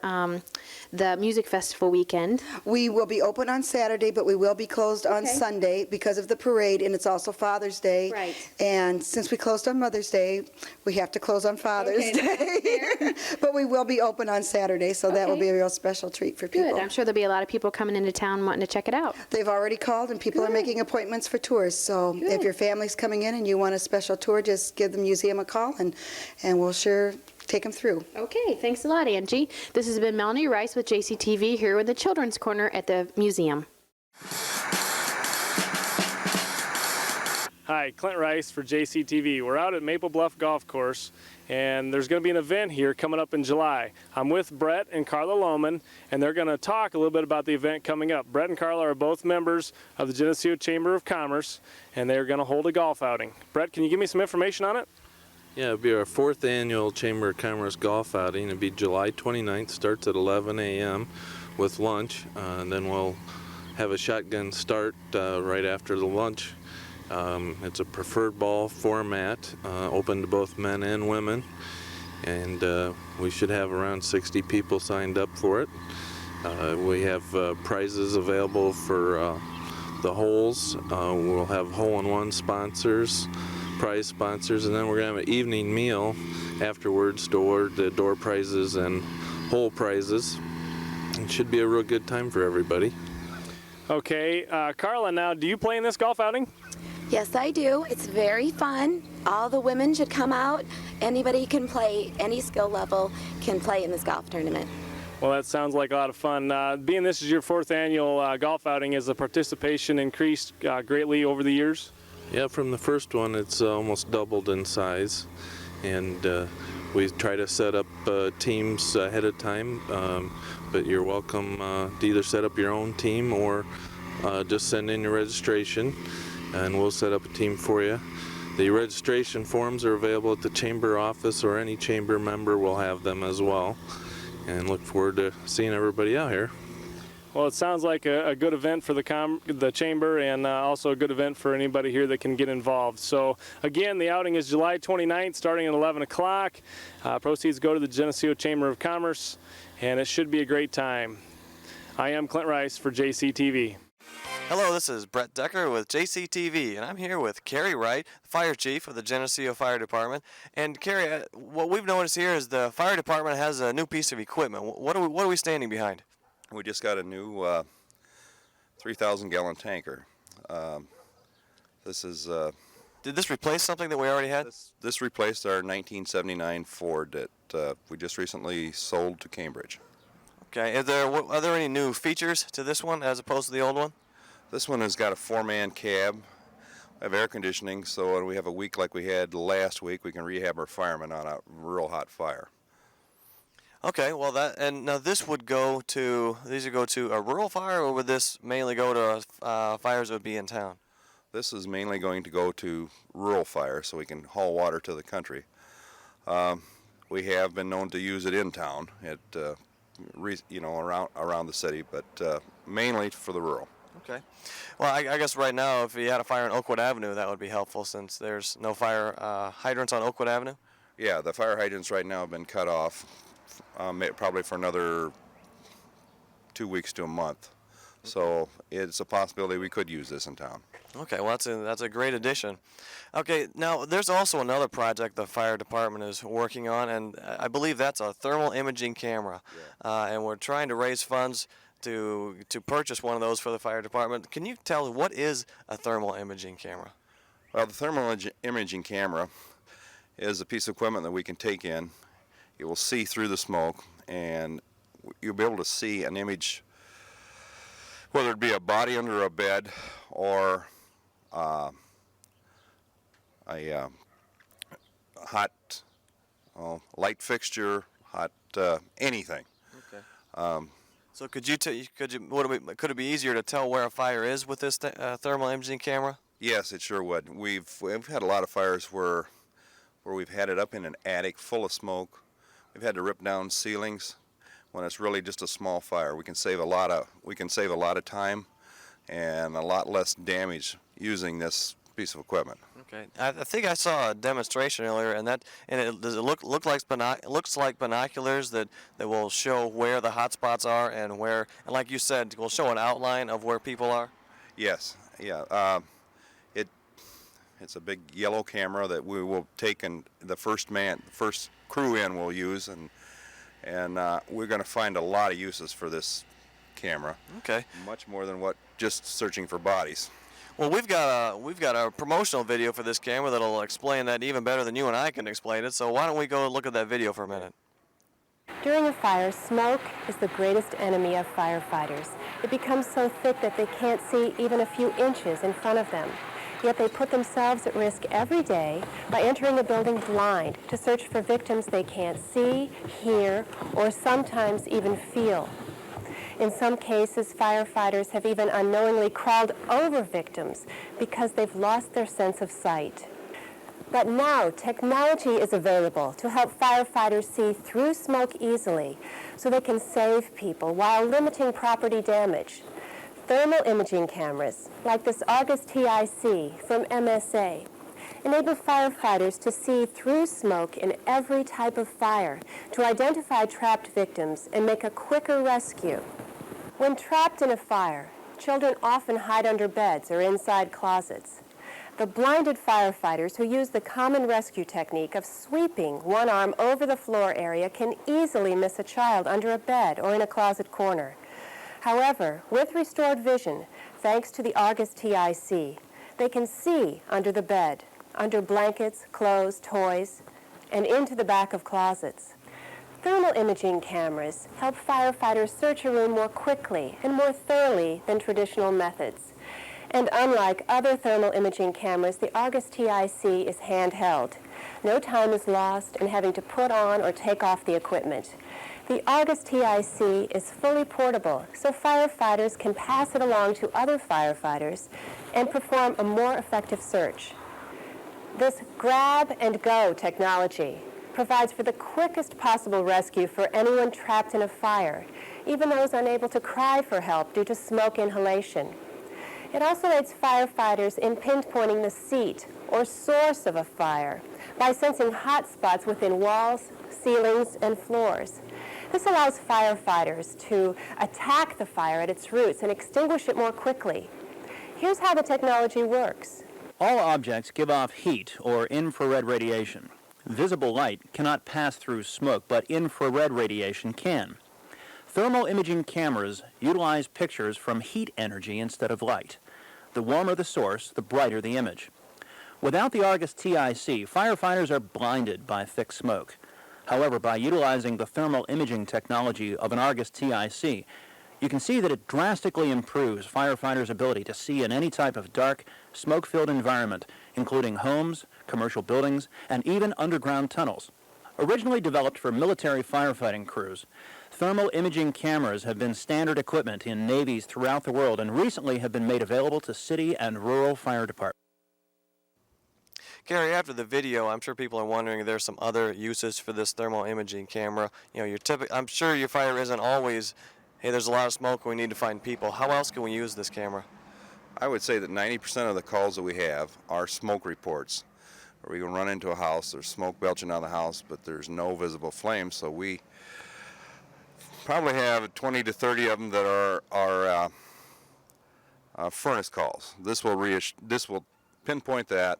the music festival weekend. We will be open on Saturday, but we will be closed on Sunday because of the parade, and it's also Father's Day. Right. And since we closed on Mother's Day, we have to close on Father's Day. But we will be open on Saturday, so that will be a real special treat for people. Good. I'm sure there'll be a lot of people coming into town wanting to check it out. They've already called, and people are making appointments for tours. So if your family's coming in and you want a special tour, just give the museum a call, and we'll sure take them through. Okay, thanks a lot, Angie. This has been Melanie Rice with JCTV here with the Children's Corner at the museum. Hi, Clint Rice for JCTV. We're out at Maple Bluff Golf Course, and there's going to be an event here coming up in July. I'm with Brett and Carla Lohman, and they're going to talk a little bit about the event coming up. Brett and Carla are both members of the Geneseo Chamber of Commerce, and they're going to hold a golf outing. Brett, can you give me some information on it? Yeah, it'll be our 4th annual Chamber of Commerce golf outing. It'll be July 29th, starts at 11 a.m. with lunch, and then we'll have a shotgun start right after the lunch. It's a preferred ball format, open to both men and women, and we should have around 60 people signed up for it. We have prizes available for the holes. We'll have hole-in-one sponsors, prize sponsors, and then we're going to have an evening meal afterwards to award the door prizes and hole prizes. It should be a real good time for everybody. Okay, Carla, now, do you play in this golf outing? Yes, I do. It's very fun. All the women should come out. Anybody can play, any skill level can play in this golf tournament. Well, that sounds like a lot of fun. Being this is your 4th annual golf outing, has the participation increased greatly over the years? Yeah, from the first one, it's almost doubled in size, and we try to set up teams ahead of time, but you're welcome to either set up your own team or just send in your registration, and we'll set up a team for you. The registration forms are available at the chamber office, or any chamber member will have them as well, and look forward to seeing everybody out here. Well, it sounds like a good event for the chamber, and also a good event for anybody here that can get involved. So again, the outing is July 29th, starting at 11 o'clock. Proceeds go to the Geneseo Chamber of Commerce, and it should be a great time. I am Clint Rice for JCTV. Hello, this is Brett Decker with JCTV, and I'm here with Carrie Wright, Fire Chief of the Geneseo Fire Department. And Carrie, what we've noticed here is the fire department has a new piece of equipment. What are we standing behind? We just got a new 3,000-gallon tanker. This is. Did this replace something that we already had? This replaced our 1979 Ford that we just recently sold to Cambridge. Okay. Are there any new features to this one as opposed to the old one? This one has got a 4-man cab. We have air conditioning, so when we have a week like we had last week, we can rehab our firemen on a real hot fire. Okay, well now this would go to a rural fire, or would this mainly go to fires that would be in town? This is mainly going to go to rural fire, so we can haul water to the country. We have been known to use it in town, around the city, but mainly for the rural. Okay. Well, I guess right now, if you had a fire on Oakwood Avenue, that would be helpful, since there's no fire hydrants on Oakwood Avenue. Yeah, the fire hydrants right now have been cut off. Probably for another 2 weeks to a month. So it's a possibility we could use this in town. Okay, well that's a great addition. Okay, now there's also another project the fire department is working on, and I believe that's a thermal imaging camera. Yeah. And we're trying to raise funds to purchase one of those for the fire department. Can you tell what is a thermal imaging camera? Well, the thermal imaging camera is a piece of equipment that we can take in. It will see through the smoke, and you'll be able to see an image, whether it be a body under a bed or a hot light fixture, anything. Okay. So could it be easier to tell where a fire is with this thermal imaging camera? Yes, it sure would. We've had a lot of fires where we've had it up in an attic full of smoke. We've had to rip down ceilings when it's really just a small fire. We can save a lot of time and a lot less damage using this piece of equipment. Okay, I think I saw a demonstration earlier, does it looks like binoculars that will show where the hot spots are and like you said, will show an outline of where people are? Yes, yeah. It's a big yellow camera that we will take, and the first crew in will use, and we're going to find a lot of uses for this camera. Okay. Much more than just searching for bodies. Well, we've got a promotional video for this camera that'll explain that even better than you and I can explain it. So why don't we go look at that video for a minute? During a fire, smoke is the greatest enemy of firefighters. It becomes so thick that they can't see even a few inches in front of them. Yet they put themselves at risk every day by entering a building blind to search for victims they can't see, hear, or sometimes even feel. In some cases, firefighters have even unknowingly crawled over victims because they've lost their sense of sight. But now, technology is available to help firefighters see through smoke easily so they can save people while limiting property damage. Thermal imaging cameras, like this Argus TIC from MSA, enable firefighters to see through smoke in every type of fire to identify trapped victims and make a quicker rescue. When trapped in a fire, children often hide under beds or inside closets. The blinded firefighters who use the common rescue technique of sweeping one arm over the floor area can easily miss a child under a bed or in a closet corner. However, with restored vision, thanks to the Argus TIC, they can see under the bed, under blankets, clothes, toys, and into the back of closets. Thermal imaging cameras help firefighters search a room more quickly and more thoroughly than traditional methods. And unlike other thermal imaging cameras, the Argus TIC is handheld. No time is lost in having to put on or take off the equipment. The Argus TIC is fully portable, so firefighters can pass it along to other firefighters and perform a more effective search. This grab-and-go technology provides for the quickest possible rescue for anyone trapped in a fire, even those unable to cry for help due to smoke inhalation. It also aids firefighters in pinpointing the seat or source of a fire by sensing hot spots within walls, ceilings, and floors. This allows firefighters to attack the fire at its roots and extinguish it more quickly. Here's how the technology works. All objects give off heat or infrared radiation. Visible light cannot pass through smoke, but infrared radiation can. Thermal imaging cameras utilize pictures from heat energy instead of light. The warmer the source, the brighter the image. Without the Argus TIC, firefighters are blinded by thick smoke. However, by utilizing the thermal imaging technology of an Argus TIC, you can see that it drastically improves firefighters' ability to see in any type of dark, smoke-filled environment, including homes, commercial buildings, and even underground tunnels. Originally developed for military firefighting crews, thermal imaging cameras have been standard equipment in navies throughout the world and recently have been made available to city and rural fire departments. Gary, after the video, I'm sure people are wondering if there's some other uses for this thermal imaging camera. You know, I'm sure your fire isn't always, hey, there's a lot of smoke and we need to find people. How else can we use this camera? I would say that 90% of the calls that we have are smoke reports. Or we can run into a house, there's smoke belching out of the house, but there's no visible flame, so we probably have 20 to 30 of them that are furnace calls. This will pinpoint that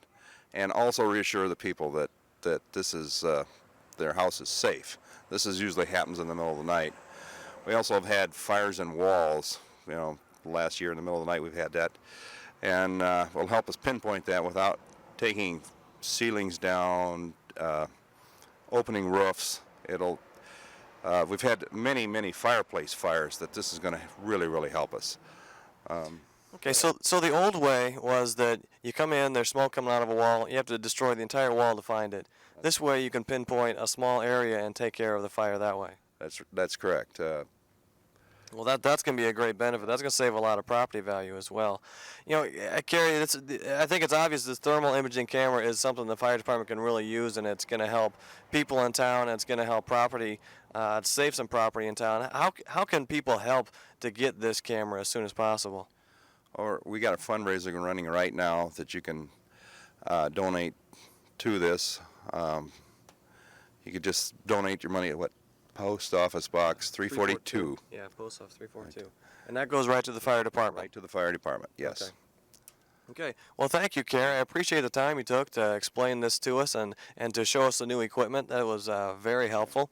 and also reassure the people that this is their house is safe. This usually happens in the middle of the night. We also have had fires in walls. You know, last year in the middle of the night we've had that, and will help us pinpoint that without taking ceilings down, opening roofs. We've had many fireplace fires that this is going to really help us. Okay, so the old way was that you come in, there's smoke coming out of a wall, you have to destroy the entire wall to find it. This way you can pinpoint a small area and take care of the fire that way. That's correct. Well, that's going to be a great benefit. That's going to save a lot of property value as well. You know, Carrie, I think it's obvious this thermal imaging camera is something the fire department can really use, and it's going to help people in town, and it's going to help property, save some property in town. How can people help to get this camera as soon as possible? Or we got a fundraiser running right now that you can donate to this. You could just donate your money at Post Office Box 342. Yeah, Post Office 342. Right. And that goes right to the fire department? Right to the fire department, yes. Okay. Well, thank you, Carrie. I appreciate the time you took to explain this to us and to show us the new equipment. That was very helpful.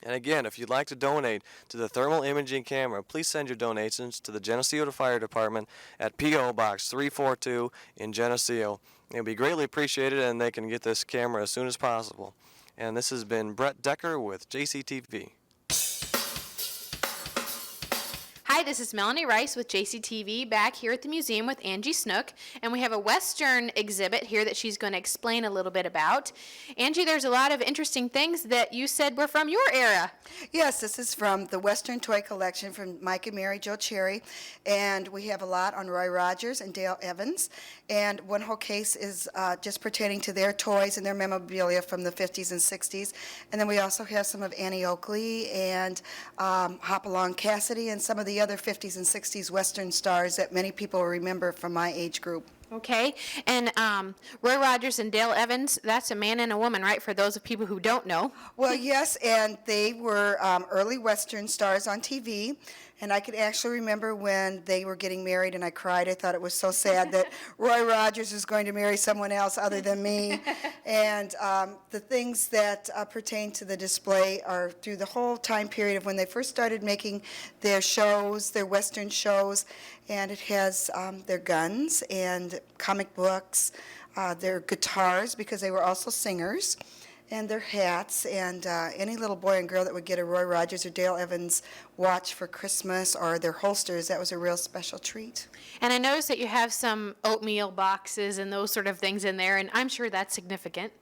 And again, if you'd like to donate to the thermal imaging camera, please send your donations to the Geneseo Fire Department at P.O. Box 342 in Geneseo. It would be greatly appreciated, and they can get this camera as soon as possible. And this has been Brett Decker with JCTV. Hi, this is Melanie Rice with JCTV back here at the museum with Angie Snook, and we have a Western exhibit here that she's going to explain a little bit about. Angie, there's a lot of interesting things that you said were from your era. Yes, this is from the Western Toy Collection from Mike and Mary Jo Cherry, and we have a lot on Roy Rogers and Dale Evans, and one whole case is just pertaining to their toys and their memorabilia from the 50s and 60s, and then we also have some of Annie Oakley and Hopalong Cassidy and some of the other 50s and 60s Western stars that many people remember from my age group. Okay, and Roy Rogers and Dale Evans, that's a man and a woman, right, for those of people who don't know? Well, yes, and they were early Western stars on TV, and I could actually remember when they were getting married, and I cried. I thought it was so sad that Roy Rogers was going to marry someone else other than me. And the things that pertain to the display are through the whole time period of when they first started making their shows, their Western shows, and it has their guns and comic books, their guitars, because they were also singers, and their hats, and any little boy and girl that would get a Roy Rogers or Dale Evans watch for Christmas, or their holsters, that was a real special treat. And I noticed that you have some oatmeal boxes and those sort of things in there, and I'm sure that's significant.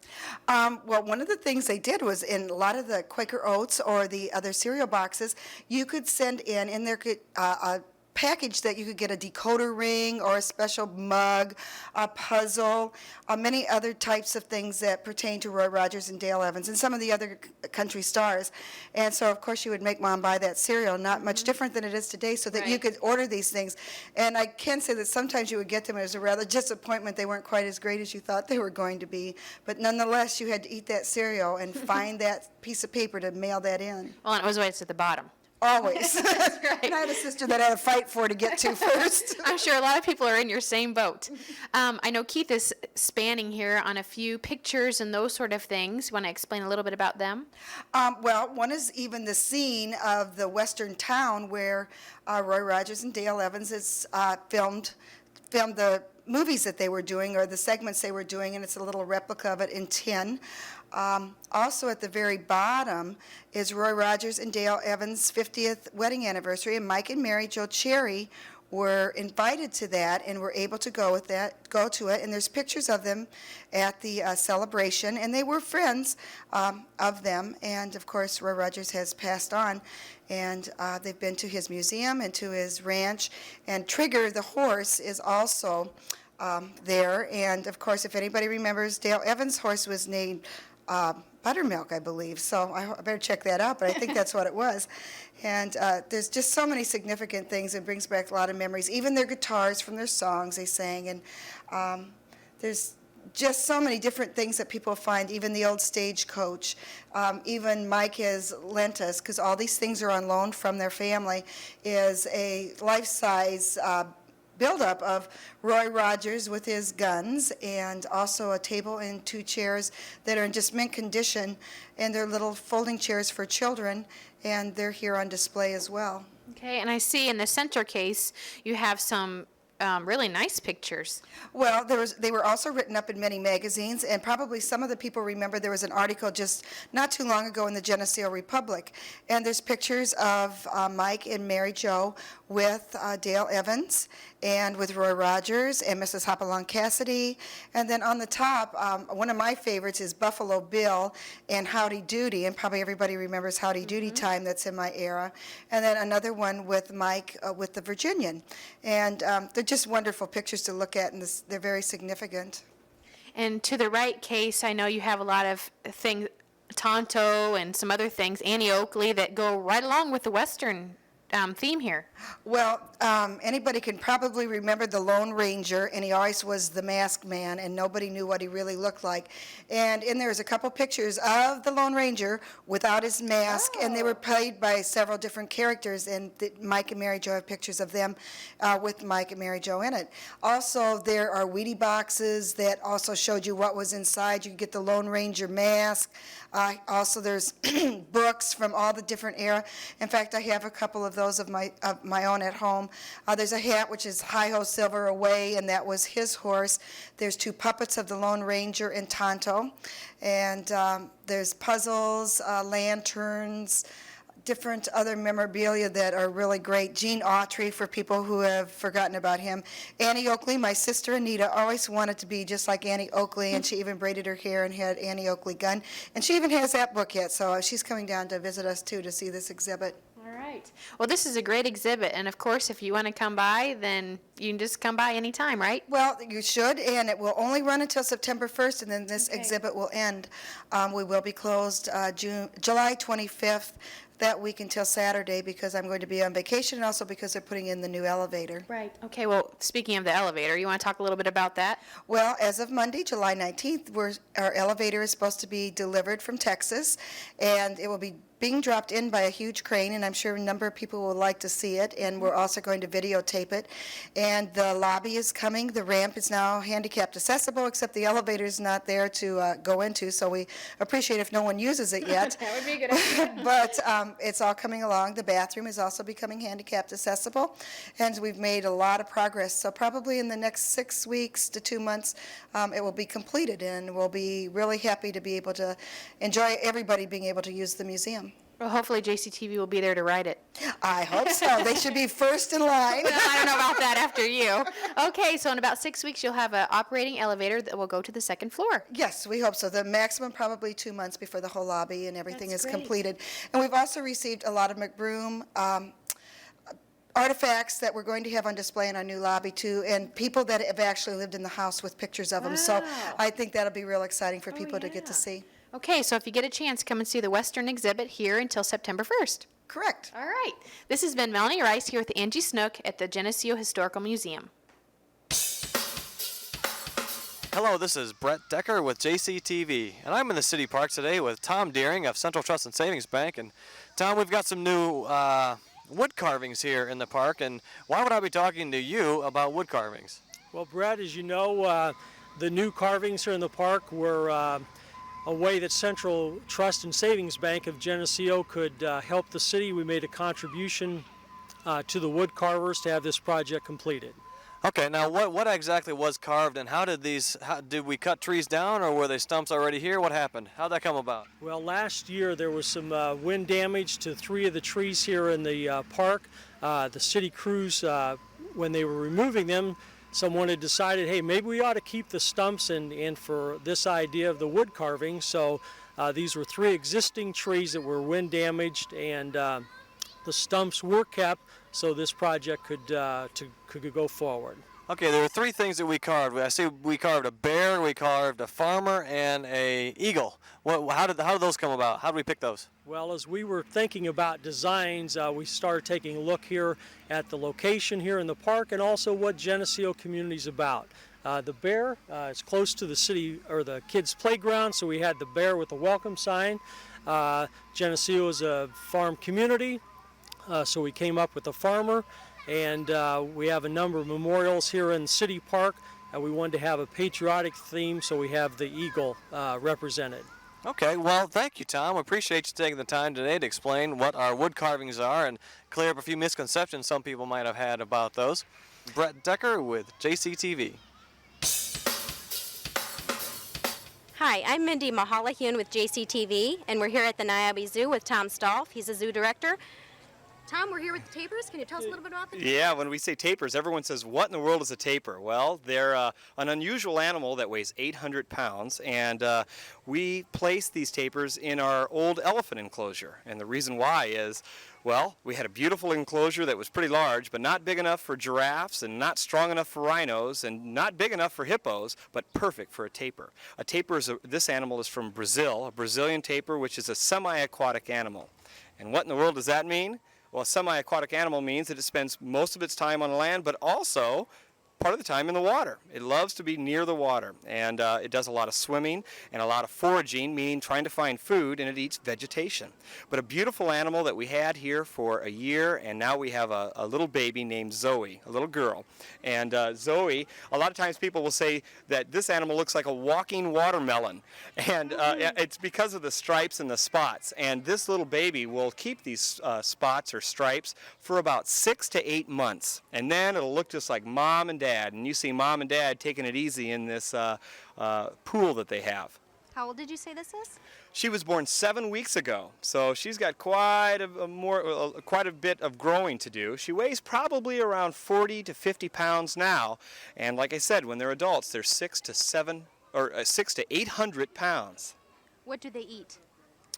Well, one of the things they did was in a lot of the Quaker Oats or the other cereal boxes, you could send in there could a package that you could get a decoder ring or a special mug, a puzzle, many other types of things that pertain to Roy Rogers and Dale Evans and some of the other country stars. And so, of course, you would make Mom buy that cereal, not much different than it is today, so that you could order these things. And I can say that sometimes you would get them, and it was a rather disappointment. They weren't quite as great as you thought they were going to be. But nonetheless, you had to eat that cereal and find that piece of paper to mail that in. Well, and it was always at the bottom. Always. That's right. And I had a sister that I had to fight for to get to first. I'm sure a lot of people are in your same boat. I know Keith is spanning here on a few pictures and those sort of things. Want to explain a little bit about them? Well, one is even the scene of the western town where Roy Rogers and Dale Evans is filmed the movies that they were doing, or the segments they were doing, and it's a little replica of it in tin. Also at the very bottom is Roy Rogers and Dale Evans' 50th wedding anniversary, and Mike and Mary Jo Cherry were invited to that and were able to go to it, and there's pictures of them at the celebration, and they were friends of them, and of course Roy Rogers has passed on, and they've been to his museum and to his ranch, and Trigger the horse is also there, and of course if anybody remembers, Dale Evans' horse was named Buttermilk, I believe, so I better check that out, but I think that's what it was. And there's just so many significant things. It brings back a lot of memories, even their guitars from their songs they sang, and there's just so many different things that people find, even the old stagecoach. Even Mike has lent us, because all these things are on loan from their family, is a life-size buildup of Roy Rogers with his guns, and also a table and 2 chairs that are in just mint condition, and they're little folding chairs for children, and they're here on display as well. Okay, and I see in the center case you have some really nice pictures. Well, they were also written up in many magazines, and probably some of the people remember there was an article just not too long ago in the Geneseo Republic, and there's pictures of Mike and Mary Jo with Dale Evans and with Roy Rogers and Mrs. Hopalong Cassidy, and then on the top, one of my favorites is Buffalo Bill and Howdy Doody, and probably everybody remembers Howdy Doody time, that's in my era, and then another one with Mike with the Virginian, and they're just wonderful pictures to look at, and they're very significant. And to the right case, I know you have a lot of things, Tonto and some other things, Annie Oakley, that go right along with the Western theme here. Well, anybody can probably remember the Lone Ranger, and he always was the masked man, and nobody knew what he really looked like. And in there's a couple pictures of the Lone Ranger without his mask, and they were played by several different characters, and Mike and Mary Jo have pictures of them with Mike and Mary Jo in it. Also, there are Wheatie boxes that also showed you what was inside. You could get the Lone Ranger mask. Also, there's books from all the different era. In fact, I have a couple of those of my own at home. There's a hat which is Hi-Ho Silver Away, and that was his horse. There's 2 puppets of the Lone Ranger and Tonto, and there's puzzles, lanterns, different other memorabilia that are really great. Gene Autry, for people who have forgotten about him. Annie Oakley, my sister Anita, always wanted to be just like Annie Oakley, and she even braided her hair and had Annie Oakley gun. And she even has that book yet, so she's coming down to visit us too to see this exhibit. All right. Well, this is a great exhibit, and of course, if you want to come by, then you can just come by anytime, right? Well, you should, and it will only run until September 1st, and then this exhibit will end. We will be closed July 25th, that week until Saturday, because I'm going to be on vacation, and also because they're putting in the new elevator. Right. Okay, well, speaking of the elevator, you want to talk a little bit about that? Well, as of Monday, July 19th, our elevator is supposed to be delivered from Texas, and it will be being dropped in by a huge crane, and I'm sure a number of people will like to see it, and we're also going to videotape it. And the lobby is coming. The ramp is now handicapped accessible, except the elevator is not there to go into, so we appreciate if no one uses it yet. That would be a good idea. But It's all coming along. The bathroom is also becoming handicapped accessible, and we've made a lot of progress. So probably in the next 6 weeks to 2 months, it will be completed, and we'll be really happy to be able to enjoy everybody being able to use the museum. Well, hopefully JCTV will be there to ride it. I hope so. They should be first in line. Well, I don't know about that after you. Okay, so in about 6 weeks, you'll have an operating elevator that will go to the second floor. Yes, we hope so. The maximum probably 2 months before the whole lobby and everything That's is great. completed. And we've also received a lot of McBroom artifacts that we're going to have on display in our new lobby too, and people that have actually lived in the house with pictures of them. So Wow. I think that'll be real exciting for people to get to see. Okay, so if you get a chance, come and see the Western exhibit here until September 1st. Correct. All right. This has been Melanie Rice here with Angie Snook at the Geneseo Historical Museum. Hello, this is Brett Decker with JCTV, and I'm in the city park today with Tom Deering of Central Trust and Savings Bank. And Tom, we've got some new wood carvings here in the park, and why would I be talking to you about wood carvings? Well, Brett, as you know, the new carvings here in the park were a way that Central Trust and Savings Bank of Geneseo could help the city. We made a contribution to the wood carvers to have this project completed. Okay, now what exactly was carved, and how did we cut trees down, or were they stumps already here? What happened? How'd that come about? Well, last year there was some wind damage to 3 of the trees here in the park. The city crews, when they were removing them, someone had decided, hey, maybe we ought to keep the stumps and for this idea of the wood carving. So these were 3 existing trees that were wind damaged, and the stumps were kept so this project could go forward. Okay, there were 3 things that we carved. I see we carved a bear, we carved a farmer, and a eagle. How did those come about? How did we pick those? Well, as we were thinking about designs, we started taking a look here at the location here in the park and also what Geneseo community is about. The bear is close to the city or the kids' playground, so we had the bear with the welcome sign. Geneseo is a farm community, so we came up with the farmer, and we have a number of memorials here in City Park, and we wanted to have a patriotic theme, so we have the eagle represented. Okay, well, thank you, Tom. We appreciate you taking the time today to explain what our wood carvings are and clear up a few misconceptions some people might have had about those. Brett Decker with JCTV. Hi, I'm Mindy Mahalahian with JCTV, and we're here at the Niabi Zoo with Tom Stolf. He's a zoo director. Tom, we're here with the tapirs. Can you tell us a little bit about them? Yeah, when we say tapirs, everyone says, what in the world is a tapir? Well, they're an unusual animal that weighs 800 pounds, and we place these tapirs in our old elephant enclosure. And the reason why is, well, we had a beautiful enclosure that was pretty large, but not big enough for giraffes, and not strong enough for rhinos, and not big enough for hippos, but perfect for a tapir. A tapir this animal is from Brazil, a Brazilian tapir, which is a semi-aquatic animal. And what in the world does that mean? Well, a semi-aquatic animal means that it spends most of its time on land, but also part of the time in the water. It loves to be near the water, and it does a lot of swimming and a lot of foraging, meaning trying to find food, and it eats vegetation. But a beautiful animal that we had here for a year, and now we have a little baby named Zoe, a little girl. And Zoe, a lot of times people will say that this animal looks like a walking watermelon, and it's because of the stripes and the spots. And this little baby will keep these spots or stripes for about 6 to 8 months, and then it'll look just like mom and dad. And you see mom and dad taking it easy in this pool that they have. How old did you say this is? She was born 7 weeks ago, so she's got quite a bit of growing to do. She weighs probably around 40 to 50 pounds now, and like I said, when they're adults, they're 6 to 800 pounds. What do they eat?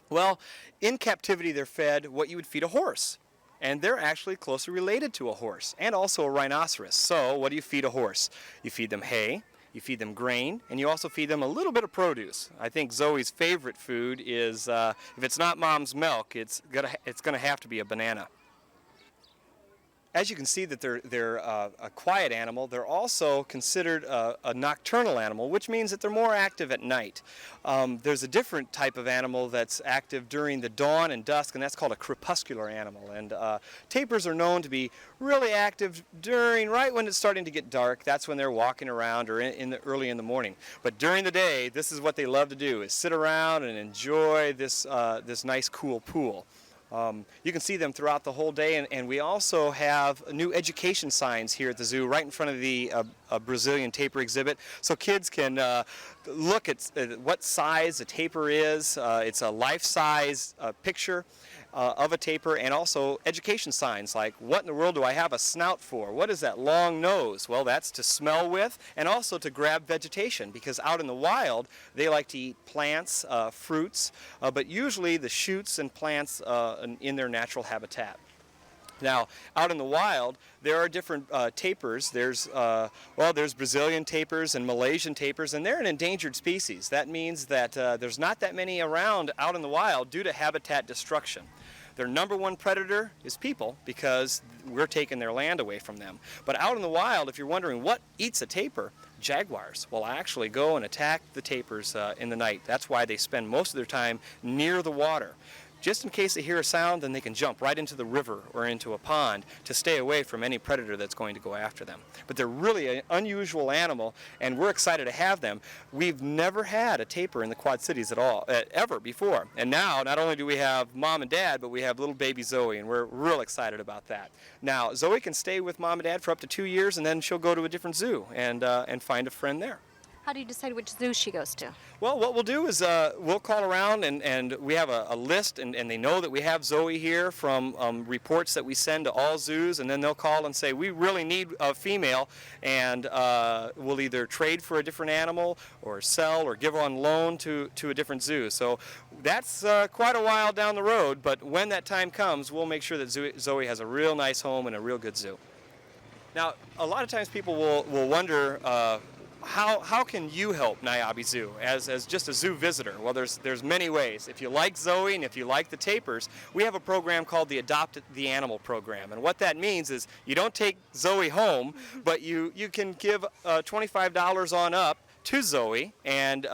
Well, in captivity, they're fed what you would feed a horse. And they're actually closely related to a horse and also a rhinoceros. So what do you feed a horse? You feed them hay, you feed them grain, and you also feed them a little bit of produce. I think Zoe's favorite food is, if it's not mom's milk, it's gonna have to be a banana. As you can see that they're a quiet animal, they're also considered a nocturnal animal, which means that they're more active at night. There's a different type of animal that's active during the dawn and dusk, and that's called a crepuscular animal. And tapirs are known to be really active right when it's starting to get dark. That's when they're walking around, or early in the morning. But during the day, this is what they love to do, is sit around and enjoy this nice cool pool. You can see them throughout the whole day, and we also have new education signs here at the zoo right in front of the Brazilian tapir exhibit, so kids can look at what size a tapir is. It's a life-size picture of a tapir, and also education signs like, what in the world do I have a snout for? What is that long nose? Well, that's to smell with and also to grab vegetation, because out in the wild they like to eat plants, fruits, but usually the shoots and plants in their natural habitat. Now, out in the wild, there are different tapirs. There's Brazilian tapirs and Malaysian tapirs, and they're an endangered species. That means that there's not that many around out in the wild due to habitat destruction. Their number one predator is people, because we're taking their land away from them. But out in the wild, if you're wondering what eats a tapir, jaguars will actually go and attack the tapirs in the night. That's why they spend most of their time near the water. Just in case they hear a sound, then they can jump right into the river or into a pond to stay away from any predator that's going to go after them. But they're really an unusual animal, and we're excited to have them. We've never had a tapir in the Quad Cities at all, ever before. And now, not only do we have Mom and Dad, but we have little baby Zoe, and we're real excited about that. Now, Zoe can stay with Mom and Dad for up to 2 years, and then she'll go to a different zoo and find a friend there. How do you decide which zoo she goes to? Well, what we'll do is we'll call around, and we have a list, and they know that we have Zoe here from reports that we send to all zoos, and then they'll call and say, we really need a female, and we'll either trade for a different animal or sell or give her on loan to a different zoo. So that's quite a while down the road, but when that time comes, we'll make sure that Zoe has a real nice home and a real good zoo. Now, a lot of times people will wonder, how can you help Niabi Zoo as just a zoo visitor? Well, there's many ways. If you like Zoe and if you like the tapirs, we have a program called the Adopt the Animal program. And what that means is you don't take Zoe home, but you can give $25 on up to Zoe, and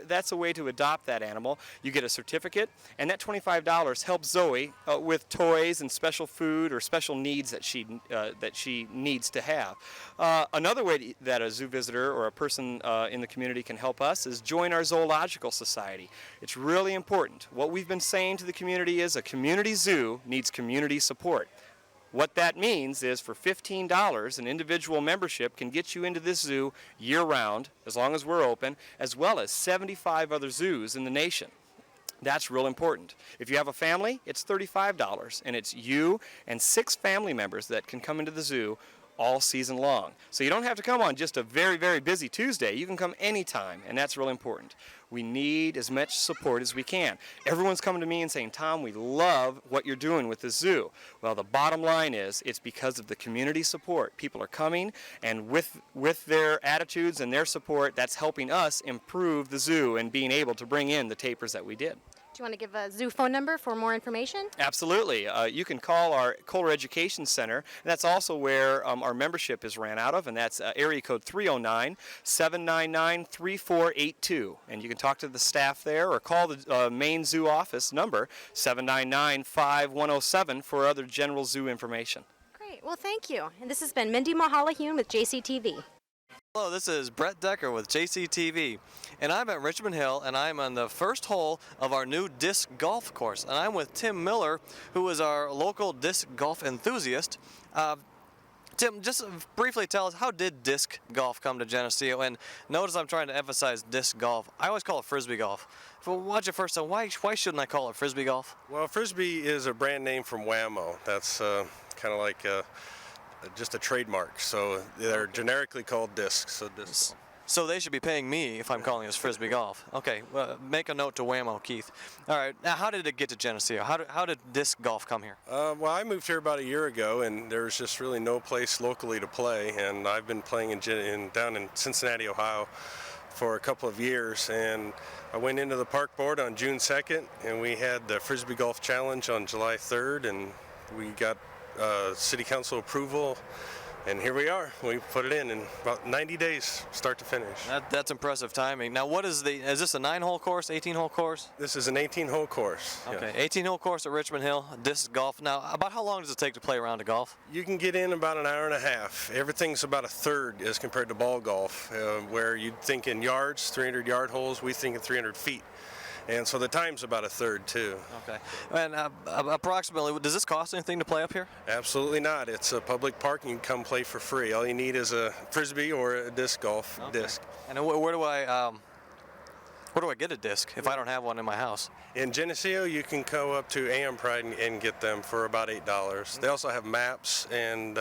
that's a way to adopt that animal. You get a certificate, and that $25 helps Zoe with toys and special food or special needs that she needs to have. Another way that a zoo visitor or a person in the community can help us is join our zoological society. It's really important. What we've been saying to the community is a community zoo needs community support. What that means is for $15, an individual membership can get you into this zoo year-round, as long as we're open, as well as 75 other zoos in the nation. That's real important. If you have a family, it's $35, and it's you and 6 family members that can come into the zoo all season long. So you don't have to come on just a very, very busy Tuesday. You can come anytime, and that's real important. We need as much support as we can. Everyone's coming to me and saying, Tom, we love what you're doing with the zoo. Well, the bottom line is it's because of the community support. People are coming, and with their attitudes and their support, that's helping us improve the zoo and being able to bring in the tapirs that we did. Do you want to give a zoo phone number for more information? Absolutely. You can call our Kohler Education Center, and that's also where our membership is ran out of, and that's area code 309-799-3482. And you can talk to the staff there or call the main zoo office number, 799-5107, for other general zoo information. Great. Well, thank you. And this has been Mindy Mahalahoon with JCTV. Hello, this is Brett Decker with JCTV, and I'm at Richmond Hill, and I'm on the first hole of our new disc golf course, and I'm with Tim Miller, who is our local disc golf enthusiast. Tim, just briefly tell us, how did disc golf come to Geneseo? And notice I'm trying to emphasize disc golf. I always call it frisbee golf. Well, why don't you first tell, why shouldn't I call it frisbee golf? Well, frisbee is a brand name from Whammo. That's kind of like just a trademark, so they're generically called discs. So disc golf. So they should be paying me if I'm calling this frisbee golf. Okay, well, make a note to Whammo, Keith. All right, now how did it get to Geneseo? How did disc golf come here? Well, I moved here about a year ago, and there's just really no place locally to play, and I've been playing down in Cincinnati, Ohio, for a couple of years, and I went into the park board on June 2nd, and we had the Frisbee Golf Challenge on July 3rd, and we got city council approval, and here we are. We put it in about 90 days, start to finish. That's impressive timing. Now, is this a 9-hole course, 18-hole course? This is an 18-hole course. Okay, yeah. 18-hole course at Richmond Hill, disc golf. Now, about how long does it take to play a round of golf? You can get in about an hour and a half. Everything's about a third as compared to ball golf, where you'd think in yards, 300-yard holes, we think in 300 feet. And so the time's about a third too. Okay. And approximately, does this cost anything to play up here? Absolutely not. It's a public park and you can come play for free. All you need is a Frisbee or a disc golf disc. And where do I get a disc if I don't have one in my house? In Geneseo, you can go up to AM Pride and get them for about $8. They also have maps and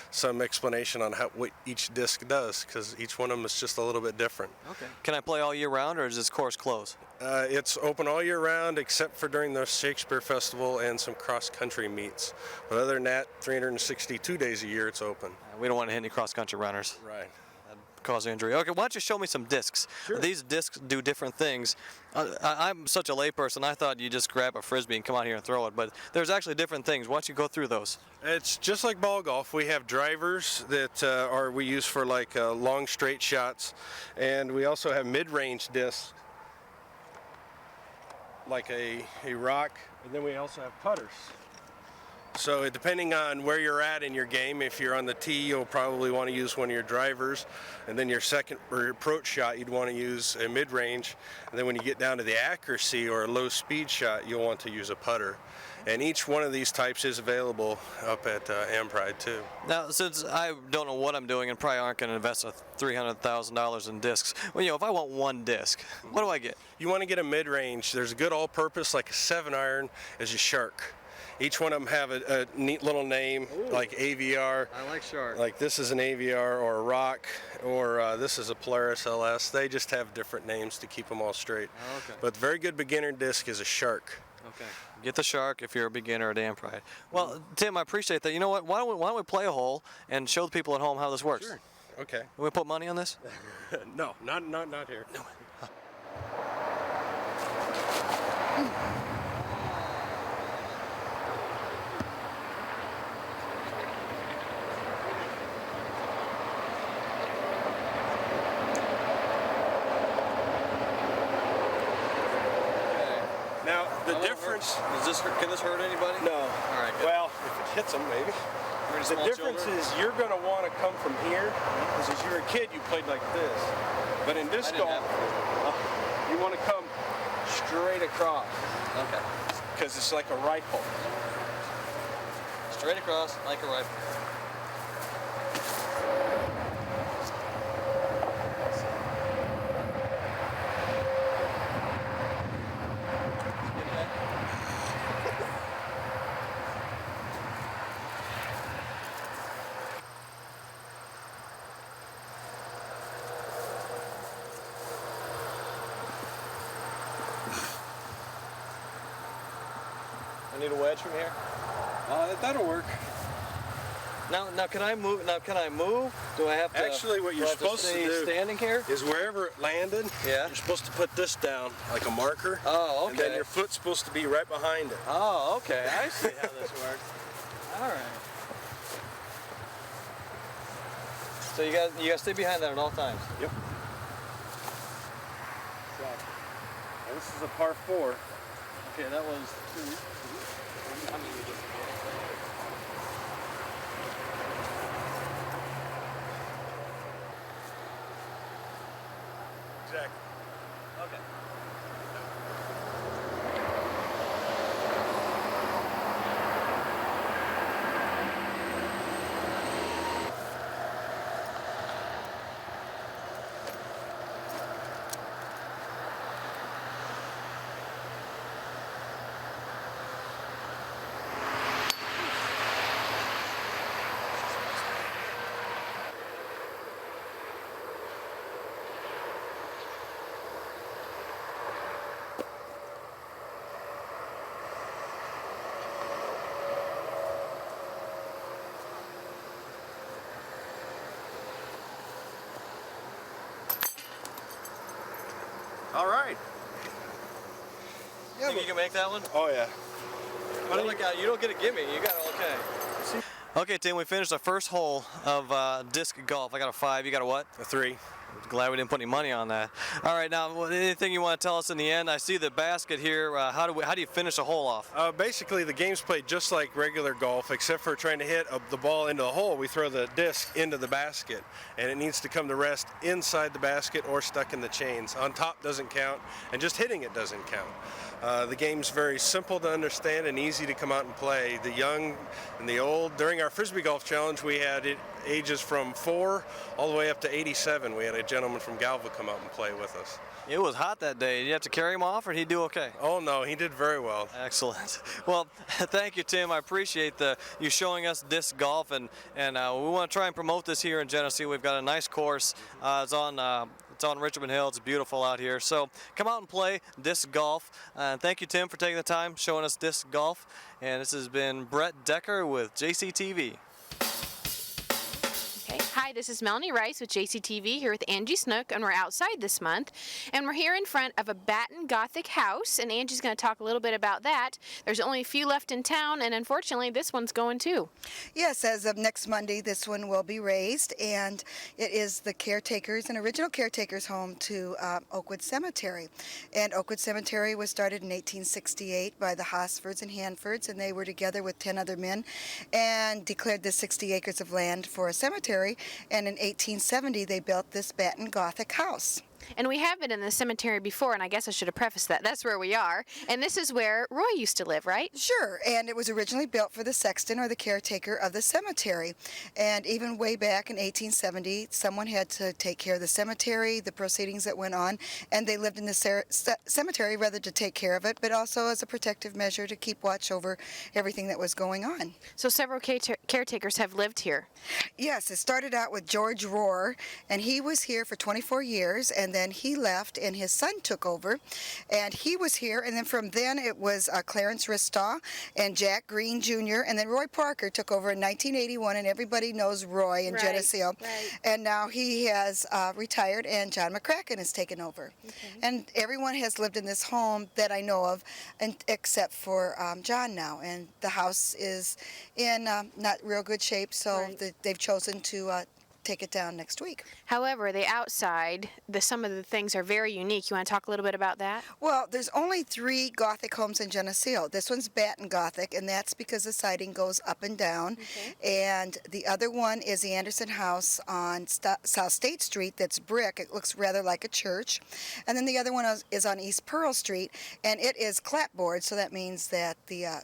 some explanation on what each disc does, because each one of them is just a little bit different. Okay. Can I play all year round, or is this course closed? It's open all year round except for during the Shakespeare Festival and some cross-country meets. But other than that, 362 days a year it's open. We don't want to hit any cross-country runners. Right. Cause injury. Okay, why don't you show me some discs? Sure. These discs do different things. I'm such a layperson, I thought you just grab a Frisbee and come out here and throw it, but there's actually different things. Why don't you go through those? It's just like ball golf. We have drivers that we use for like long straight shots, and we also have mid-range discs like a rock, and then we also have putters. So depending on where you're at in your game, if you're on the tee, you'll probably want to use one of your drivers, and then your second or your approach shot, you'd want to use a mid-range, and then when you get down to the accuracy or a low-speed shot, you'll want to use a putter. And each one of these types is available up at Pride too. Now, since I don't know what I'm doing and probably aren't going to invest $300,000 in discs, well, if I want one disc, what do I get? You want to get a mid-range. There's a good all-purpose, like a 7-iron, is a Shark. Each one of them have a neat little name. Ooh. Like AVR. I like Shark. Like this is an AVR or a Rock, or this is a Polaris LS. They just have different names to keep them all straight. Oh, okay. But very good beginner disc is a Shark. Okay. Get the Shark if you're a beginner at AM Pride. Well, Tim, I appreciate that. You know what? Why don't we play a hole and show the people at home how this works? Sure. Okay. Can we put money on this? No, not here. No. Now, the difference... Can this hurt anybody? No. All right, good. Well, if it hits them, maybe. The difference is you're going to want to come from here, because as you were a kid, you played like this. But in disc golf, you want to come straight across. Okay. Because it's like a rifle. Straight across, like a rifle. I need a wedge from here? That'll work. Now can I move? Do I have to? Actually, what you're supposed to do standing here is wherever it landed. Yeah. You're supposed to put this down like a marker. Oh, okay. And then your foot's supposed to be right behind it. Oh, okay. I see how this works. All right. So you got to stay behind that at all times. Yep. Exactly. Now this is a par 4. Okay, that was 2. Exactly. Okay. All right. Think you can make that one? Oh, yeah. Oh, look out, you don't get a gimme. You got it okay. Okay, Tim, we finished our first hole of disc golf. I got a 5. You got a what? A 3. Glad we didn't put any money on that. All right, now anything you want to tell us in the end? I see the basket here. How do you finish a hole off? Basically, the game's played just like regular golf, except for trying to hit the ball into the hole. We throw the disc into the basket, and it needs to come to rest inside the basket or stuck in the chains. On top doesn't count, and just hitting it doesn't count. The game's very simple to understand and easy to come out and play. The young and the old. During our Frisbee Golf Challenge, we had ages from 4 all the way up to 87. We had a gentleman from Galva come out and play with us. It was hot that day. Did you have to carry him off, or did he do okay? Oh, no, he did very well. Excellent. Well, thank you, Tim. I appreciate you showing us disc golf, and we want to try and promote this here in Geneseo. We've got a nice course. It's on Richmond Hill. It's beautiful out here. So come out and play disc golf. Thank you, Tim, for taking the time, showing us disc golf. And this has been Brett Decker with JCTV. Hi, this is Melanie Rice with JCTV here with Angie Snook, and we're outside this month, and we're here in front of a Batten Gothic house, and Angie's going to talk a little bit about that. There's only a few left in town, and unfortunately this one's going too. Yes, as of next Monday, this one will be raised, and it is the an original caretaker's home to Oakwood Cemetery. And Oakwood Cemetery was started in 1868 by the Hosfords and Hanfords, and they were together with 10 other men and declared the 60 acres of land for a cemetery. And in 1870, they built this Batten Gothic house. And we have been in the cemetery before, and I guess I should have prefaced that. That's where we are. And this is where Roy used to live, right? Sure, and it was originally built for the sexton or the caretaker of the cemetery. And even way back in 1870, someone had to take care of the cemetery, the proceedings that went on, and they lived in the cemetery rather to take care of it, but also as a protective measure to keep watch over everything that was going on. So several caretakers have lived here. Yes, it started out with George Rohr, and he was here for 24 years, and then he left and his son took over, and he was here, and then from then it was Clarence Ristaw and Jack Green Jr., and then Roy Parker took over in 1981, and everybody knows Roy in Geneseo. And now he has retired, and John McCracken has taken over. And everyone has lived in this home that I know of, except for John now, and the house is in not real good shape, so they've chosen to take it down next week. However, the outside, some of the things are very unique. You want to talk a little bit about that? Well, there's only 3 Gothic homes in Geneseo. This one's Batten Gothic, and that's because the siding goes up and down. And the other one is the Anderson House on South State Street that's brick. It looks rather like a church. And then the other one is on East Pearl Street, and it is clapboard, so that means that the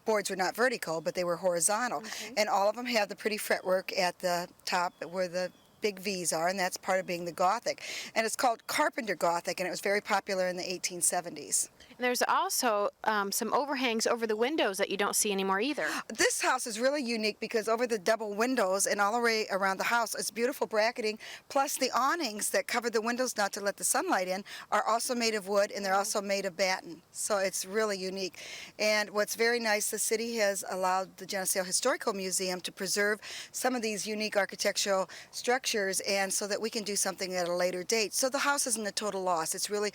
boards were not vertical, but they were horizontal. And all of them have the pretty fretwork at the top where the big V's are, and that's part of being the Gothic. And it's called Carpenter Gothic, and it was very popular in the 1870s. There's also some overhangs over the windows that you don't see anymore either. This house is really unique because over the double windows and all the way around the house, it's beautiful bracketing, plus the awnings that cover the windows not to let the sunlight in are also made of wood, and they're also made of batten. So it's really unique. And what's very nice, the city has allowed the Geneseo Historical Museum to preserve some of these unique architectural structures, and so that we can do something at a later date. So the house isn't a total loss. It's really,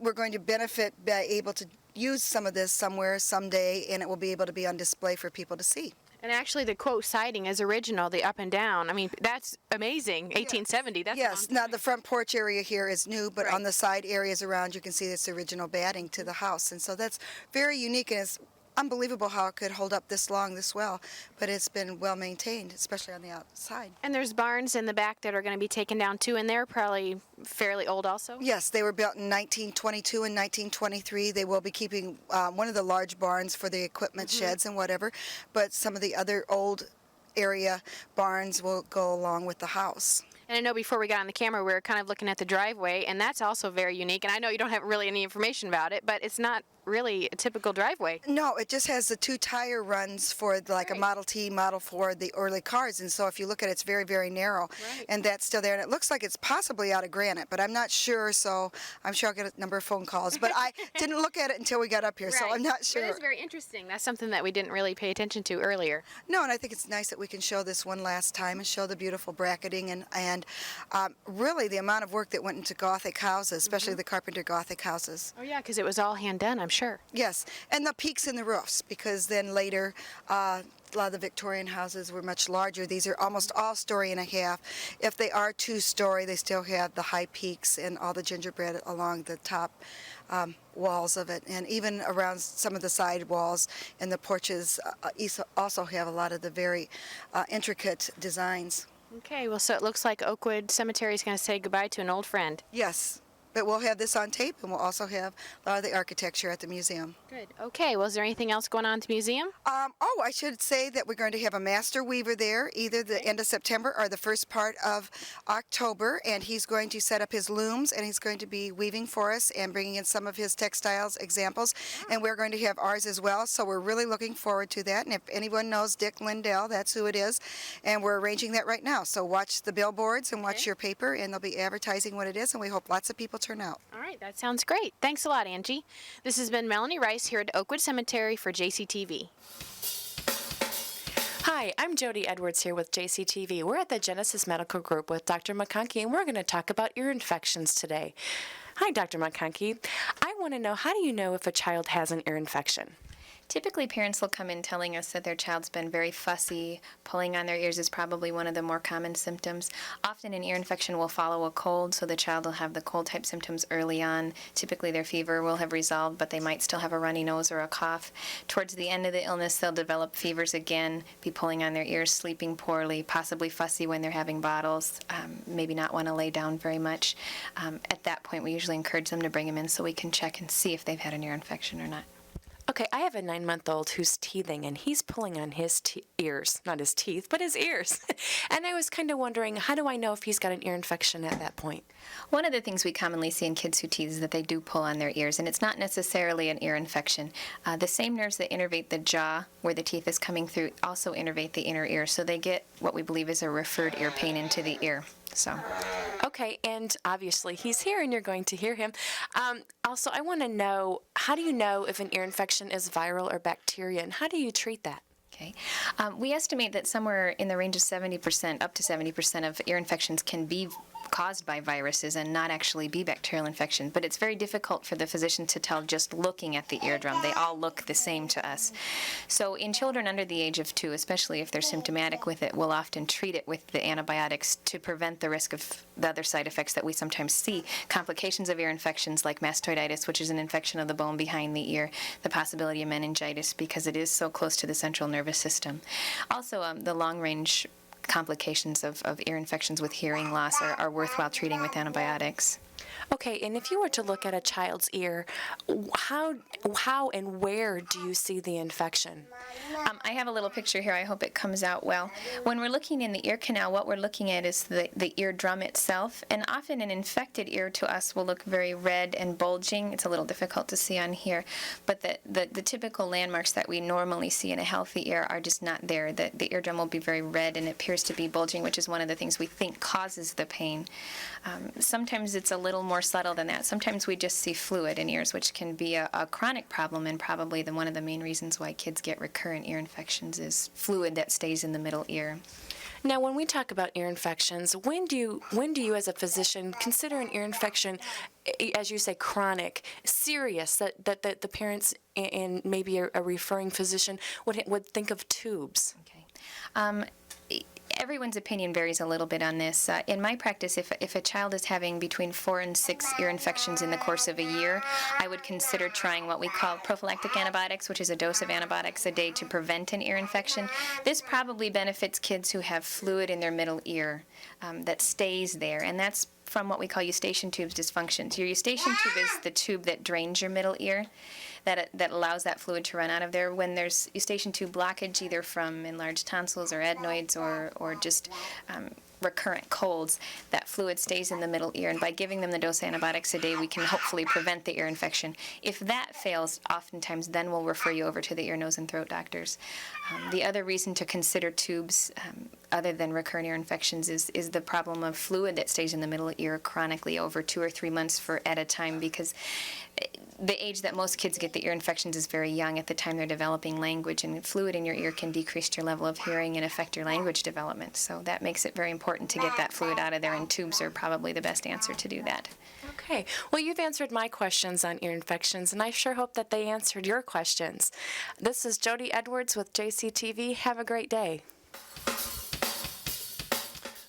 we're going to benefit by able to use some of this somewhere someday, and it will be able to be on display for people to see. And actually the quote siding is original, the up and down. I mean, that's amazing. 1870, that's a long time. Now the front porch area here is new, but on the side areas around you can see this original batting to the house, and so that's very unique, and it's unbelievable how it could hold up this long, this well, but it's been well maintained, especially on the outside. And there's barns in the back that are going to be taken down too, and they're probably fairly old also? Yes, they were built in 1922 and 1923. They will be keeping one of the large barns for the equipment sheds and whatever, but some of the other old area barns will go along with the house. And I know before we got on the camera, we were kind of looking at the driveway, and that's also very unique. And I know you don't have really any information about it, but it's not really a typical driveway. No, it just has the 2 tire runs for like a Model T, Model 4, the early cars. And so if you look at it, it's very, very narrow. And that's still there. And it looks like it's possibly out of granite, but I'm not sure. So I'm sure I'll get a number of phone calls. But I didn't look at it until we got up here, so I'm not sure. But it's very interesting. That's something that we didn't really pay attention to earlier. No, and I think it's nice that we can show this one last time and show the beautiful bracketing and really the amount of work that went into Gothic houses, especially the Carpenter Gothic houses. Oh yeah, because it was all hand done, I'm sure. Yes, and the peaks in the roofs, because then later, a lot of the Victorian houses were much larger. These are almost all story and a half. If they are two-story, they still have the high peaks and all the gingerbread along the top walls of it, and even around some of the side walls and the porches also have a lot of the very intricate designs. Okay, well, so it looks like Oakwood Cemetery is going to say goodbye to an old friend. Yes, but we'll have this on tape, and we'll also have a lot of the architecture at the museum. Good. Okay, well, is there anything else going on at the museum? I should say that we're going to have a master weaver there, either the end of September or the first part of October, and he's going to set up his looms, and he's going to be weaving for us and bringing in some of his textiles examples, and we're going to have ours as well, so we're really looking forward to that. And if anyone knows Dick Lindell, that's who it is, and we're arranging that right now. So watch the billboards and watch your paper, and they'll be advertising what it is, and we hope lots of people turn out. All right, that sounds great. Thanks a lot, Angie. This has been Melanie Rice here at Oakwood Cemetery for JCTV. Hi, I'm Jody Edwards here with JCTV. We're at the Genesis Medical Group with Dr. McConkey, and we're going to talk about ear infections today. Hi, Dr. McConkey. I want to know, how do you know if a child has an ear infection? Typically, parents will come in telling us that their child's been very fussy. Pulling on their ears is probably one of the more common symptoms. Often an ear infection will follow a cold, so the child will have the cold-type symptoms early on. Typically, their fever will have resolved, but they might still have a runny nose or a cough. Towards the end of the illness, they'll develop fevers again, be pulling on their ears, sleeping poorly, possibly fussy when they're having bottles, maybe not want to lay down very much. At that point, we usually encourage them to bring them in so we can check and see if they've had an ear infection or not. Okay, I have a 9-month-old who's teething, and he's pulling on his ears, not his teeth, but his ears. And I was kind of wondering, how do I know if he's got an ear infection at that point? One of the things we commonly see in kids who teeth is that they do pull on their ears, and it's not necessarily an ear infection. The same nerves that innervate the jaw, where the teeth is coming through, also innervate the inner ear, so they get what we believe is a referred ear pain into the ear. So. Okay, and obviously he's here and you're going to hear him. Also, I want to know, how do you know if an ear infection is viral or bacteria, and how do you treat that? Okay. We estimate that somewhere in the range of 70%, up to 70% of ear infections can be caused by viruses and not actually be bacterial infection, but it's very difficult for the physician to tell just looking at the eardrum. They all look the same to us. So in children under the age of 2, especially if they're symptomatic with it, we'll often treat it with the antibiotics to prevent the risk of the other side effects that we sometimes see. Complications of ear infections like mastoiditis, which is an infection of the bone behind the ear, the possibility of meningitis because it is so close to the central nervous system. Also, the long-range complications of ear infections with hearing loss are worthwhile treating with antibiotics. Okay, and if you were to look at a child's ear, how and where do you see the infection? I have a little picture here. I hope it comes out well. When we're looking in the ear canal, what we're looking at is the eardrum itself, and often an infected ear to us will look very red and bulging. It's a little difficult to see on here, but the typical landmarks that we normally see in a healthy ear are just not there. The eardrum will be very red and appears to be bulging, which is one of the things we think causes the pain. Sometimes it's a little more subtle than that. Sometimes we just see fluid in ears, which can be a chronic problem, and probably one of the main reasons why kids get recurrent ear infections is fluid that stays in the middle ear. Now, when we talk about ear infections, when do you as a physician consider an ear infection, as you say, chronic, serious, that the parents and maybe a referring physician would think of tubes? Okay. Everyone's opinion varies a little bit on this. In my practice, if a child is having between 4 and 6 ear infections in the course of a year, I would consider trying what we call prophylactic antibiotics, which is a dose of antibiotics a day to prevent an ear infection. This probably benefits kids who have fluid in their middle ear that stays there, and that's from what we call eustachian tubes dysfunctions. Your eustachian tube is the tube that drains your middle ear, that allows that fluid to run out of there. When there's eustachian tube blockage, either from enlarged tonsils or adenoids or just recurrent colds, that fluid stays in the middle ear, and by giving them the dose of antibiotics a day, we can hopefully prevent the ear infection. If that fails, oftentimes then we'll refer you over to the ear, nose, and throat doctors. The other reason to consider tubes, other than recurrent ear infections, is the problem of fluid that stays in the middle ear chronically over 2 or 3 months at a time, because the age that most kids get the ear infections is very young, at the time they're developing language, and fluid in your ear can decrease your level of hearing and affect your language development. So that makes it very important important to get that fluid out of there, and tubes are probably the best answer to do that. Okay. Well, you've answered my questions on ear infections, and I sure hope that they answered your questions. This is Jody Edwards with JCTV. Have a great day.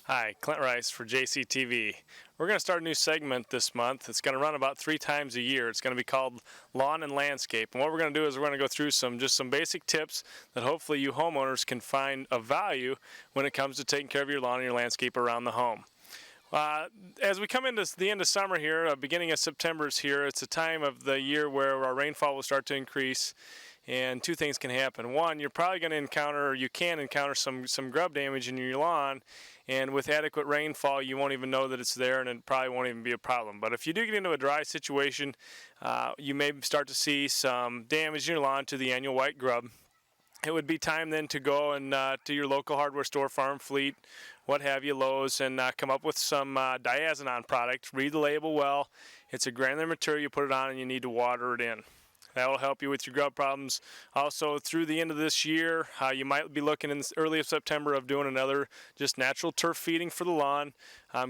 Hi, Clint Rice for JCTV. We're going to start a new segment this month. It's going to run about 3 times a year. It's going to be called Lawn and Landscape. And what we're going to do is we're going to go through some basic tips that hopefully you homeowners can find of value when it comes to taking care of your lawn and your landscape around the home. As we come into the end of summer here, beginning of September is here, it's a time of the year where our rainfall will start to increase. And 2 things can happen. One, you're probably going to encounter, or you can encounter some grub damage in your lawn, and with adequate rainfall, you won't even know that it's there, and it probably won't even be a problem. But if you do get into a dry situation, you may start to see some damage in your lawn to the annual white grub. It would be time then to go and to your local hardware store, Farm Fleet, what have you, Lowe's, and come up with some diazinon product. Read the label well. It's a granular material. You put it on, and you need to water it in. That will help you with your grub problems. Also, through the end of this year, you might be looking in early of September of doing another just natural turf feeding for the lawn.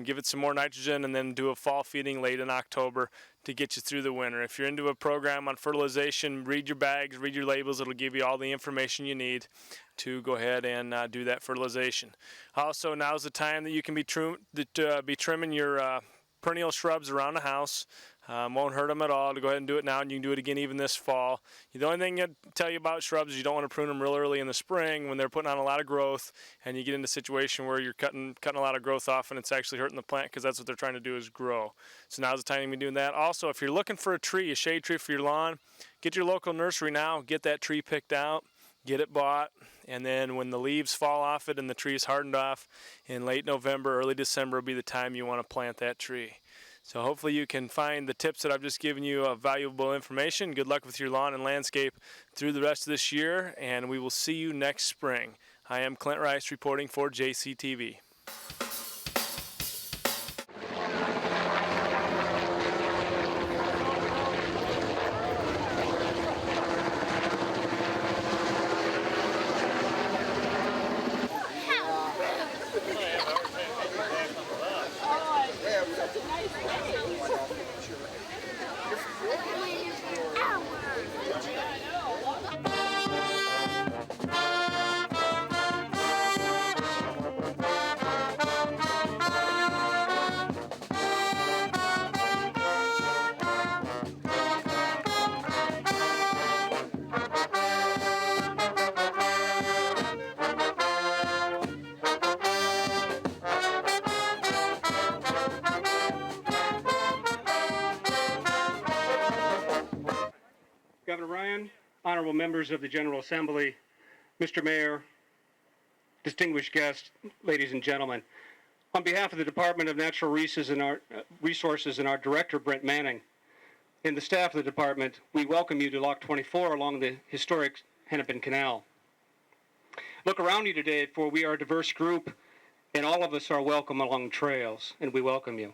Give it some more nitrogen, and then do a fall feeding late in October to get you through the winter. If you're into a program on fertilization, read your bags, read your labels. It'll give you all the information you need to go ahead and do that fertilization. Also, now's the time that you can be trimming your perennial shrubs around the house. Won't hurt them at all to go ahead and do it now, and you can do it again even this fall. The only thing I'd tell you about shrubs is you don't want to prune them real early in the spring when they're putting on a lot of growth, and you get into a situation where you're cutting a lot of growth off, and it's actually hurting the plant, because that's what they're trying to do, is grow. So now's the time to be doing that. Also, if you're looking for a tree, a shade tree for your lawn, get your local nursery now, get that tree picked out, get it bought, and then when the leaves fall off it and the tree is hardened off in late November, early December will be the time you want to plant that tree. So hopefully you can find the tips that I've just given you of valuable information. Good luck with your lawn and landscape through the rest of this year, and we will see you next spring. I am Clint Rice reporting for JCTV. Governor Ryan, honorable members of the General Assembly, Mr. Mayor, distinguished guests, ladies and gentlemen. On behalf of the Department of Natural Resources and our Director, Brent Manning, and the staff of the department, we welcome you to Lock 24 along the historic Hennepin Canal. Look around you today, for we are a diverse group, and all of us are welcome along trails, and we welcome you.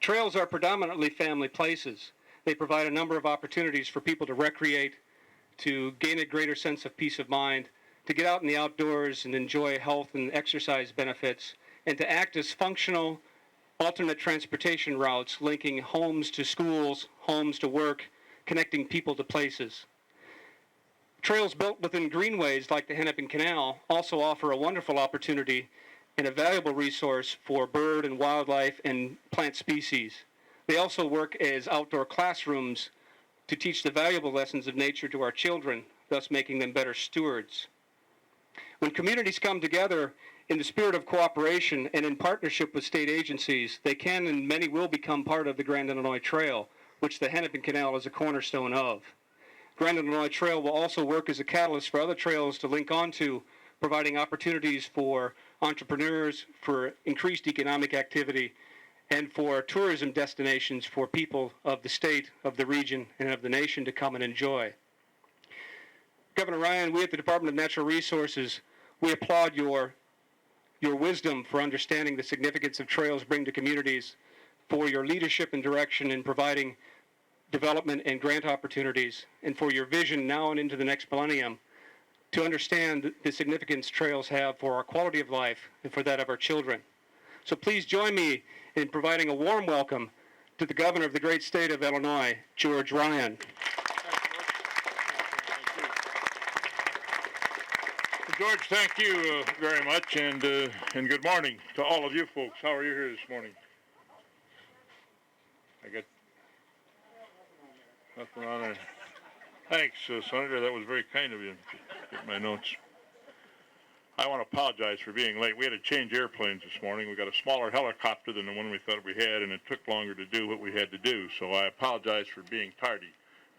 Trails are predominantly family places. They provide a number of opportunities for people to recreate, to gain a greater sense of peace of mind, to get out in the outdoors and enjoy health and exercise benefits, and to act as functional alternate transportation routes linking homes to schools, homes to work, connecting people to places. Trails built within greenways like the Hennepin Canal also offer a wonderful opportunity and a valuable resource for bird and wildlife and plant species. They also work as outdoor classrooms to teach the valuable lessons of nature to our children, thus making them better stewards. When communities come together in the spirit of cooperation and in partnership with state agencies, they can and many will become part of the Grand Illinois Trail, which the Hennepin Canal is a cornerstone of. Grand Illinois Trail will also work as a catalyst for other trails to link onto, providing opportunities for entrepreneurs, for increased economic activity, and for tourism destinations for people of the state, of the region, and of the nation to come and enjoy. Governor Ryan, we at the Department of Natural Resources, we applaud your wisdom for understanding the significance of trails bring to communities, for your leadership and direction in providing development and grant opportunities, and for your vision now and into the next millennium to understand the significance trails have for our quality of life and for that of our children. So please join me in providing a warm welcome to the governor of the great state of Illinois, George Ryan. George, thank you very much, and good morning to all of you folks. How are you here this morning? I got nothing on there. Thanks, Senator. That was very kind of you to get my notes. I want to apologize for being late. We had to change airplanes this morning. We got a smaller helicopter than the one we thought we had, and it took longer to do what we had to do. So I apologize for being tardy.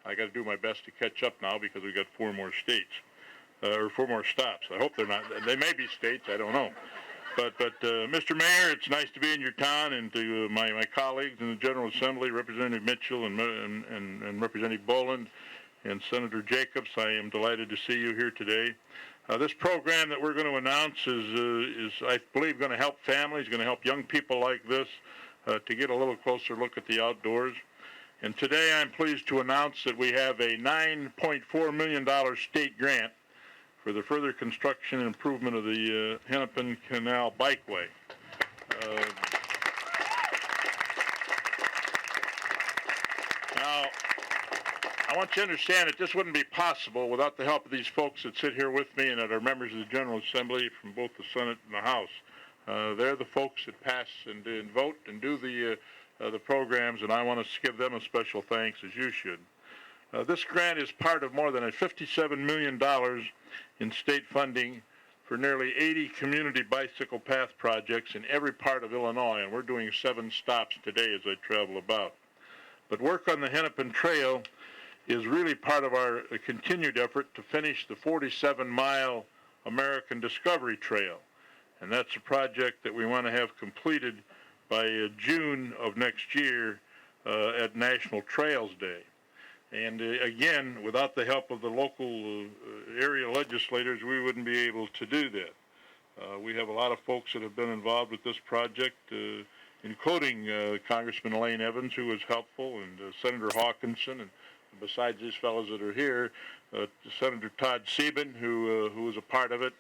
I got to do my best to catch up now because we got 4 more states. Or 4 more stops. I hope they're not. They may be states. I don't know. But Mr. Mayor, it's nice to be in your town, and to my colleagues in the General Assembly, Representative Mitchell and Representative Boland and Senator Jacobs. I am delighted to see you here today. This program that we're going to announce is I believe, going to help families, going to help young people like this to get a little closer look at the outdoors. And today I'm pleased to announce that we have a $9.4 million state grant for the further construction and improvement of the Hennepin Canal Bikeway. Now, I want you to understand that this wouldn't be possible without the help of these folks that sit here with me and that are members of the General Assembly from both the Senate and the House. They're the folks that pass and vote and do the programs, and I want to give them a special thanks, as you should. This grant is part of more than $57 million in state funding for nearly 80 community bicycle path projects in every part of Illinois, and we're doing 7 stops today as I travel about. But work on the Hennepin Trail is really part of our continued effort to finish the 47-mile American Discovery Trail, and that's a project that we want to have completed by June of next year at National Trails Day. And again, without the help of the local area legislators, we wouldn't be able to do that. We have a lot of folks that have been involved with this project, including Congressman Elaine Evans, who was helpful, and Senator Hawkinson, and besides these fellows that are here, Senator Todd Sieben, who was a part of it,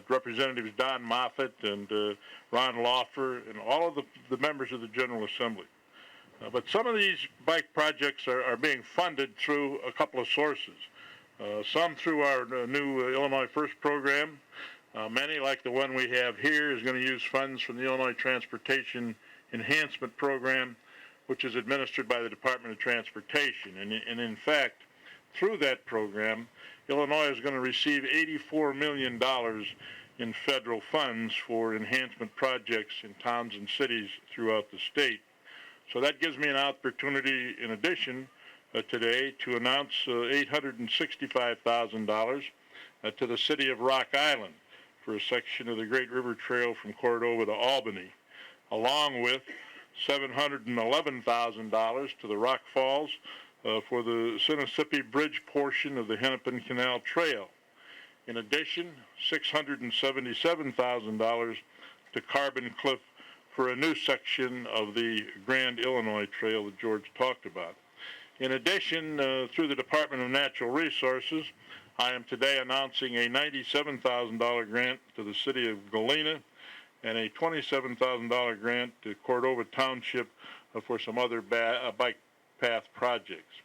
Representatives Don Moffitt and Ron Laufer, and all of the members of the General Assembly. But some of these bike projects are being funded through a couple of sources. Some through our new Illinois First program. Many, like the one we have here, is going to use funds from the Illinois Transportation Enhancement Program, which is administered by the Department of Transportation. And in fact, through that program, Illinois is going to receive $84 million in federal funds for enhancement projects in towns and cities throughout the state. So that gives me an opportunity, in addition, today to announce $865,000 to the city of Rock Island for a section of the Great River Trail from Cordova to Albany, along with $711,000 to the Rock Falls for the Sinisippi Bridge portion of the Hennepin Canal Trail. In addition, $677,000 to Carbon Cliff for a new section of the Grand Illinois Trail that George talked about. In addition, through the Department of Natural Resources, I am today announcing a $97,000 grant to the city of Galena and a $27,000 grant to Cordova Township for some other bike path projects.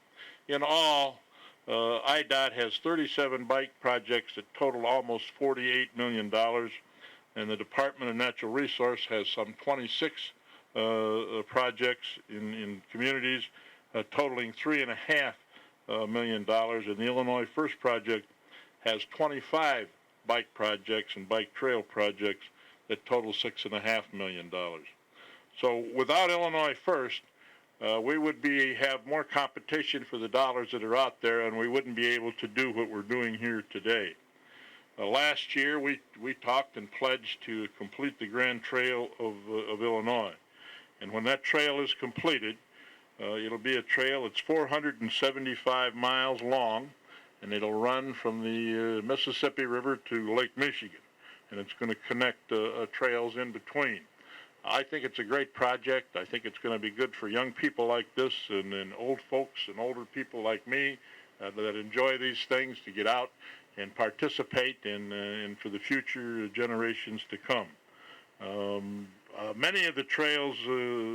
In all, IDOT has 37 bike projects that total almost $48 million, and the Department of Natural Resource has some 26 projects in communities totaling $3.5 million, and the Illinois First project has 25 bike projects and bike trail projects that total $6.5 million. So without Illinois First, we would have more competition for the dollars that are out there, and we wouldn't be able to do what we're doing here today. Last year, we talked and pledged to complete the Grand Trail of Illinois. And when that trail is completed, it'll be a trail that's 475 miles long, and it'll run from the Mississippi River to Lake Michigan. And it's going to connect trails in between. I think it's a great project. I think it's going to be good for young people like this and old folks and older people like me that enjoy these things to get out and participate and for the future generations to come. Many of the trails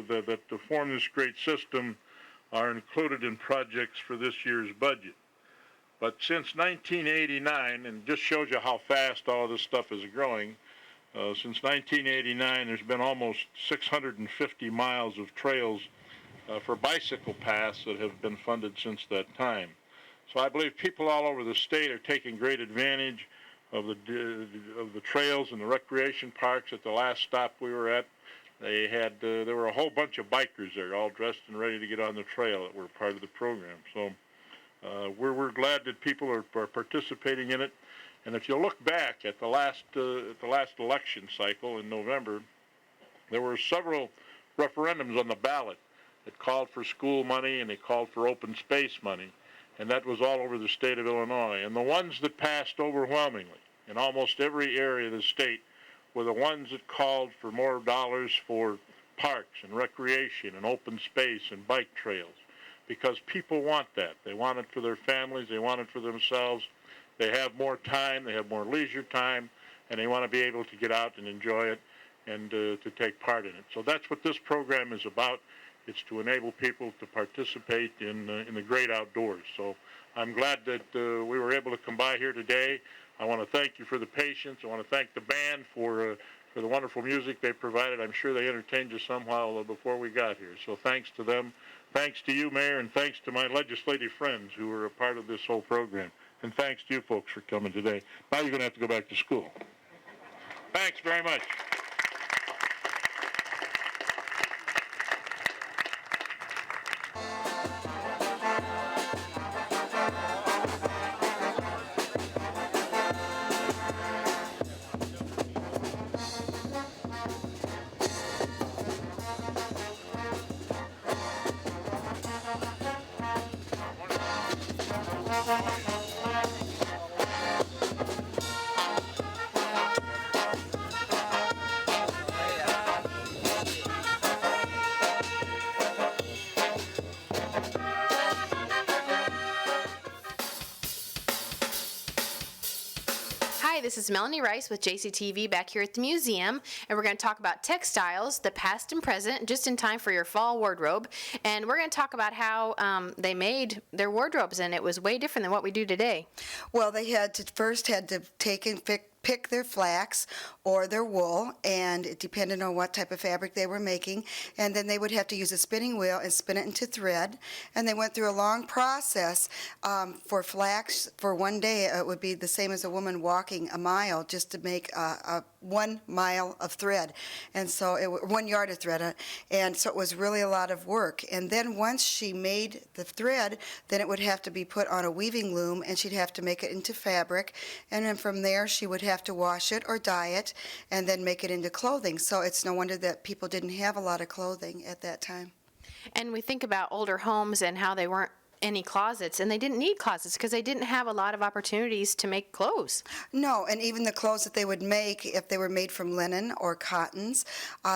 that form this great system are included in projects for this year's budget. But since 1989, and just shows you how fast all of this stuff is growing, since 1989 there's been almost 650 miles of trails for bicycle paths that have been funded since that time. So I believe people all over the state are taking great advantage of the trails and the recreation parks. At the last stop we were at, there were a whole bunch of bikers there, all dressed and ready to get on the trail that were part of the program. So we're glad that people are participating in it. And if you look back at the last election cycle in November, there were several referendums on the ballot that called for school money and they called for open space money. And that was all over the state of Illinois. And the ones that passed overwhelmingly in almost every area of the state were the ones that called for more dollars for parks and recreation and open space and bike trails, because people want that. They want it for their families. They want it for themselves. They have more time. They have more leisure time, and they want to be able to get out and enjoy it and to take part in it. So that's what this program is about. It's to enable people to participate in the great outdoors. So I'm glad that we were able to come by here today. I want to thank you for the patience. I want to thank the band for the wonderful music they provided. I'm sure they entertained you somehow before we got here. So thanks to them. Thanks to you, Mayor, and thanks to my legislative friends who were a part of this whole program. And thanks to you folks for coming today. Now you're going to have to go back to school. Thanks very much. Hi, this is Melanie Rice with JCTV back here at the museum, and we're going to talk about textiles, the past and present, just in time for your fall wardrobe. And we're going to talk about how they made their wardrobes, and it was way different than what we do today. Well, they had to take and pick their flax or their wool, and it depended on what type of fabric they were making, and then they would have to use a spinning wheel and spin it into thread, and they went through a long process. For flax, for one day it would be the same as a woman walking a mile just to make 1 mile of thread, and so 1 yard of thread, and so it was really a lot of work. And then once she made the thread, then it would have to be put on a weaving loom, and she'd have to make it into fabric, and then from there she would have to wash it or dye it and then make it into clothing. So it's no wonder that people didn't have a lot of clothing at that time. And we think about older homes and how they weren't any closets, and they didn't need closets because they didn't have a lot of opportunities to make clothes. No, and even the clothes that they would make, if they were made from linen or cottons,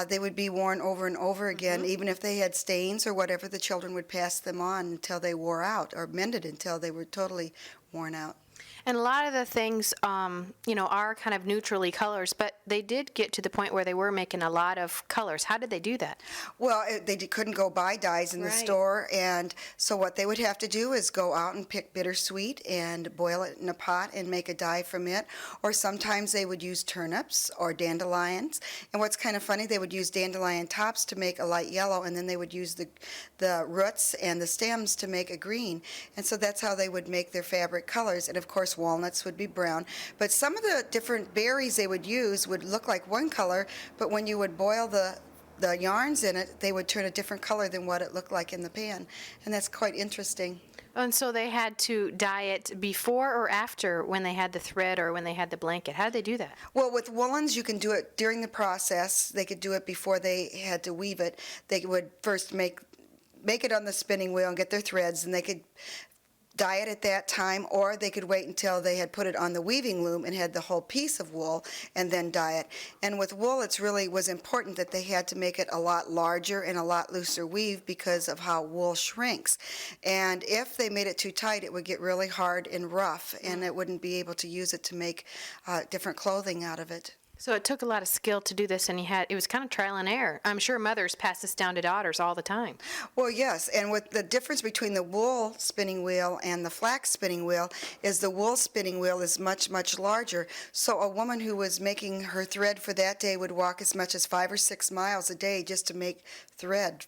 they would be worn over and over again, even if they had stains or whatever. The children would pass them on until they wore out, or mended until they were totally worn out. And a lot of the things, are kind of neutrally colors, but they did get to the point where they were making a lot of colors. How did they do that? Well, they couldn't go buy dyes in the store, and so what they would have to do is go out and pick bittersweet and boil it in a pot and make a dye from it. Or sometimes they would use turnips or dandelions. And what's kind of funny, they would use dandelion tops to make a light yellow, and then they would use the roots and the stems to make a green. And so that's how they would make their fabric colors. And of course, walnuts would be brown. But some of the different berries they would use would look like one color, but when you would boil the yarns in it, they would turn a different color than what it looked like in the pan. And that's quite interesting. And so they had to dye it before or after when they had the thread or when they had the blanket. How did they do that? Well, with woolens, you can do it during the process. They could do it before they had to weave it. They would first make it on the spinning wheel and get their threads, and they could dye it at that time, or they could wait until they had put it on the weaving loom and had the whole piece of wool and then dye it. And with wool, it's really was important that they had to make it a lot larger and a lot looser weave because of how wool shrinks. And if they made it too tight, it would get really hard and rough, and it wouldn't be able to use it to make different clothing out of it. So it took a lot of skill to do this, and it was kind of trial and error. I'm sure mothers pass this down to daughters all the time. Well, yes, and with the difference between the wool spinning wheel and the flax spinning wheel is the wool spinning wheel is much, much larger. So a woman who was making her thread for that day would walk as much as 5 or 6 miles a day just to make thread.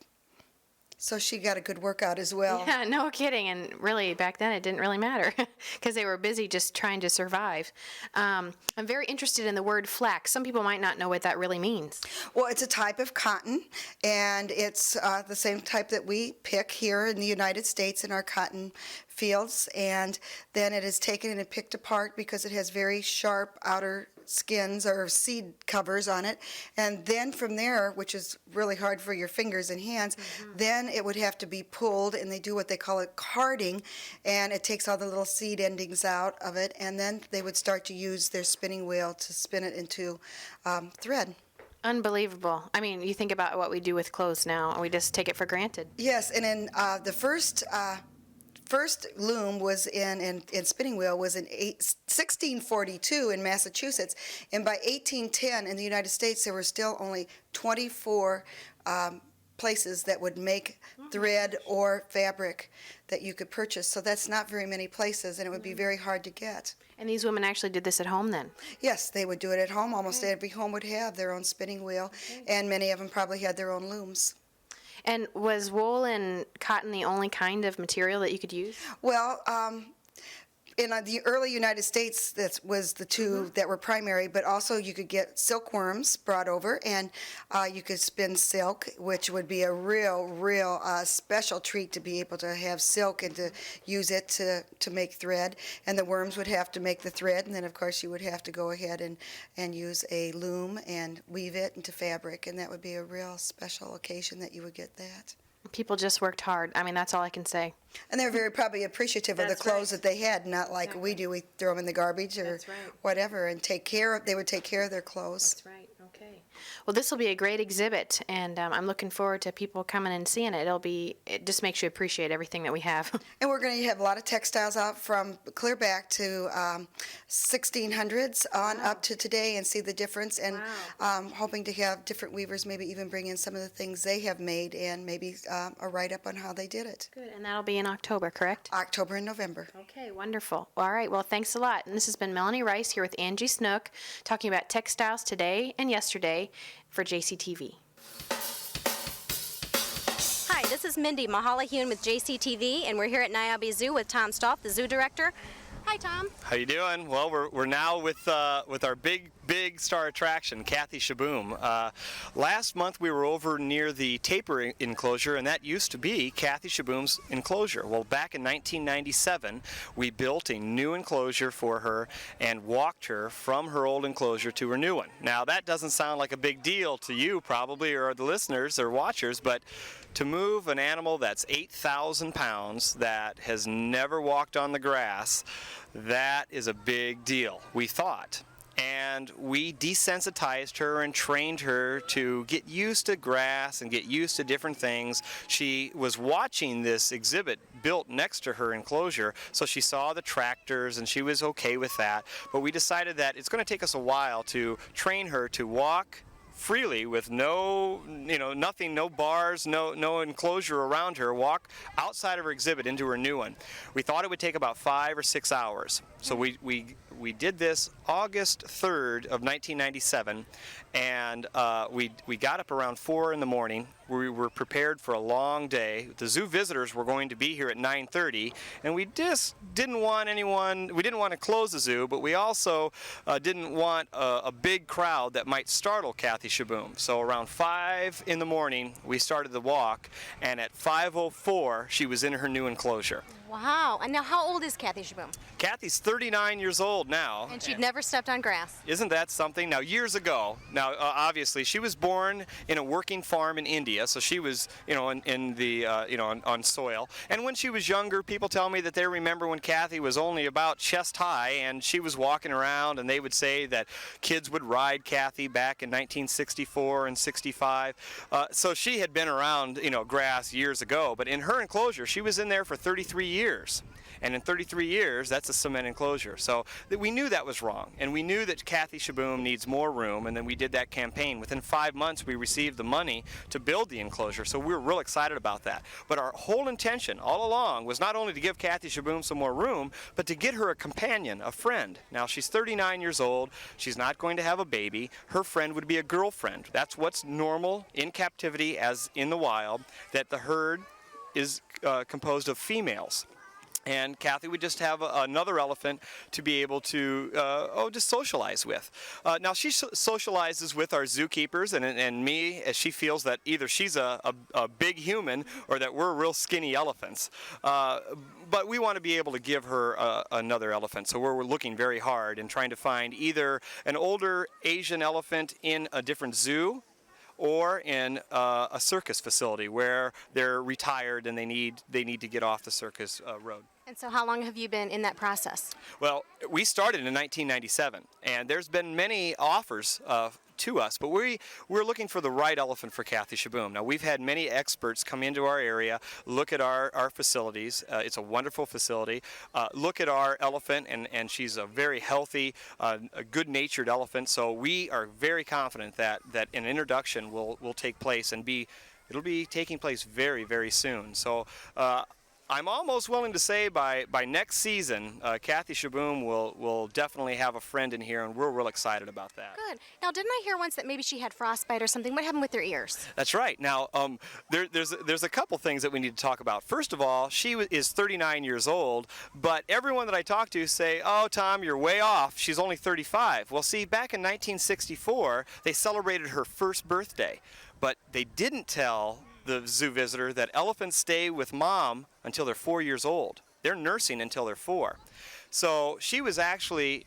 So she got a good workout as well. Yeah, no kidding. And really, back then, it didn't really matter because they were busy just trying to survive. I'm very interested in the word flax. Some people might not know what that really means. Well, it's a type of cotton, and it's the same type that we pick here in the United States in our cotton fields. And then it is taken and picked apart because it has very sharp outer skins or seed covers on it, and then from there, which is really hard for your fingers and hands, then it would have to be pulled, and they do what they call it carding, and it takes all the little seed endings out of it, and then they would start to use their spinning wheel to spin it into thread. Unbelievable. I mean, you think about what we do with clothes now, and we just take it for granted. Yes, and in the first loom was in spinning wheel was in 1642 in Massachusetts, and by 1810 in the United States there were still only 24 places that would make thread or fabric that you could purchase. So that's not very many places, and it would be very hard to get. And these women actually did this at home then? Yes, they would do it at home. Almost every home would have their own spinning wheel, and many of them probably had their own looms. And was wool and cotton the only kind of material that you could use? Well, in the early United States, that was the two that were primary, but also you could get silkworms brought over, and you could spin silk, which would be a real special treat to be able to have silk and to use it to make thread. And the worms would have to make the thread, and then of course you would have to go ahead and use a loom and weave it into fabric, and that would be a real special occasion that you would get that. People just worked hard. I mean, that's all I can say. And they're very probably appreciative of the clothes that they had, not like we do. We throw them in the garbage or whatever, and they would take care of their clothes. That's right. Okay. Well, this will be a great exhibit, and I'm looking forward to people coming and seeing it. It just makes you appreciate everything that we have. And we're going to have a lot of textiles out from clear back to 1600s on up to today, and see the difference, and hoping to have different weavers maybe even bring in some of the things they have made, and maybe a write-up on how they did it. Good, and that'll be in October, correct? October and November. Okay, wonderful. All right, well, thanks a lot. And this has been Melanie Rice here with Angie Snook, talking about textiles today and yesterday for JCTV. Hi, this is Mindy Mahalahoon with JCTV, and we're here at Niabe Zoo with Tom Stolf, the zoo director. Hi, Tom. How you doing? Well, we're now with our big star attraction, Kathy Shaboom. Last month we were over near the taper enclosure, and that used to be Kathy Shaboom's enclosure. Well, back in 1997, we built a new enclosure for her and walked her from her old enclosure to her new one. Now, that doesn't sound like a big deal to you probably, or the listeners or watchers, but to move an animal that's 8,000 pounds that has never walked on the grass, that is a big deal, we thought. And we desensitized her and trained her to get used to grass and get used to different things. She was watching this exhibit built next to her enclosure, so she saw the tractors and she was okay with that. But we decided that it's going to take us a while to train her to walk freely with nothing, no bars, no enclosure around her, walk outside of her exhibit into her new one. We thought it would take about 5 or 6 hours. So we did this August 3rd of 1997, and we got up around 4 in the morning. We were prepared for a long day. The zoo visitors were going to be here at 9:30, and we just didn't want we didn't want to close the zoo, but we also didn't want a big crowd that might startle Kathy Kathy Shaboom. So around 5 in the morning, we started the walk, and at 5:04, she was in her new enclosure. Wow. And now how old is Kathy Shaboom? Kathy's 39 years old now. And she'd never stepped on grass. Isn't that something? Now, years ago, obviously, she was born in a working farm in India, so she was, in the, on soil. And when she was younger, people tell me that they remember when Kathy was only about chest high, and she was walking around, and they would say that kids would ride Kathy back in 1964 and 65. So she had been around, grass years ago, but in her enclosure, she was in there for 33 years. And in 33 years, that's a cement enclosure. So we knew that was wrong. And we knew that Kathy Shaboom needs more room. And then we did that campaign. Within 5 months, we received the money to build the enclosure. So we were real excited about that. But our whole intention all along was not only to give Kathy Shaboom some more room, but to get her a companion, a friend. Now, she's 39 years old. She's not going to have a baby. Her friend would be a girlfriend. That's what's normal in captivity as in the wild, that the herd is composed of females. And Kathy would just have another elephant to be able to, just socialize with. Now she socializes with our zookeepers and me, as she feels that either she's a big human or that we're real skinny elephants. But we want to be able to give her another elephant. So we're looking very hard and trying to find either an older Asian elephant in a different zoo, or in a circus facility where they're retired and they need to get off the circus road. And so how long have you been in that process? Well, we started in 1997, and there's been many offers to us, but we're looking for the right elephant for Kathy Shaboom. Now, we've had many experts come into our area, look at our facilities. It's a wonderful facility. Look at our elephant, and she's a very healthy, a good-natured elephant. So we are very confident that an introduction will take place and it'll be taking place very, very soon. So I'm almost willing to say by next season, Kathy Shaboom will definitely have a friend in here, and we're real excited about that. Good. Now, didn't I hear once that maybe she had frostbite or something? What happened with her ears? That's right. Now, there's a couple things that we need to talk about. First of all, she is 39 years old, but everyone that I talk to say, "Oh, Tom, you're way off. She's only 35." Well, see, back in 1964, they celebrated her first birthday, but they didn't tell the zoo visitor that elephants stay with mom until they're 4 years old. They're nursing until they're 4. So she was actually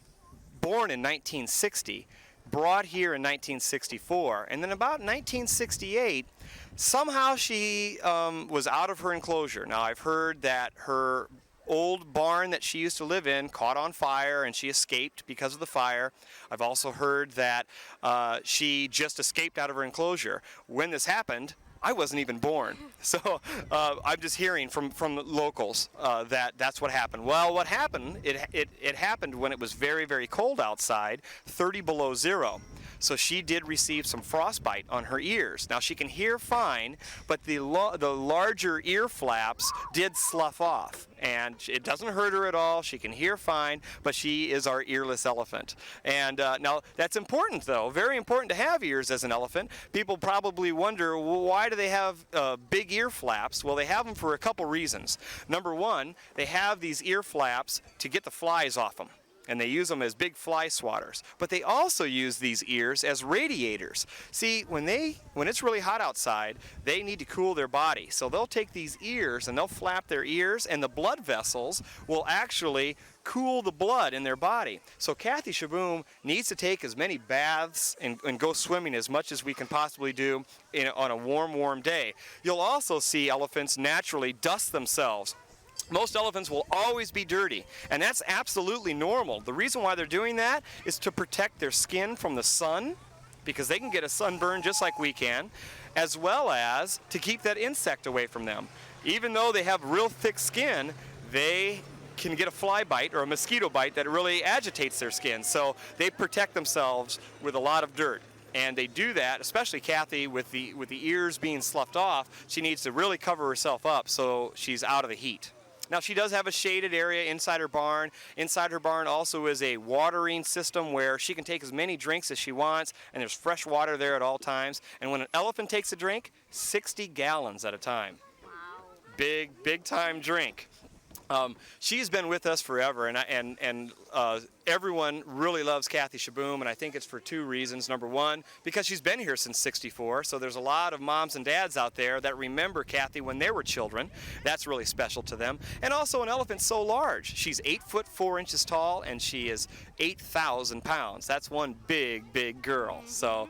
born in 1960, brought here in 1964, and then about 1968, somehow she was out of her enclosure. Now, I've heard that her old barn that she used to live in caught on fire and she escaped because of the fire. I've also heard that she just escaped out of her enclosure. When this happened, I wasn't even born. So I'm just hearing from locals that that's what happened. Well, what happened, it happened when it was very, very cold outside, 30 below zero. So she did receive some frostbite on her ears. Now she can hear fine, but the larger ear flaps did slough off. And it doesn't hurt her at all. She can hear fine, but she is our earless elephant. And now that's important, though. Very important to have ears as an elephant. People probably wonder, well, why do they have big ear flaps? Well, they have them for a couple reasons. Number one, they have these ear flaps to get the flies off them, and they use them as big fly swatters. But they also use these ears as radiators. See, when it's really hot outside, they need to cool their body. So they'll take these ears and they'll flap their ears, and the blood vessels will actually cool the blood in their body. So Kathy Shaboom needs to take as many baths and go swimming as much as we can possibly do on a warm day. You'll also see elephants naturally dust themselves. Most elephants will always be dirty, and that's absolutely normal. The reason why they're doing that is to protect their skin from the sun, because they can get a sunburn just like we can, as well as to keep that insect away from them. Even though they have real thick skin, they can get a fly bite or a mosquito bite that really agitates their skin, so they protect themselves with a lot of dirt. And they do that, especially Kathy, with the ears being sloughed off. She needs to really cover herself up so she's out of the heat. Now, she does have a shaded area inside her barn. Inside her barn also is a watering system where she can take as many drinks as she wants, and there's fresh water there at all times. And when an elephant takes a drink, 60 gallons at a time. Wow. Big time drink. She's been with us forever, and everyone really loves Kathy Shaboom, and I think it's for two reasons. Number one, because she's been here since '64, so there's a lot of moms and dads out there that remember Kathy when they were children. That's really special to them. And also, an elephant's so large. She's 8 foot 4 inches tall, and she is 8,000 pounds. That's one big, big girl. So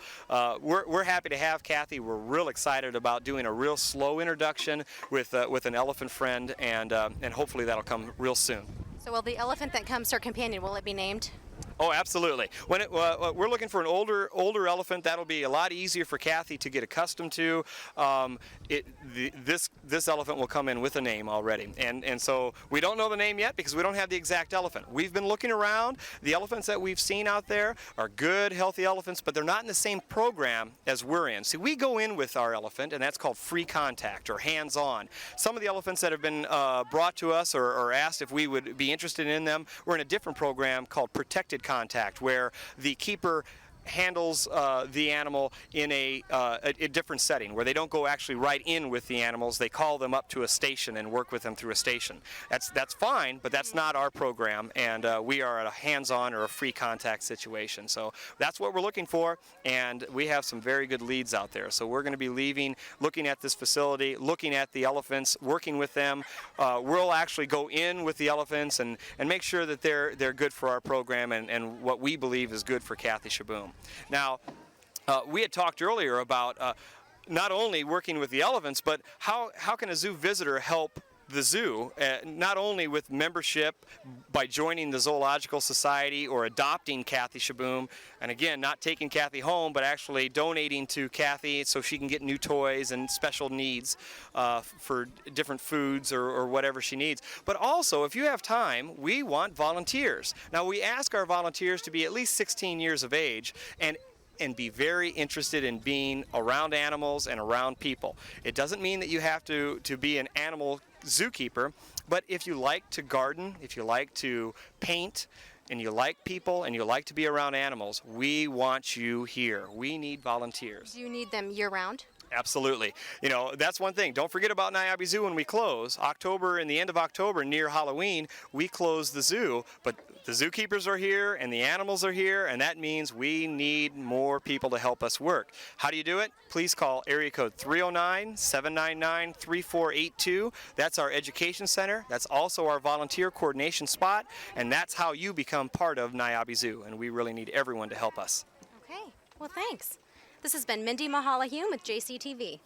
we're happy to have Kathy. We're real excited about doing a real slow introduction with an elephant friend, and hopefully that'll come real soon. So will the elephant that comes to our companion, will it be named? Oh, absolutely. When we're looking for an older elephant, that'll be a lot easier for Kathy to get accustomed to. This elephant will come in with a name already, and so we don't know the name yet because we don't have the exact elephant. We've been looking around. The elephants that we've seen out there are good, healthy elephants, but they're not in the same program as we're in. See, we go in with our elephant, and that's called free contact or hands-on. Some of the elephants that have been brought to us or asked if we would be interested in them, we're in a different program called protected contact, where the keeper handles the animal in a different setting, where they don't go actually right in with the animals. They call them up to a station and work with them through a station. That's fine, but that's not our program, and we are at a hands-on or a free contact situation. So that's what we're looking for, and we have some very good leads out there. So we're going to be looking at this facility, looking at the elephants, working with them. We'll actually go in with the elephants and make sure that they're good for our program and what we believe is good for Kathy Shaboom. Now, we had talked earlier about not only working with the elephants, but how can a zoo visitor help the zoo, not only with membership by joining the Zoological Society or adopting Kathy Shaboom, and again, not taking Kathy home, but actually donating to Kathy so she can get new toys and special needs for different foods or whatever she needs. But also, if you have time, we want volunteers. Now, we ask our volunteers to be at least 16 years of age and be very interested in being around animals and around people. It doesn't mean that you have to be an animal zookeeper, but if you like to garden, if you like to paint, and you like people and you like to be around animals, we want you here. We need volunteers. Do you need them year-round? Absolutely. You know, that's one thing. Don't forget about Niabi Zoo when we close. In the end of October, near Halloween, we close the zoo, but the zookeepers are here and the animals are here, and that means we need more people to help us work. How do you do it? Please call area code 309-799-3482. That's our education center. That's also our volunteer coordination spot, and that's how you become part of Niabi Zoo, and we really need everyone to help us. Okay, well, thanks. This has been Mindy Mahala-Hume with JCTV.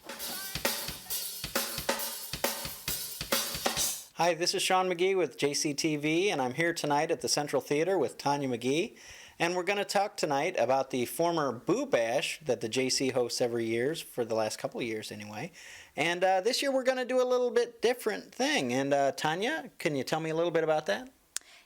Hi, this is Sean McGee with JCTV, and I'm here tonight at the Central Theater with Tanya McGee. And we're going to talk tonight about the former Boo Bash that the JC hosts every year, for the last couple of years anyway. And this year we're going to do a little bit different thing. And Tanya, can you tell me a little bit about that?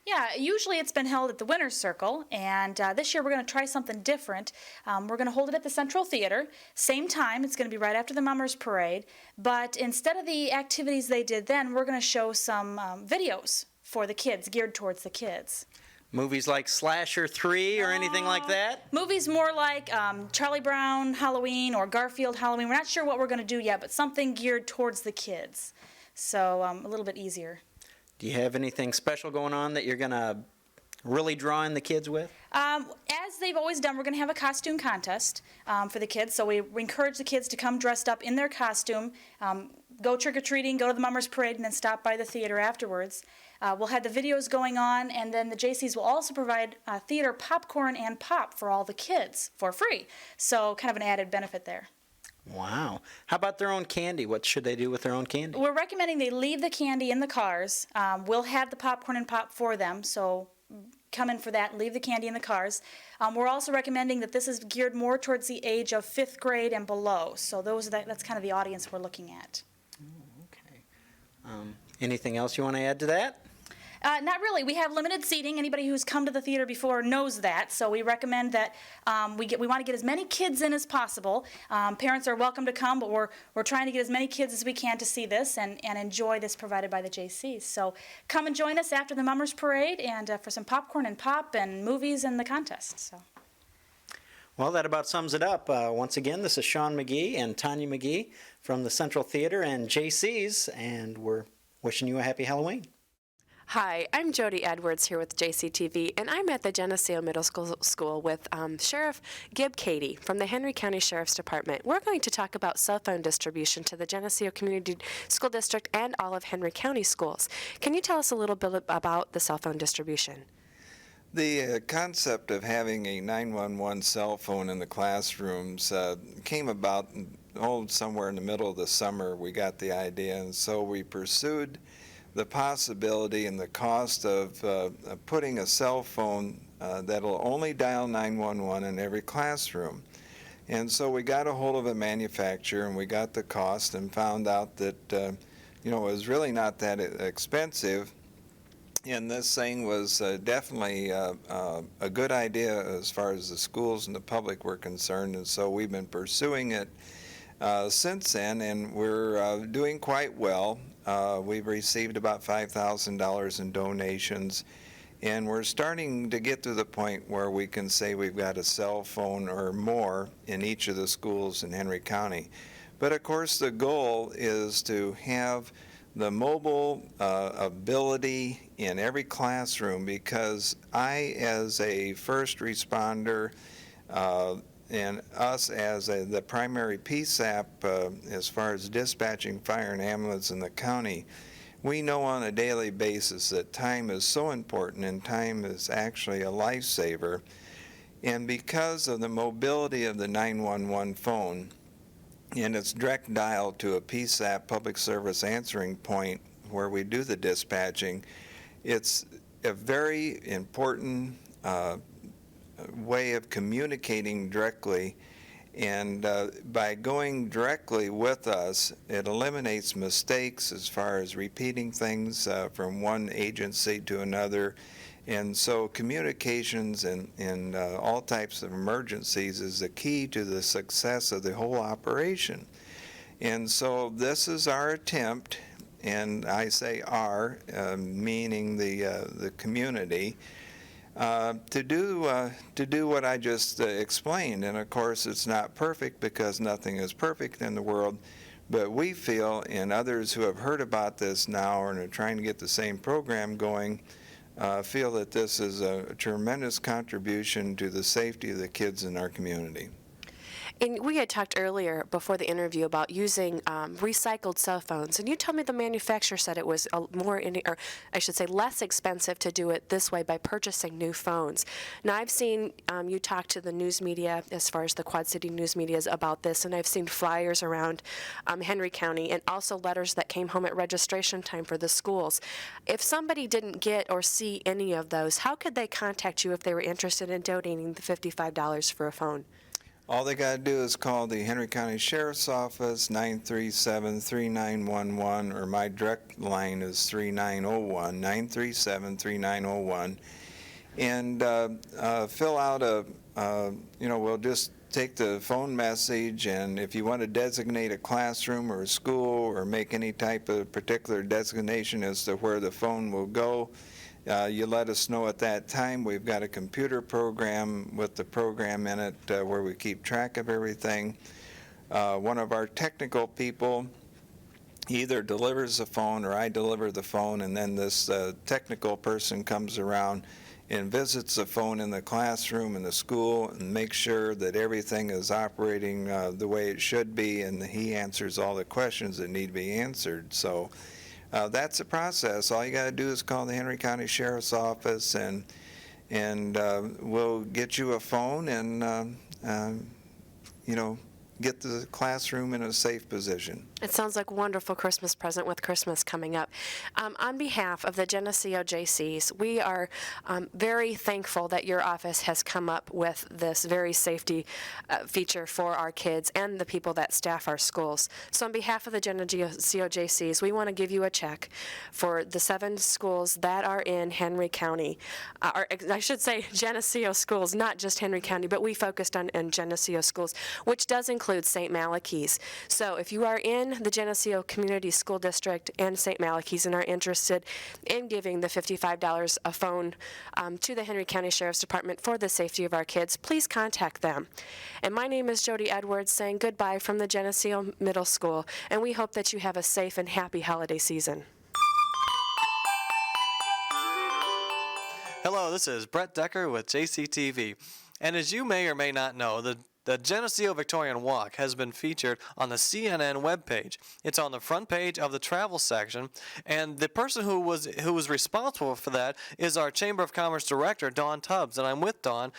Yeah, usually it's been held at the Winner's Circle, and this year we're going to try something different. We're going to hold it at the Central Theater. Same time, it's going to be right after the Mummers Parade, but instead of the activities they did then, we're going to show some videos for the kids, geared towards the kids. Movies like Slasher 3 or anything like that? Movies more like Charlie Brown Halloween or Garfield Halloween. We're not sure what we're going to do yet, but something geared towards the kids, so a little bit easier. Do you have anything special going on that you're going to really draw in the kids with? As they've always done, we're going to have a costume contest for the kids. So we encourage the kids to come dressed up in their costume, go trick-or-treating, go to the Mummers Parade, and then stop by the theater afterwards. We'll have the videos going on, and then the JCs will also provide theater popcorn and pop for all the kids for free. So kind of an added benefit there. Wow. How about their own candy? What should they do with their own candy? We're recommending they leave the candy in the cars. We'll have the popcorn and pop for them, so come in for that and leave the candy in the cars. We're also recommending that this is geared more towards the age of 5th grade and below. So that's kind of the audience we're looking at. Okay. Anything else you want to add to that? Not really. We have limited seating. Anybody who's come to the theater before knows that. So we recommend that we want to get as many kids in as possible. Parents are welcome to come, but we're trying to get as many kids as we can to see this and enjoy this provided by the JCs. So come and join us after the Mummers Parade and for some popcorn and pop and movies and the contest. So. Well, that about sums it up. Once again, this is Sean McGee and Tanya McGee from the Central Theater and JC's, and we're wishing you a happy Halloween. Hi, I'm Jody Edwards here with JCTV, and I'm at the Geneseo Middle School with Sheriff Gib Cady from the Henry County Sheriff's Department. We're going to talk about cell phone distribution to the Geneseo Community School District and all of Henry County schools. Can you tell us a little bit about the cell phone distribution? The concept of having a 911 cell phone in the classrooms came about somewhere in the middle of the summer. We got the idea, and so we pursued the possibility and the cost of putting a cell phone that'll only dial 911 in every classroom. And so we got a hold of a manufacturer, and we got the cost and found out that it was really not that expensive. And this thing was definitely a good idea as far as the schools and the public were concerned, and so we've been pursuing it since then, and we're doing quite well. We've received about $5,000 in donations, and we're starting to get to the point where we can say we've got a cell phone or more in each of the schools in Henry County. But of course the goal is to have the mobile ability in every classroom, because I, as a first responder, and us as the primary PSAP as far as dispatching fire and ambulance in the county, we know on a daily basis that time is so important, and time is actually a lifesaver. And because of the mobility of the 911 phone and its direct dial to a PSAP, public service answering point, where we do the dispatching, it's a very important way of communicating directly, and by going directly with us, it eliminates mistakes as far as repeating things from one agency to another. And so communications in all types of emergencies is the key to the success of the whole operation. And so this is our attempt, and I say our, meaning the community, to do what I just explained. And of course it's not perfect, because nothing is perfect in the world, but we feel, and others who have heard about this now and are trying to get the same program going, feel that this is a tremendous contribution to the safety of the kids in our community. And we had talked earlier before the interview about using recycled cell phones, and you told me the manufacturer said it was less expensive to do it this way by purchasing new phones. Now, I've seen you talk to the news media, as far as the Quad City news media, about this, and I've seen flyers around Henry County, and also letters that came home at registration time for the schools. If somebody didn't get or see any of those, how could they contact you if they were interested in donating the $55 for a phone? All they got to do is call the Henry County Sheriff's Office, 937-3911, or my direct line is 3901, 937-3901, and fill out we'll just take the phone message, and if you want to designate a classroom or a school or make any type of particular designation as to where the phone will go, you let us know at that time. We've got a computer program with the program in it where we keep track of everything. One of our technical people either delivers the phone or I deliver the phone, and then this technical person comes around and visits the phone in the classroom in the school and makes sure that everything is operating the way it should be, and he answers all the questions that need to be answered. So that's the process. All you got to do is call the Henry County Sheriff's Office, and we'll get you a phone and get the classroom in a safe position. It sounds like a wonderful Christmas present with Christmas coming up. On behalf of the Geneseo JCs, we are very thankful that your office has come up with this very safety feature for our kids and the people that staff our schools. So on behalf of the Geneseo JCs, we want to give you a check for the 7 schools that are in Henry County. Or I should say Geneseo schools, not just Henry County, but we focused on Geneseo schools, which does include St. Malachy's. So if you are in the Geneseo Community School District and St. Malachy's and are interested in giving the $55 a phone to the Henry County Sheriff's Department for the safety of our kids, please contact them. And my name is Jody Edwards, saying goodbye from the Geneseo Middle School, and we hope that you have a safe and happy holiday season. Hello, this is Brett Decker with JCTV. And as you may or may not know, the Geneseo Victorian Walk has been featured on the CNN webpage. It's on the front page of the travel section, and the person who was responsible for that is our Chamber of Commerce director, Dawn Tubbs, and I'm with Dawn.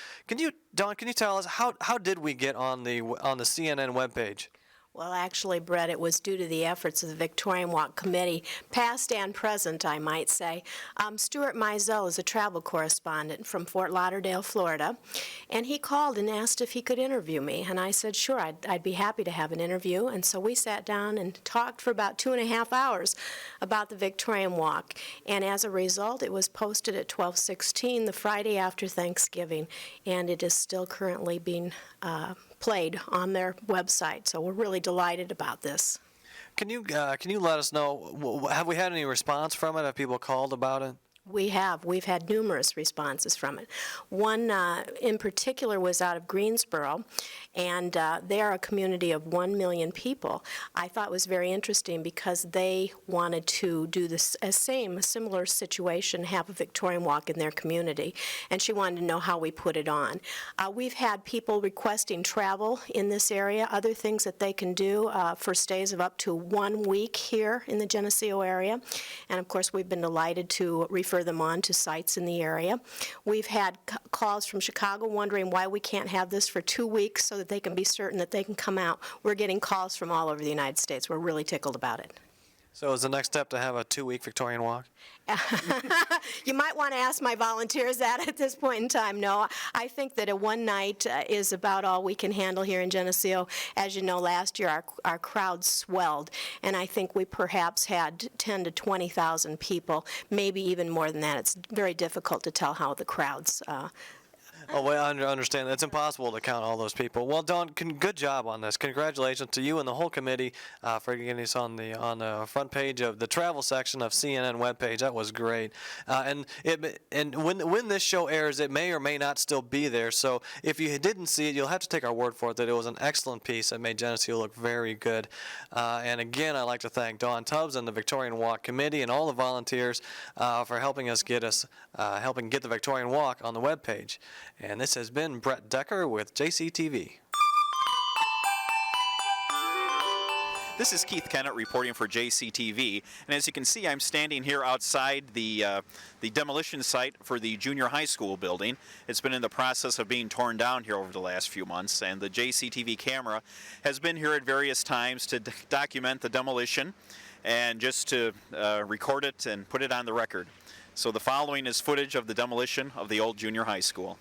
Dawn, can you tell us how did we get on the CNN webpage? Well, actually, Brett, it was due to the efforts of the Victorian Walk Committee, past and present, I might say. Stuart Mizell is a travel correspondent from Fort Lauderdale, Florida, and he called and asked if he could interview me, and I said, sure, I'd be happy to have an interview, and so we sat down and talked for about 2.5 hours about the Victorian Walk, and as a result, it was posted at 12:16 the Friday after Thanksgiving, and it is still currently being played on their website, so we're really delighted about this. Can you let us know, have we had any response from it? Have people called about it? We have. We've had numerous responses from it. One in particular was out of Greensboro, and they are a community of 1 million people. I thought it was very interesting because they wanted to do a similar situation, have a Victorian Walk in their community, and she wanted to know how we put it on. We've had people requesting travel in this area, other things that they can do for stays of up to 1 week here in the Geneseo area, and of course we've been delighted to refer them on to sites in the area. We've had calls from Chicago wondering why we can't have this for 2 weeks so that they can be certain that they can come out. We're getting calls from all over the United States. We're really tickled about it. So is the next step to have a 2-week Victorian Walk? You might want to ask my volunteers that at this point in time. No, I think that a one night is about all we can handle here in Geneseo. As you know, last year our crowd swelled, and I think we perhaps had 10 to 20,000 people, maybe even more than that. It's very difficult to tell how the crowds Oh, well, I understand. It's impossible to count all those people. Well, Dawn, good job on this. Congratulations to you and the whole committee for getting us on the front page of the travel section of CNN webpage. That was great. And when this show airs, it may or may not still be there. So if you didn't see it, you'll have to take our word for it that it was an excellent piece that made Geneseo look very good. And again, I'd like to thank Dawn Tubbs and the Victorian Walk Committee and all the volunteers for helping get the Victorian Walk on the webpage. And this has been Brett Decker with JCTV. This is Keith Kennett reporting for JCTV, and as you can see, I'm standing here outside the demolition site for the junior high school building. It's been in the process of being torn down here over the last few months, and the JCTV camera has been here at various times to document the demolition and just to record it and put it on the record. So the following is footage of the demolition of the old junior high school.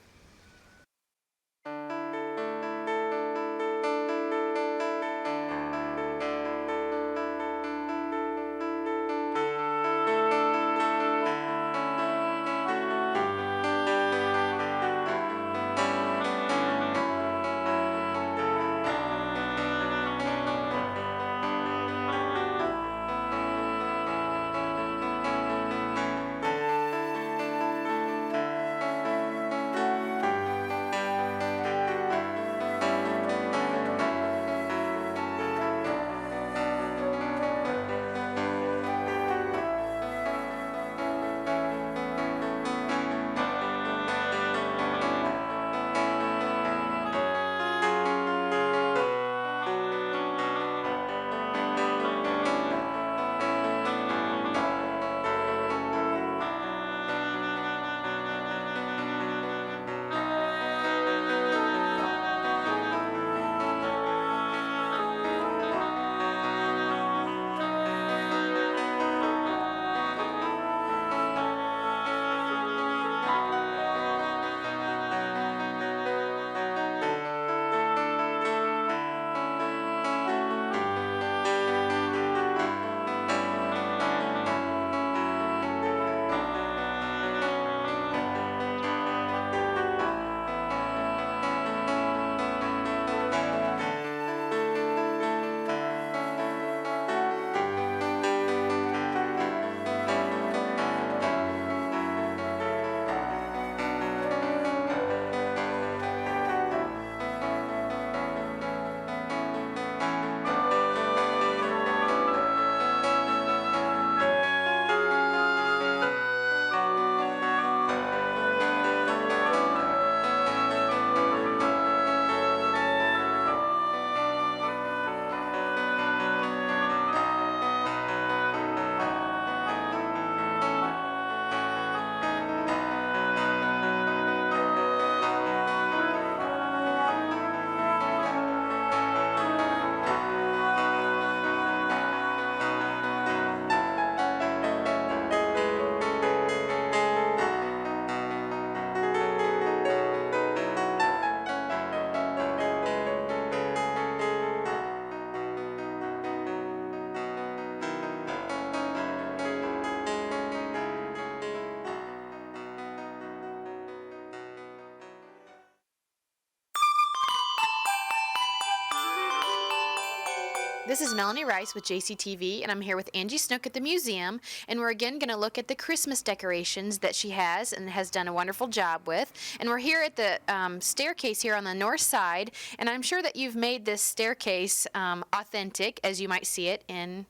This is Melanie Rice with JCTV, and I'm here with Angie Snook at the museum, and we're again going to look at the Christmas decorations that she has and has done a wonderful job with. And we're here at the staircase here on the north side, and I'm sure that you've made this staircase authentic, as you might see it in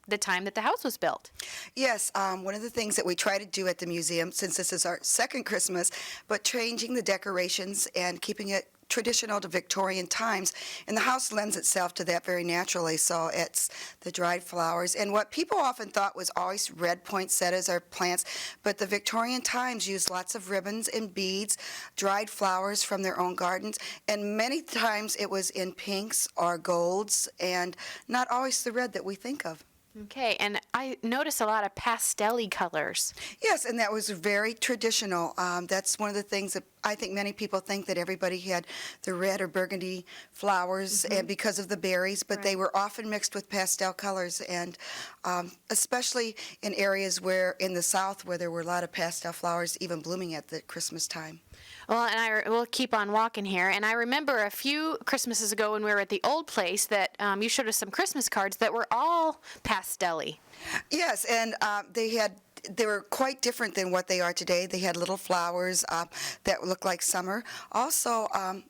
the time that the house was built. Yes, one of the things that we try to do at the museum, since this is our second Christmas, but changing the decorations and keeping it traditional to Victorian times, and the house lends itself to that very naturally. So it's the dried flowers, and what people often thought was always red poinsettias or plants, but the Victorian times used lots of ribbons and beads, dried flowers from their own gardens, and many times it was in pinks or golds, and not always the red that we think of. Okay, and I notice a lot of pastel-y colors. Yes, and that was very traditional. That's one of the things that I think many people think that everybody had the red or burgundy flowers and because of the berries, but they were often mixed with pastel colors, and especially in areas where in the South where there were a lot of pastel flowers even blooming at the Christmas time. Well, and we'll keep on walking here, and I remember a few Christmases ago when we were at the old place that you showed us some Christmas cards that were all pastel-y. Yes, and they were quite different than what they are today. They had little flowers that look like summer. Also,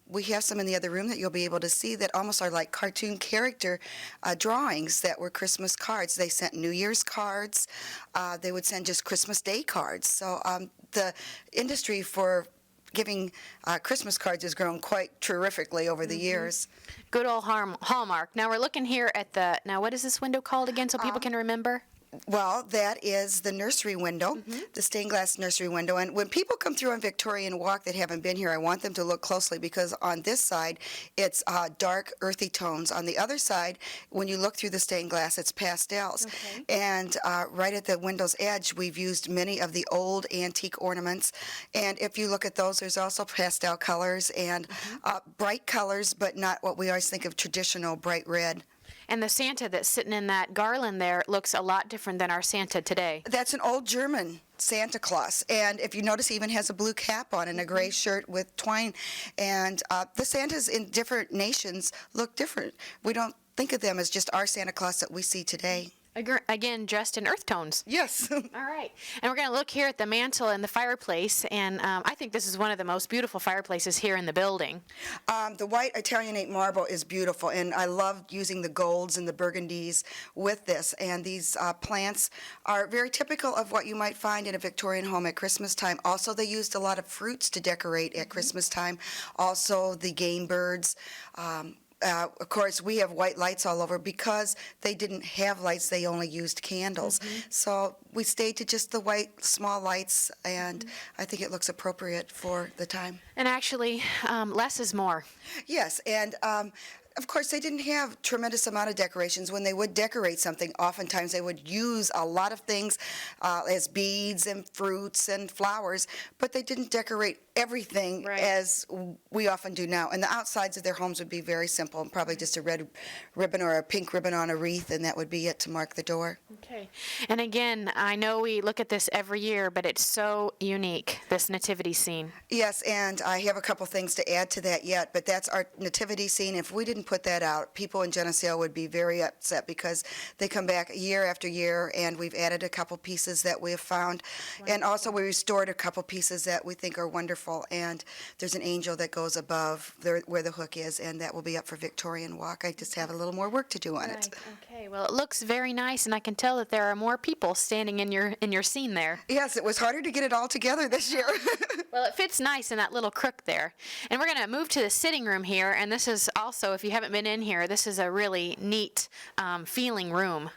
we have some in the other room that you'll be able to see that almost are like cartoon character drawings that were Christmas cards. They sent New Year's cards. They would send just Christmas Day cards. So the industry for giving Christmas cards has grown quite terrifically over the years. Good old Hallmark. Now we're looking here at now what is this window called again so people can remember? Well, that is the nursery window, the stained glass nursery window. And when people come through on Victorian Walk that haven't been here, I want them to look closely because on this side, it's dark, earthy tones. On the other side, when you look through the stained glass, it's pastels. Okay. And right at the window's edge, we've used many of the old antique ornaments. And if you look at those, there's also pastel colors and bright colors, but not what we always think of traditional bright red. And the Santa that's sitting in that garland there looks a lot different than our Santa today. That's an old German Santa Claus, and if you notice, he even has a blue cap on and a gray shirt with twine. And the Santas in different nations look different. We don't think of them as just our Santa Claus that we see today. Again, dressed in earth tones. Yes. All right. And we're going to look here at the mantle and the fireplace, and I think this is one of the most beautiful fireplaces here in the building. The white Italianate marble is beautiful, and I love using the golds and the burgundies with this. And these plants are very typical of what you might find in a Victorian home at Christmas time. Also, they used a lot of fruits to decorate at Christmas time. Also, the game birds. Of course, we have white lights all over because they didn't have lights. They only used candles. So we stayed to just the white small lights, and I think it looks appropriate for the time. And actually, less is more. Yes, and of course, they didn't have tremendous amount of decorations. When they would decorate something, oftentimes they would use a lot of things as beads and fruits and flowers, but they didn't decorate everything as we often do now. And the outsides of their homes would be very simple, and probably just a red ribbon or a pink ribbon on a wreath, and that would be it to mark the door. Okay. And again, I know we look at this every year, but it's so unique, this nativity scene. Yes, and I have a couple things to add to that yet, but that's our nativity scene. If we didn't put that out, people in Geneseo would be very upset because they come back year after year, and we've added a couple pieces that we have found. Wonderful. And also we restored a couple pieces that we think are wonderful. And there's an angel that goes above where the hook is, and that will be up for Victorian Walk. I just have a little more work to do on it. Okay, well, it looks very nice, and I can tell that there are more people standing in your scene there. Yes, it was harder to get it all together this year. Well, it fits nice in that little crook there. And we're going to move to the sitting room here, and this is also, if you haven't been in here, this is a really neat feeling room.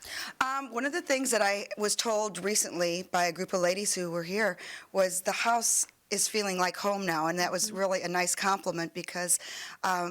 One of the things that I was told recently by a group of ladies who were here was the house is feeling like home now, and that was really a nice compliment because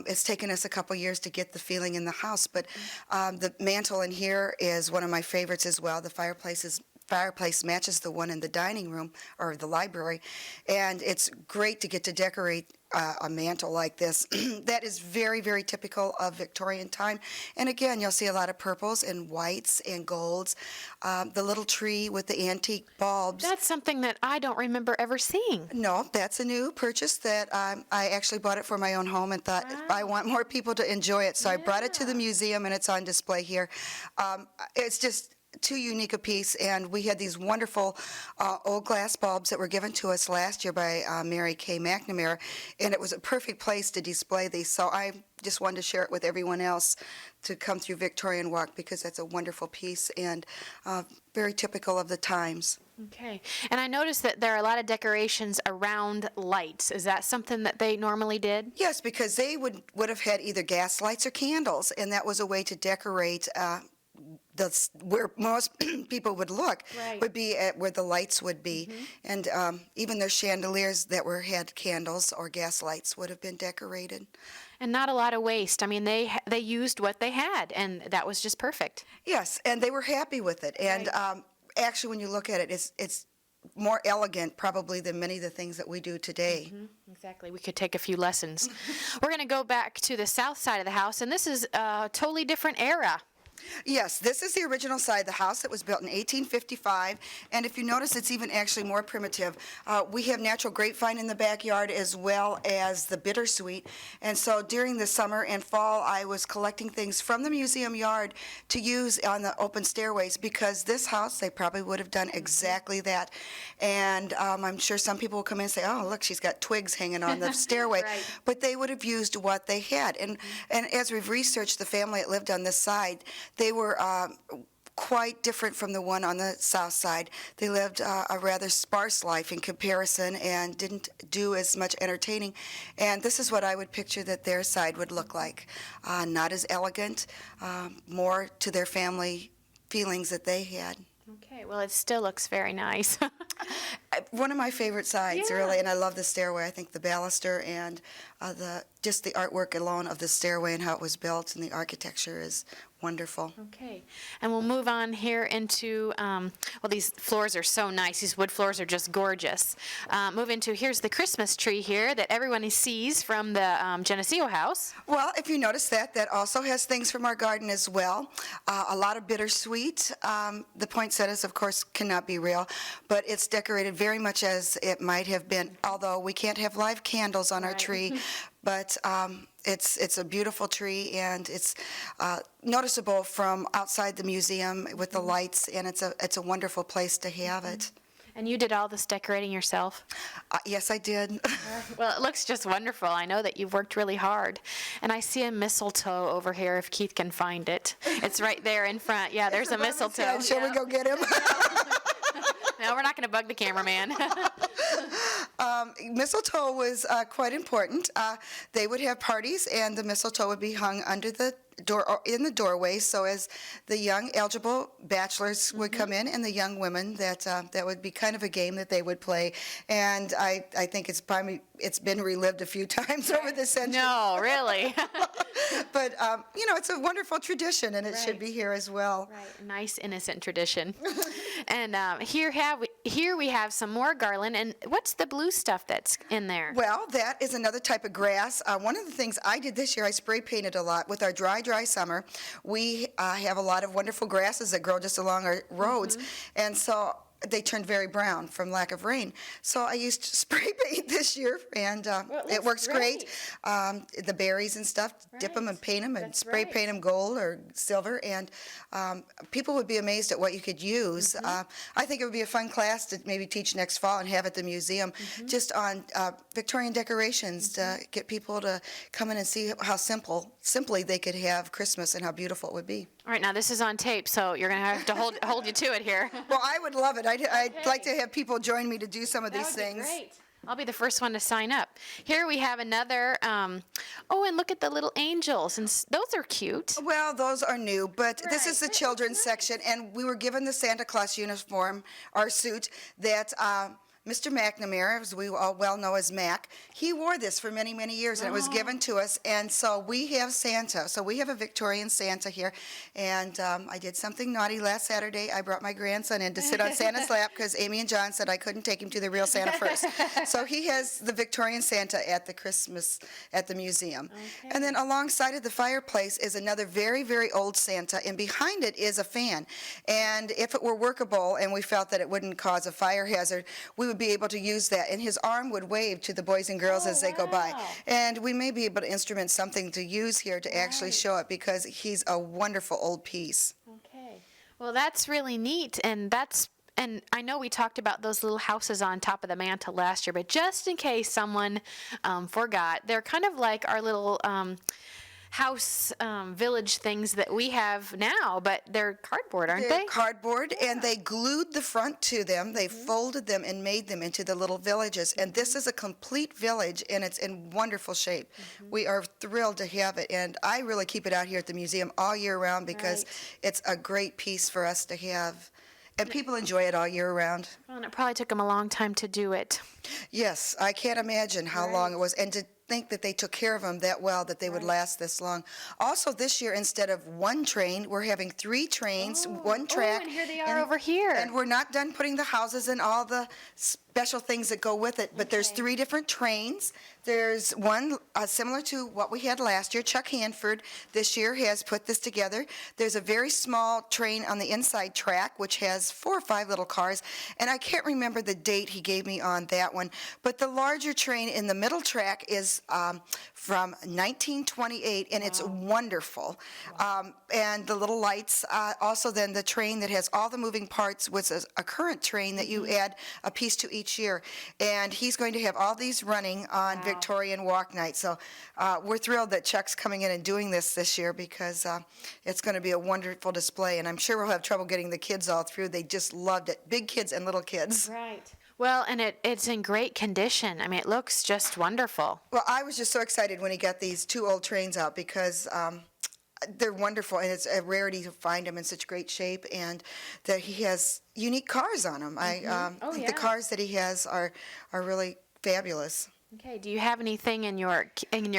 it's taken us a couple years to get the feeling in the house. But the mantle in here is one of my favorites as well. The fireplace matches the one in the dining room or the library, and it's great to get to decorate a mantle like this. That is very, very typical of Victorian time. And again, you'll see a lot of purples and whites and golds. The little tree with the antique bulbs. That's something that I don't remember ever seeing. No, that's a new purchase that I actually bought it for my own home and thought I want more people to enjoy it. So I brought it to the museum and it's on display here. It's just too unique a piece, and we had these wonderful old glass bulbs that were given to us last year by Mary Kay McNamara, and it was a perfect place to display these. So I just wanted to share it with everyone else to come through Victorian Walk because that's a wonderful piece and very typical of the times. Okay. And I noticed that there are a lot of decorations around lights. Is that something that they normally did? Yes, because they would have had either gas lights or candles, and that was a way to decorate where most people would look would be at where the lights would be. And even their chandeliers that had candles or gas lights would have been decorated. And not a lot of waste. I mean, they used what they had, and that was just perfect. Yes, and they were happy with it. And actually, when you look at it, it's more elegant probably than many of the things that we do today. Exactly. We could take a few lessons. We're going to go back to the south side of the house, and this is a totally different era. Yes, this is the original side of the house that was built in 1855, and if you notice, it's even actually more primitive. We have natural grapevine in the backyard as well as the bittersweet, and so during the summer and fall, I was collecting things from the museum yard to use on the open stairways because this house, they probably would have done exactly that. And I'm sure some people will come in and say, oh, look, she's got twigs hanging on the stairway, but they would have used what they had. And as we've researched the family that lived on this side, they were quite different from the one on the south side. They lived a rather sparse life in comparison and didn't do as much entertaining. And this is what I would picture that their side would look like. Not as elegant, more to their family feelings that they had. Okay, well, it still looks very nice. One of my favorite sides, really, and I love the stairway. I think the baluster and just the artwork alone of the stairway and how it was built and the architecture is wonderful. Okay, and we'll move on here into, well, these floors are so nice. These wood floors are just gorgeous. Move into, here's the Christmas tree here that everyone sees from the Geneseo house. Well, if you notice that also has things from our garden as well. A lot of bittersweet. The poinsettias, of course, cannot be real, but it's decorated very much as it might have been, although we can't have live candles on our tree. But it's a beautiful tree, and it's noticeable from outside the museum with the lights, and it's a wonderful place to have it. And you did all this decorating yourself? Yes, I did. Well, it looks just wonderful. I know that you've worked really hard. And I see a mistletoe over here, if Keith can find it. It's right there in front. Yeah, there's a mistletoe. Shall we go get him? No, we're not going to bug the cameraman. Mistletoe was quite important. They would have parties, and the mistletoe would be hung under the door or in the doorway. So as the young eligible bachelors would come in, and the young women, that would be kind of a game that they would play. And I think it's been relived a few times over the centuries. No, really. But it's a wonderful tradition, and it should be here as well. Right, nice innocent tradition. And here we have some more garland. And what's the blue stuff that's in there? Well, that is another type of grass. One of the things I did this year, I spray painted a lot. With our dry summer, we have a lot of wonderful grasses that grow just along our roads, and so they turned very brown from lack of rain. So I used spray paint this year, and it works great. The berries and stuff, dip them and paint them, and spray paint them gold or silver, and people would be amazed at what you could use. I think it would be a fun class to maybe teach next fall and have at the museum, just on Victorian decorations, to get people to come in and see how simply they could have Christmas and how beautiful it would be. All right, now this is on tape, so you're going to have to hold you to it here. Well, I would love it. I'd like to have people join me to do some of these things. Great. I'll be the first one to sign up. Here we have another, and look at the little angels, and those are cute. Well, those are new, but this is the children's section, and we were given the Santa Claus uniform, our suit, that Mr. McNamara, as we all well know as Mac, he wore this for many, many years, and it was given to us. And so we have Santa. So we have a Victorian Santa here. And I did something naughty last Saturday. I brought my grandson in to sit on Santa's lap because Amy and John said I couldn't take him to the real Santa first. So he has the Victorian Santa at the museum. Okay. And then alongside of the fireplace is another very, very old Santa, and behind it is a fan. And if it were workable and we felt that it wouldn't cause a fire hazard, we would be able to use that. And his arm would wave to the boys and girls as they go by. And we may be able to instrument something to use here to actually show it, because he's a wonderful old piece. Okay. Well, that's really neat, and I know we talked about those little houses on top of the mantle last year, but just in case someone forgot, they're kind of like our little house village things that we have now, but they're cardboard, aren't they? They're cardboard, and they glued the front to them. They folded them and made them into the little villages. And this is a complete village, and it's in wonderful shape. We are thrilled to have it, and I really keep it out here at the museum all year round because it's a great piece for us to have. And people enjoy it all year round. Well, and it probably took them a long time to do it. Yes, I can't imagine how long it was. And to think that they took care of them that well, that they would last this long. Also, this year, instead of one train, we're having 3 trains, one track. Oh, and here they are over here. And we're not done putting the houses and all the special things that go with it, but there's 3 different trains. There's one similar to what we had last year. Chuck Hanford this year has put this together. There's a very small train on the inside track, which has 4 or 5 little cars, and I can't remember the date he gave me on that one, but the larger train in the middle track is from 1928, and it's wonderful. And the little lights, also then the train that has all the moving parts was a current train that you add a piece to each year. And he's going to have all these running on Victorian Walk Night. So we're thrilled that Chuck's coming in and doing this year, because it's going to be a wonderful display. And I'm sure we'll have trouble getting the kids all through. They just loved it, big kids and little kids. Right. Well, and it's in great condition. I mean, it looks just wonderful. Well, I was just so excited when he got these 2 old trains out, because they're wonderful, and it's a rarity to find them in such great shape, and that he has unique cars on them. The cars that he has are really fabulous. Okay. Do you have anything in your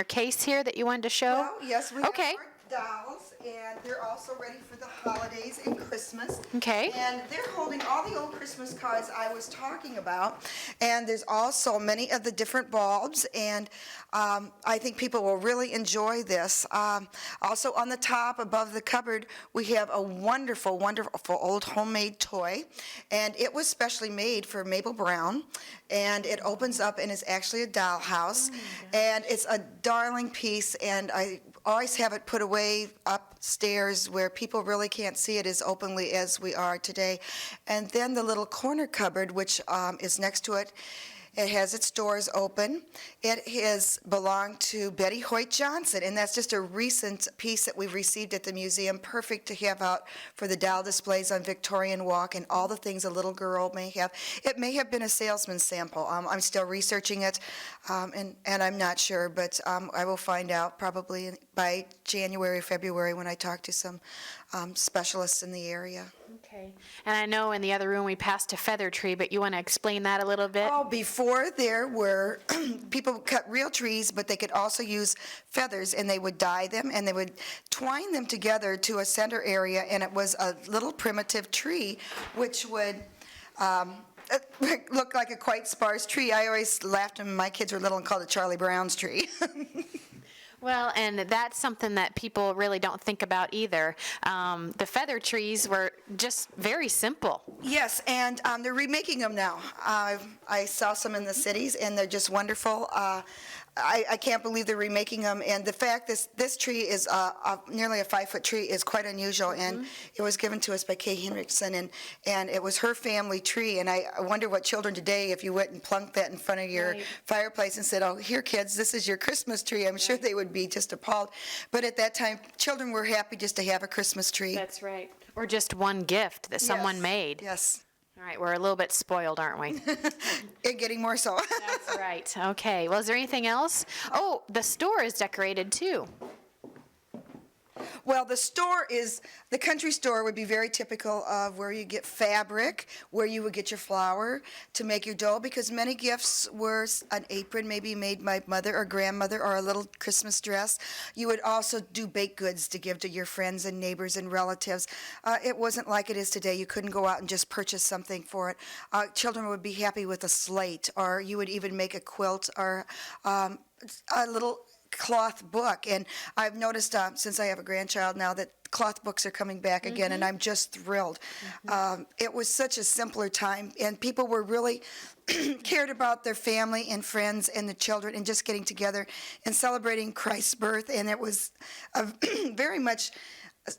case here that you wanted to show? Well, yes, we have our dolls, and they're also ready for the holidays and Christmas. Okay. And they're holding all the old Christmas cards I was talking about, and there's also many of the different bulbs, and I think people will really enjoy this. Also on the top above the cupboard, we have a wonderful, wonderful old homemade toy, and it was specially made for Mabel Brown, and it opens up and is actually a dollhouse, and it's a darling piece, and I always have it put away upstairs where people really can't see it as openly as we are today. And then the little corner cupboard, which is next to it, it has its doors open. It has belonged to Betty Hoyt Johnson, and that's just a recent piece that we've received at the museum, perfect to have out for the doll displays on Victorian Walk and all the things a little girl may have. It may have been a salesman's sample. I'm still researching it, and I'm not sure, but I will find out probably by January, February, when I talk to some specialists in the area. Okay. And I know in the other room we passed a feather tree, but you want to explain that a little bit? Oh, before there were, people cut real trees, but they could also use feathers, and they would dye them, and they would twine them together to a center area, and it was a little primitive tree, which would look like a quite sparse tree. I always laughed when my kids were little and called it Charlie Brown's tree. Well, and that's something that people really don't think about either. The feather trees were just very simple. Yes, and they're remaking them now. I saw some in the cities, and they're just wonderful. I can't believe they're remaking them, and the fact this tree is nearly a 5-foot tree is quite unusual, and it was given to us by Kay Henriksen, and it was her family tree, and I wonder what children today, if you went and plunked that in front of your fireplace and said, oh, here kids, this is your Christmas tree, I'm sure they would be just appalled. But at that time, children were happy just to have a Christmas tree. That's right. Or just one gift that someone made. Yes. All right, we're a little bit spoiled, aren't we? And getting more so. That's right. Okay. Well, is there anything else? Oh, the store is decorated too. Well, the country store would be very typical of where you get fabric, where you would get your flour to make your dough, because many gifts were an apron maybe made by mother or grandmother, or a little Christmas dress. You would also do baked goods to give to your friends and neighbors and relatives. It wasn't like it is today. You couldn't go out and just purchase something for it. Children would be happy with a slate, or you would even make a quilt or a little cloth book. And I've noticed since I have a grandchild now that cloth books are coming back again, and I'm just thrilled. It was such a simpler time, and people were really cared about their family and friends and the children, and just getting together and celebrating Christ's birth. And it was a very much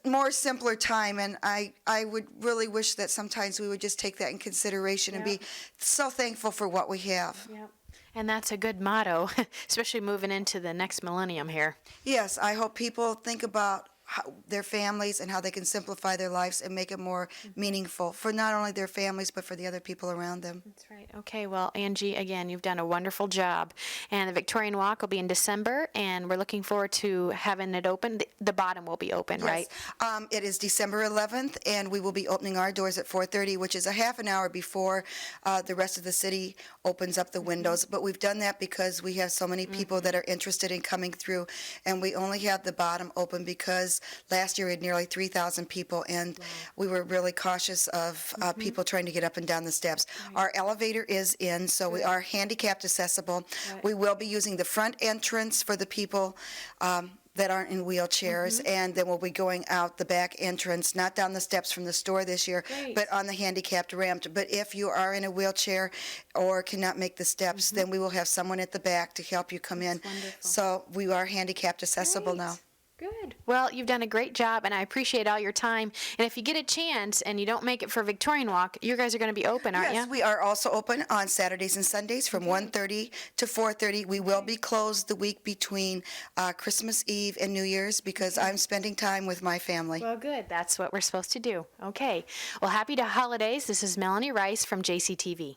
more simpler time, and I would really wish that sometimes we would just take that in consideration and be so thankful for what we have. And that's a good motto, especially moving into the next millennium here. Yes, I hope people think about their families and how they can simplify their lives and make it more meaningful for not only their families but for the other people around them. That's right. Okay, well, Angie, again, you've done a wonderful job. And the Victorian Walk will be in December, and we're looking forward to having it open. The bottom will be open, right? It is December 11th, and we will be opening our doors at 4:30, which is a half an hour before the rest of the city opens up the windows. But we've done that because we have so many people that are interested in coming through, and we only have the bottom open because last year we had nearly 3,000 people, and we were really cautious of people trying to get up and down the steps. Our elevator is in, so we are handicapped accessible. We will be using the front entrance for the people that aren't in wheelchairs, and then we'll be going out the back entrance, not down the steps from the store this year, but on the handicapped ramp. But if you are in a wheelchair or cannot make the steps, then we will have someone at the back to help you come in. So we are handicapped accessible now. Good. Well, you've done a great job, and I appreciate all your time. And if you get a chance and you don't make it for Victorian Walk, you guys are going to be open, aren't you? Yes, we are also open on Saturdays and Sundays from 1:30 to 4:30. We will be closed the week between Christmas Eve and New Year's because I'm spending time with my family. Well, good. That's what we're supposed to do. Okay. Well, happy holidays. This is Melanie Rice from JCTV.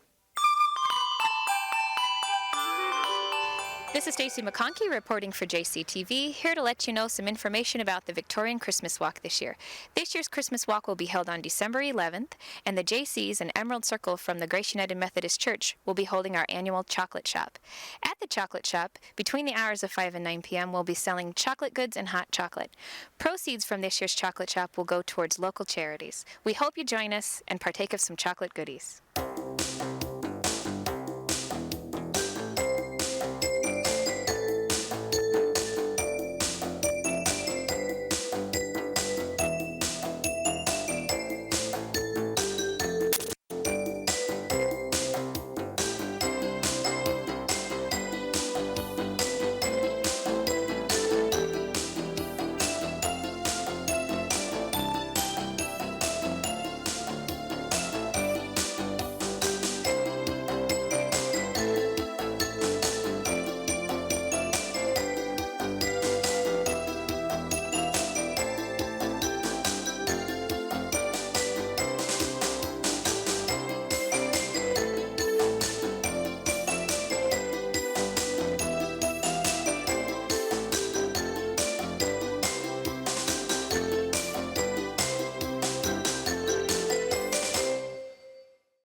This is Stacy McConkey reporting for JCTV, here to let you know some information about the Victorian Christmas Walk this year. This year's Christmas Walk will be held on December 11th, and the JCs and Emerald Circle from the Grace United Methodist Church will be holding our annual chocolate shop. At the chocolate shop, between the hours of 5 and 9 p.m., we'll be selling chocolate goods and hot chocolate. Proceeds from this year's chocolate shop will go towards local charities. We hope you join us and partake of some chocolate goodies.